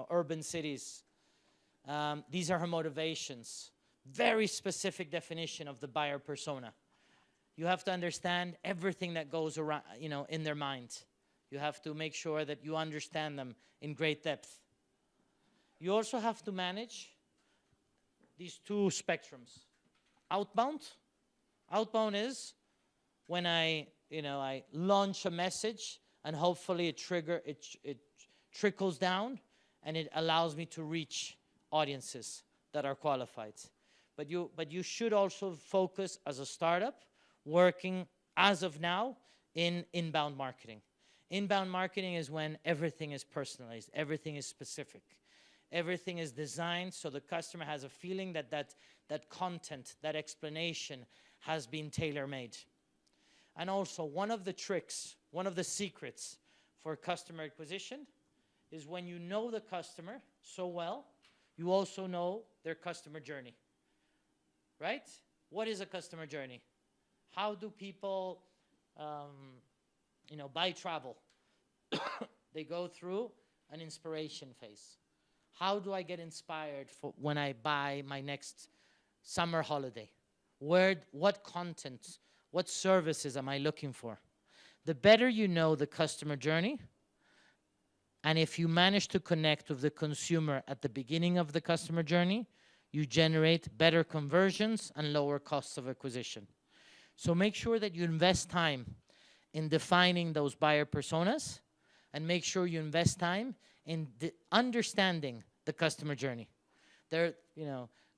urban cities. These are her motivations. Very specific definition of the buyer persona. You have to understand everything that goes around, in their mind. You have to make sure that you understand them in great depth. You also have to manage these 2 spectrums. Outbound. Outbound is when I launch a message and hopefully it trickles down and it allows me to reach audiences that are qualified. But you should also focus as a startup working as of now in inbound marketing. Inbound marketing is when everything is personalized, everything is specific. Everything is designed so the customer has a feeling that that content, that explanation has been tailor-made. And also, one of the tricks, one of the secrets for customer acquisition is when you know the customer so well, you also know their customer journey, right? What is a customer journey? How do people, buy travel? They go through an inspiration phase. How do I get inspired for when I buy my next summer holiday? What content, what services am I looking for? The better you know the customer journey, and if you manage to connect with the consumer at the beginning of the customer journey, you generate better conversions and lower costs of acquisition. So make sure that you invest time in defining those buyer personas, and make sure you invest time in understanding the customer journey.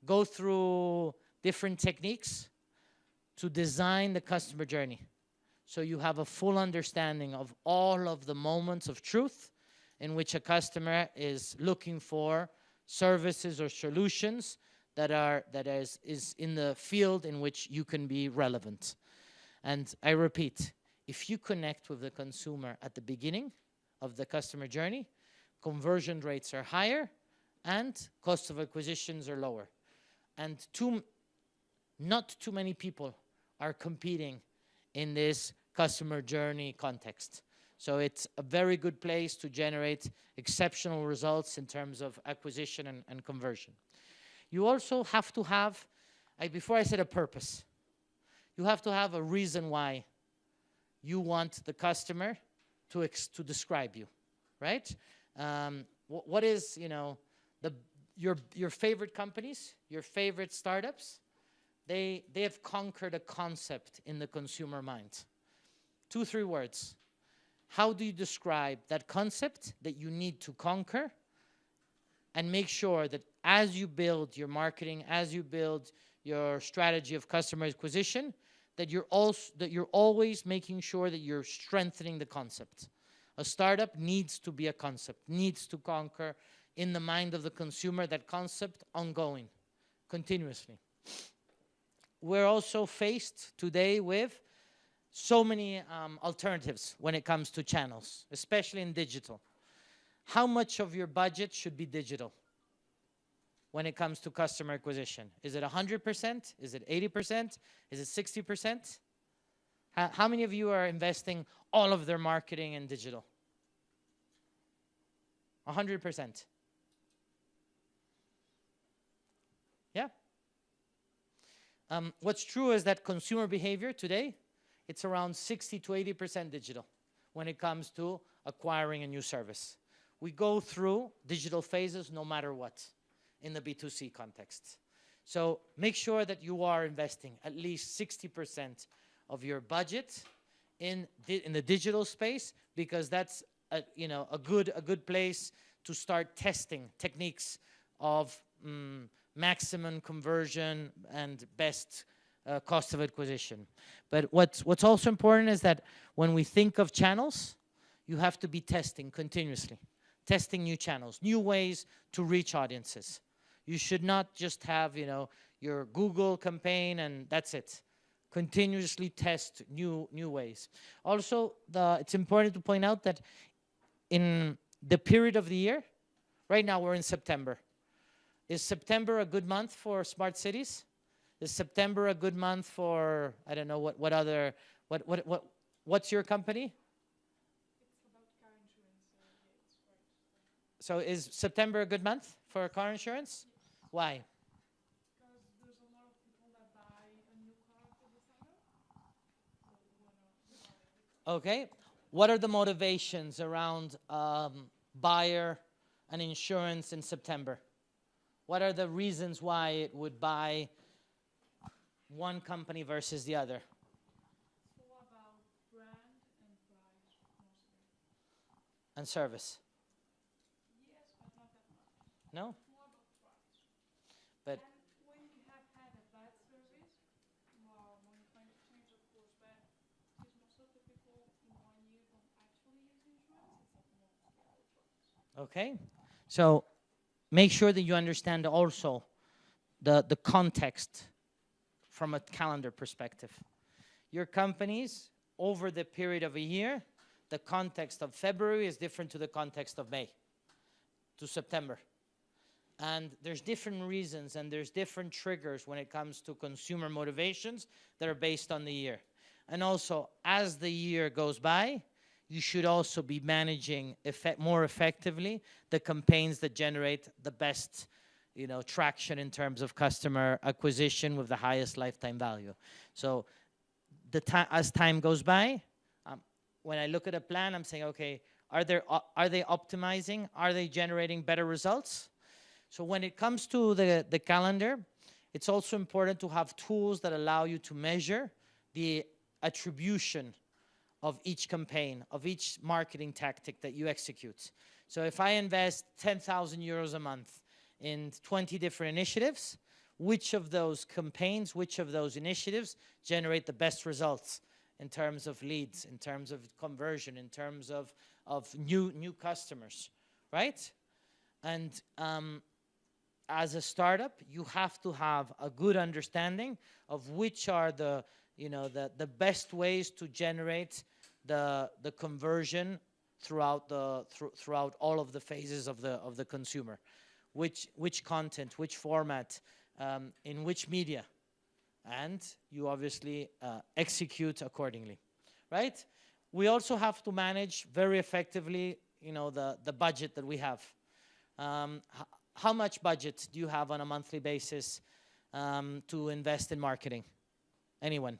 Go through different techniques to design the customer journey, so you have a full understanding of all of the moments of truth in which a customer is looking for services or solutions that is in the field in which you can be relevant. And I repeat, if you connect with the consumer at the beginning of the customer journey, conversion rates are higher and cost of acquisitions are lower. And not too many people are competing in this customer journey context. So it's a very good place to generate exceptional results in terms of acquisition and conversion. You also have to have, before I said a purpose, you have to have a reason why you want the customer to describe you, right? What is, your favorite companies, your favorite startups? They have conquered a concept in the consumer mind. 2, 3 words. How do you describe that concept that you need to conquer, and make sure that as you build your marketing, as you build your strategy of customer acquisition, that you're always making sure that you're strengthening the concept. A startup needs to be a concept, needs to conquer in the mind of the consumer that concept ongoing, continuously. We're also faced today with so many alternatives when it comes to channels, especially in digital. How much of your budget should be digital when it comes to customer acquisition? Is it 100%? Is it 80%? Is it 60%? How many of you are investing all of their marketing in digital? 100%. Yeah? What's true is that consumer behavior today, it's around 60 to 80% digital when it comes to acquiring a new service. We go through digital phases no matter what in the B2C context. So make sure that you are investing at least 60% of your budget in the digital space, because that's a good place to start testing techniques of maximum conversion and best cost of acquisition. But what's also important is that when we think of channels, you have to be testing continuously, testing new channels, new ways to reach audiences. You should not just have, your Google campaign and that's it. Continuously test new ways. Also, it's important to point out that in the period of the year, right now we're in September. Is September a good month for smart cities? Is September a good month for, I don't know, what's your company? It's about car insurance, yeah, it's right. So is September a good month for car insurance? Why? Because there's a lot of people that buy a new car for the summer, so we want to buy a car. Okay. What are the motivations around buyer and insurance in September? What are the reasons why it would buy one company versus the other? It's all about brand and price, mostly. And service? Yes, but not that much. No? It's more about price. But And when you have had a bad service, well, when you're trying to change, of course, but because most of the people in 1 year don't actually use insurance, it's mostly about price. okay. So make sure that you understand also the context from a calendar perspective. Your companies, over the period of a year, the context of February is different to the context of May to September. And there's different reasons and there's different triggers when it comes to consumer motivations that are based on the year. And also, as the year goes by, you should also be managing more effectively the campaigns that generate the best, traction in terms of customer acquisition with the highest lifetime value. So as time goes by, when I look at a plan, I'm saying, okay, are they optimizing? Are they generating better results? So when it comes to the calendar, it's also important to have tools that allow you to measure the attribution of each campaign, of each marketing tactic that you execute. So if I invest 10,000 euros a month in 20 different initiatives, which of those campaigns, which of those initiatives generate the best results in terms of leads, in terms of conversion, in terms of new customers, right? And as a startup, you have to have a good understanding of which are the best ways to generate the conversion throughout all of the phases of the consumer. Which content, which format, in which media, and you obviously execute accordingly, right? We also have to manage very effectively, the budget that we have. How much budget do you have on a monthly basis to invest in marketing? Anyone?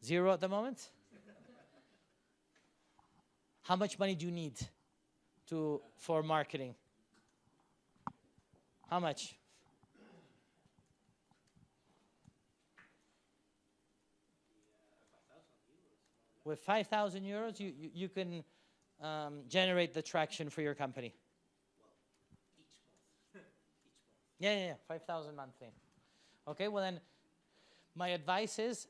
0 at the moment? How much money do you need for marketing? How much? With 5,000 euros, you can generate the traction for your company. Yeah, 5,000 monthly. Okay, well then, my advice is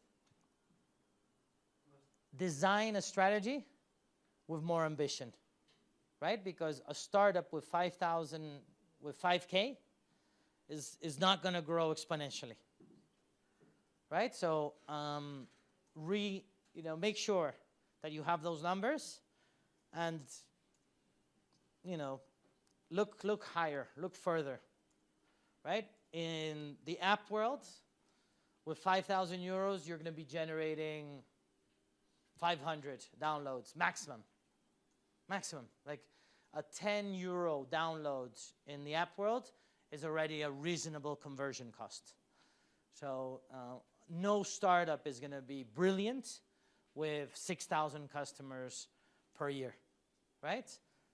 design a strategy with more ambition, right? Because a startup with 5K is not going to grow exponentially, right? So make sure that you have those numbers, and look higher, look further, right? In the app world, with 5,000 euros, you're going to be generating 500 downloads maximum. Like a 10 euro download in the app world is already a reasonable conversion cost. So no startup is going to be brilliant with 6,000 customers per year, right?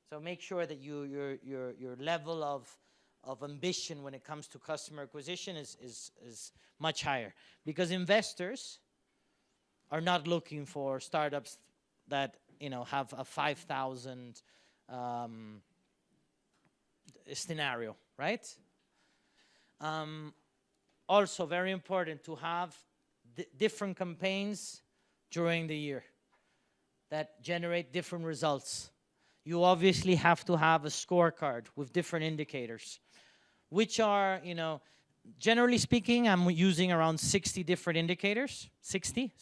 So make sure that your level of ambition when it comes to customer acquisition is much higher, because investors are not looking for startups that have a 5,000 scenario, right? Also very important to have different campaigns during the year that generate different results. You obviously have to have a scorecard with different indicators, which are, generally speaking, I'm using around 60 different indicators, 60.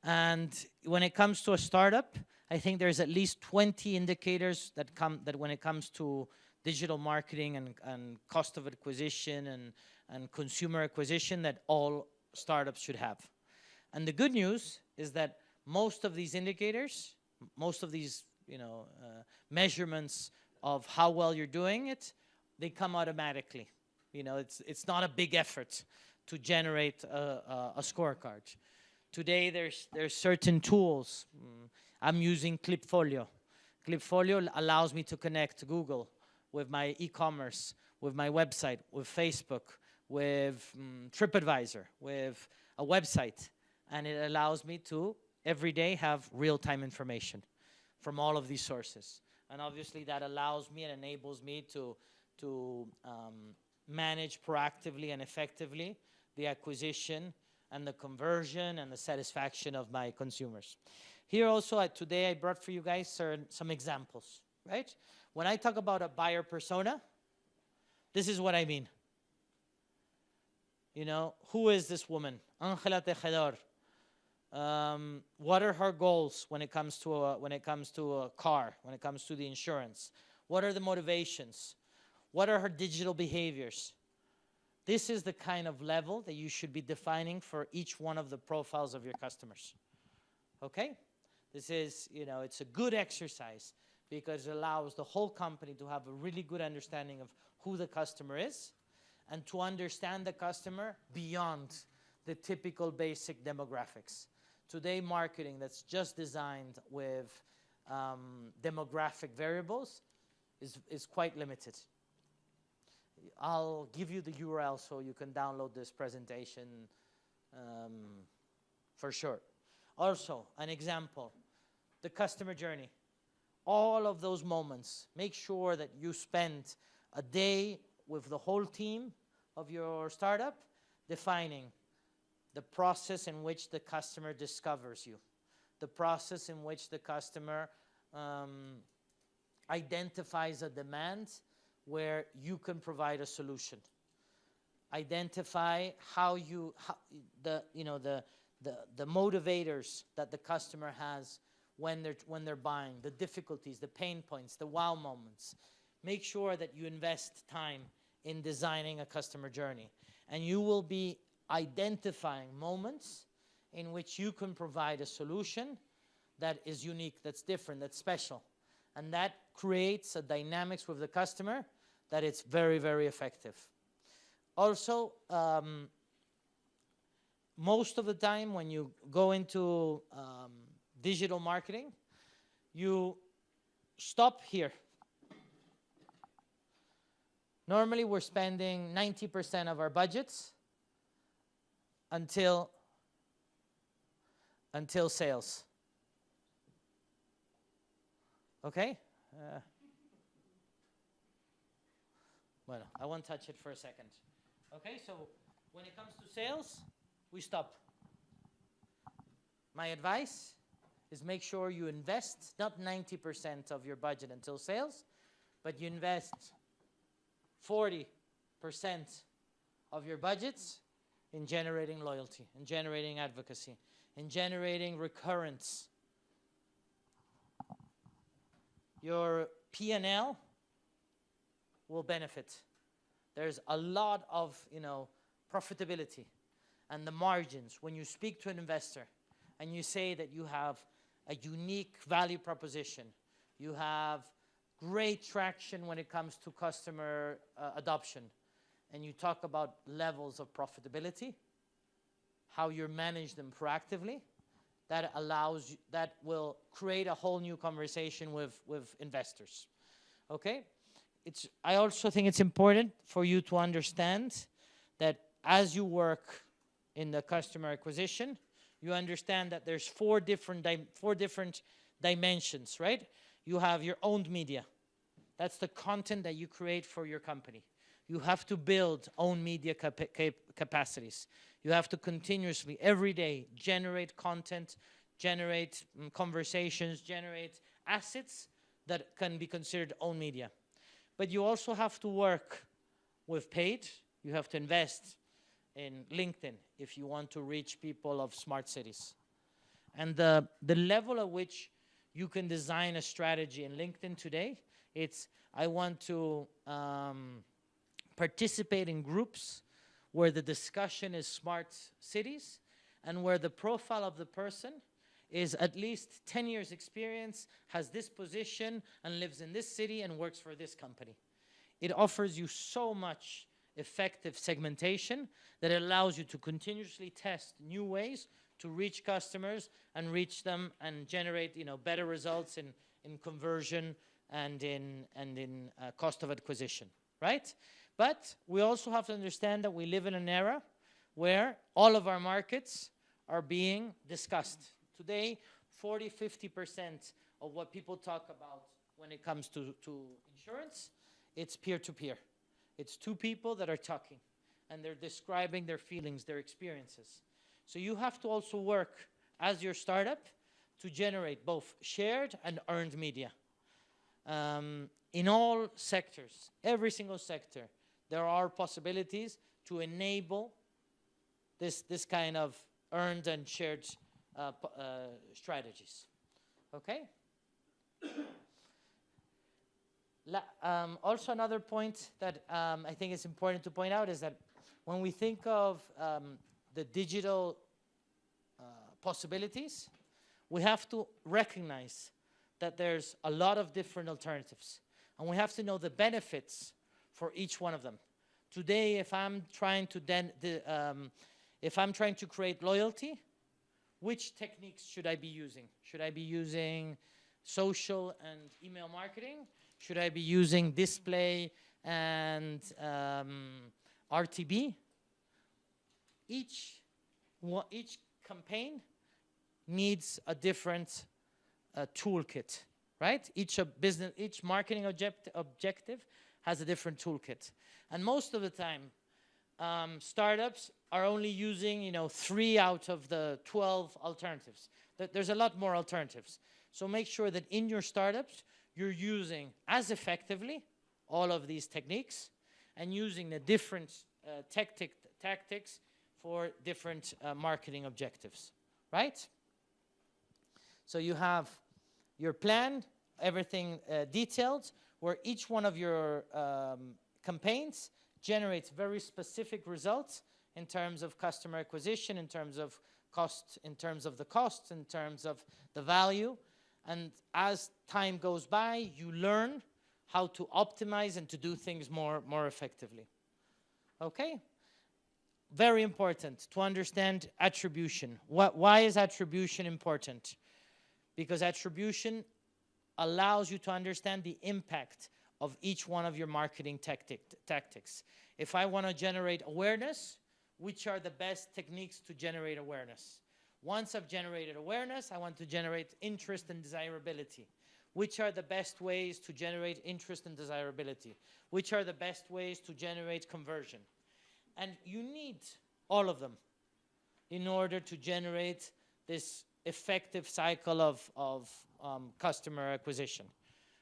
And when it comes to a startup, I think there's at least 20 indicators that when it comes to digital marketing and cost of acquisition and consumer acquisition, that all startups should have. And the good news is that most of these indicators, most of these measurements of how well you're doing it, they come automatically. It's not a big effort to generate a scorecard. Today, there's certain tools. I'm using Clipfolio. Clipfolio allows me to connect Google with my e-commerce, with my website, with Facebook, with TripAdvisor, with a website. And it allows me to, every day, have real-time information from all of these sources. And obviously, that allows me and enables me to manage proactively and effectively the acquisition and the conversion and the satisfaction of my consumers. Here also, today I brought for you guys some examples, right? When I talk about a buyer persona, this is what I mean. You know, who is this woman? Ángela Tejedor. What are her goals when it comes to a car, when it comes to the insurance? What are the motivations? What are her digital behaviors? This is the kind of level that you should be defining for each one of the profiles of your customers. Okay? This is, you know, it's a good exercise because it allows the whole company to have a really good understanding of who the customer is and to understand the customer beyond the typical basic demographics. Today, marketing that's just designed with demographic variables is quite limited. I'll give you the URL so you can download this presentation for sure. Also, an example, the customer journey. All of those moments, make sure that you spend a day with the whole team of your startup defining the process in which the customer discovers you, the process in which the customer identifies a demand where you can provide a solution. Identify the motivators that the customer has when they're buying, the difficulties, the pain points, the wow moments. Make sure that you invest time in designing a customer journey, and you will be identifying moments in which you can provide a solution that is unique, that's different, that's special. And that creates a dynamics with the customer that it's very, very effective. Also, most of the time when you go into digital marketing, you stop here. Normally, we're spending 90% of our budgets until sales. Okay? Well, I won't touch it for a second. Okay, so when it comes to sales, we stop. My advice is make sure you invest not 90% of your budget until sales, but you invest 40% of your budgets in generating loyalty, in generating advocacy, in generating recurrence. Your P&L will benefit. There's a lot of, profitability and the margins when you speak to an investor and you say that you have a unique value proposition, you have great traction when it comes to customer adoption, and you talk about levels of profitability, how you manage them proactively, that will create a whole new conversation with investors. Okay? I also think it's important for you to understand that as you work in the customer acquisition, you understand that there's four different dimensions, right? You have your owned media. That's the content that you create for your company. You have to build own media capacities. You have to continuously, every day, generate content, generate conversations, generate assets that can be considered own media. But you also have to work with paid. You have to invest in LinkedIn if you want to reach people of smart cities. And the level at which you can design a strategy in LinkedIn today, I want to participate in groups where the discussion is smart cities and where the profile of the person is at least 10 years experience, has this position, and lives in this city and works for this company. It offers you so much effective segmentation that it allows you to continuously test new ways to reach customers and reach them and generate better results in conversion and in cost of acquisition, right? But we also have to understand that we live in an era where all of our markets are being discussed. Today, 40–50% of what people talk about when it comes to insurance, it's peer-to-peer. It's two people that are talking, and they're describing their feelings, their experiences. So you have to also work as your startup to generate both shared and earned media. in all sectors, every single sector, there are possibilities to enable this kind of earned and shared strategies. Okay? Also, another point that I think is important to point out is that when we think of the digital possibilities, we have to recognize that there's a lot of different alternatives, and we have to know the benefits for each one of them. Today, if I'm trying to create loyalty, which techniques should I be using? Should I be using social and email marketing? Should I be using display and RTB? Each campaign needs a different toolkit, right? Each marketing objective has a different toolkit. And most of the time, startups are only using, 3 out of the 12 alternatives. There's a lot more alternatives. So make sure that in your startups, you're using as effectively all of these techniques and using the different tactics for different marketing objectives, right? So you have your plan, everything detailed, where each one of your campaigns generates very specific results in terms of customer acquisition, in terms of cost, in terms of the costs, in terms of the value. And as time goes by, you learn how to optimize and to do things more effectively. Okay? Very important to understand attribution. Why is attribution important? Because attribution allows you to understand the impact of each one of your marketing tactics. If I want to generate awareness, which are the best techniques to generate awareness? Once I've generated awareness, I want to generate interest and desirability. Which are the best ways to generate interest and desirability? Which are the best ways to generate conversion? And you need all of them in order to generate this effective cycle of customer acquisition.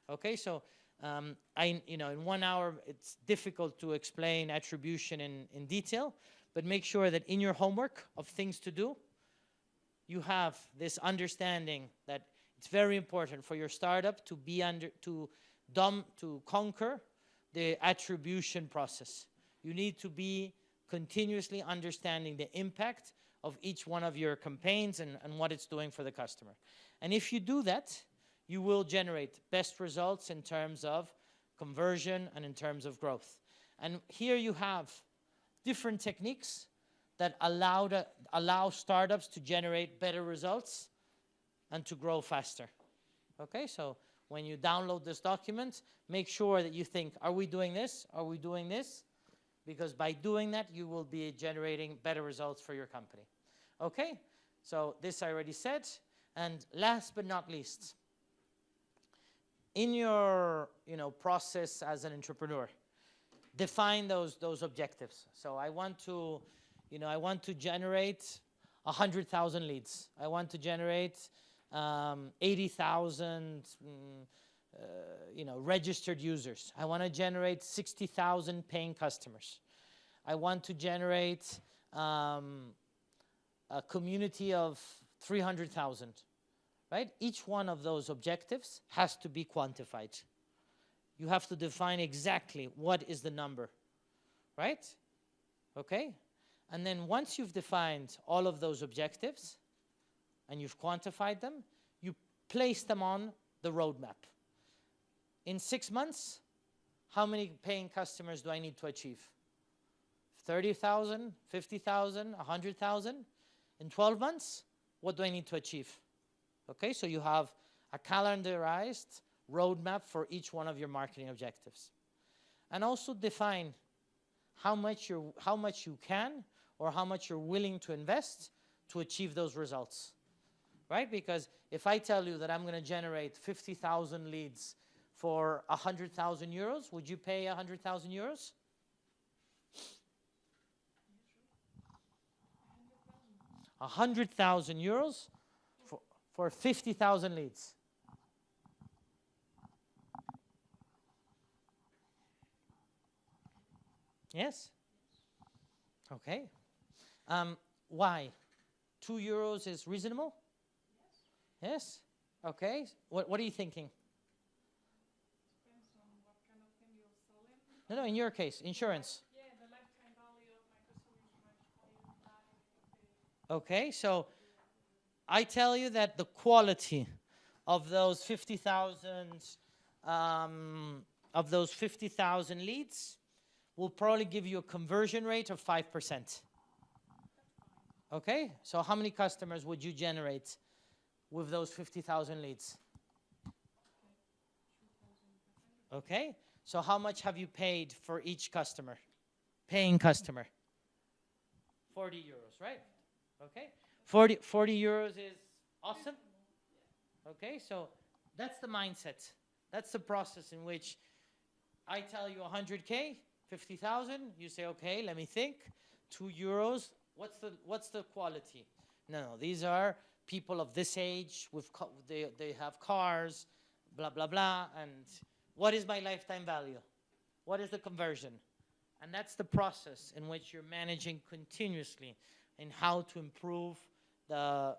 Okay, so in 1 hour, it's difficult to explain attribution in detail, but make sure that in your homework of things to do, you have this understanding that it's very important for your startup to conquer the attribution process. You need to be continuously understanding the impact of each one of your campaigns and what it's doing for the customer. And if you do that, you will generate best results in terms of conversion and in terms of growth. And here you have different techniques that allow startups to generate better results and to grow faster. Okay, so when you download this document, make sure that you think, are we doing this? Are we doing this? Because by doing that, you will be generating better results for your company. Okay, so this I already said. And last but not least, in your process as an entrepreneur, define those objectives. So I want to generate 100,000 leads. I want to generate 80,000 registered users. I want to generate 60,000 paying customers. I want to generate a community of 300,000. Right? Each one of those objectives has to be quantified. You have to define exactly what is the number, right? Okay? And then once you've defined all of those objectives and you've quantified them, you place them on the roadmap. In 6 months, how many paying customers do I need to achieve? 30,000, 50,000, 100,000? In 12 months, what do I need to achieve? Okay, so you have a calendarized roadmap for each one of your marketing objectives. And also define how much you can or how much you're willing to invest to achieve those results. Right? Because if I tell you that I'm going to generate 50,000 leads for 100,000 euros, would you pay 100,000 euros? 100,000 euros for 50,000 leads. Yes? Okay. Why? €2 is reasonable? Yes? Okay. What are you thinking? Depends on what kind of thing you're selling. No, in your case, insurance. Yeah, the lifetime value of my customer is much higher than Okay, so I tell you that the quality of those 50,000 leads will probably give you a conversion rate of 5%. Okay, so how many customers would you generate with those 50,000 leads? Okay, so how much have you paid for each customer? Paying customer? €40, right? Okay, 40 euros is awesome. Okay, so that's the mindset. That's the process in which I tell you 100K, 50,000. You say, okay, let me think. €2. What's the quality? No, these are people of this age. They have cars, blah blah blah. And what is my lifetime value? What is the conversion? And that's the process in which you're managing continuously in how to improve the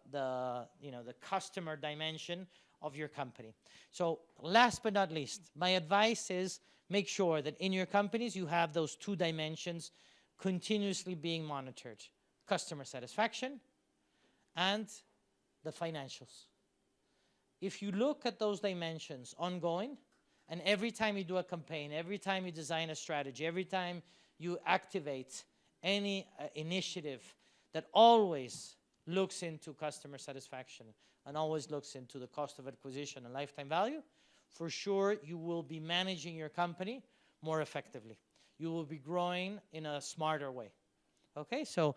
customer dimension of your company. So last but not least, my advice is make sure that in your companies you have those two dimensions continuously being monitored: customer satisfaction and the financials. If you look at those dimensions ongoing, and every time you do a campaign, every time you design a strategy, every time you activate any initiative that always looks into customer satisfaction and always looks into the cost of acquisition and lifetime value, for sure you will be managing your company more effectively. You will be growing in a smarter way. Okay, so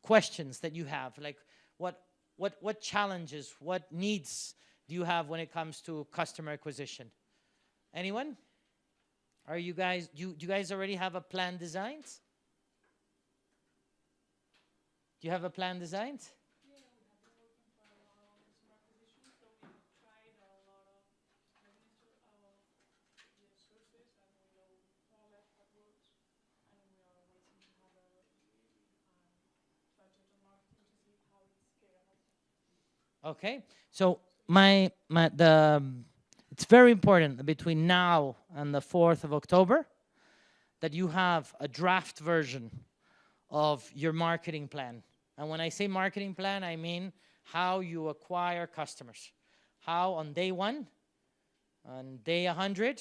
questions that you have, like what challenges, what needs do you have when it comes to customer acquisition? Anyone? Are you guys, do you guys already have a plan designed? Do you have a plan designed? Yeah, we have been working for a while on customer acquisition, so we have tried a lot of revenue sources, and we know more or less what works, and we are waiting to have a really budget on marketing to see how it's scalable. Okay, so it's very important between now and the 4th of October that you have a draft version of your marketing plan. And when I say marketing plan, I mean how you acquire customers. How on day 1, on day 100,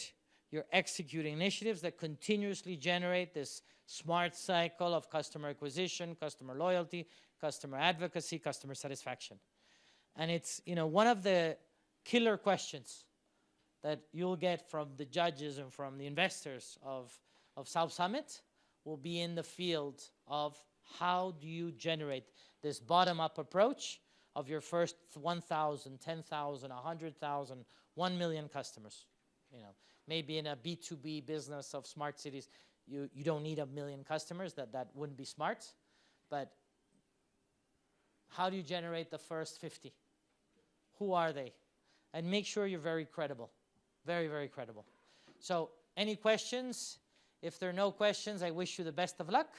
you're executing initiatives that continuously generate this smart cycle of customer acquisition, customer loyalty, customer advocacy, customer satisfaction. And it's, one of the killer questions that you'll get from the judges and from the investors of South Summit will be in the field of how do you generate this bottom-up approach of your first 1,000, 10,000, 100,000, 1 million customers. Maybe in a B2B business of smart cities, you don't need 1 million customers. That wouldn't be smart. But how do you generate the first 50? Who are they? And make sure you're very credible. Very, very credible. So any questions? If there are no questions, I wish you the best of luck.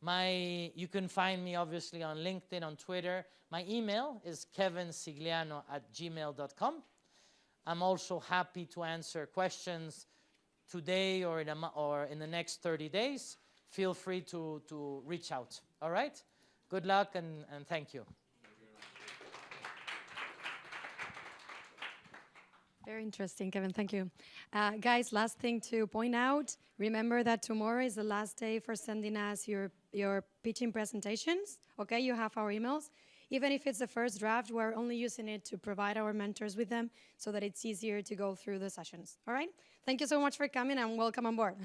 You can find me obviously on LinkedIn, on Twitter. My email is kevinsigliano@gmail.com. I'm also happy to answer questions today or in the next 30 days. Feel free to reach out. All right? Good luck and thank you. Very interesting, Kevin. Thank you. Guys, last thing to point out, remember that tomorrow is the last day for sending us your pitching presentations. Okay, you have our emails. Even if it's the first draft, we're only using it to provide our mentors with them so that it's easier to go through the sessions. All right? Thank you so much for coming and welcome on board.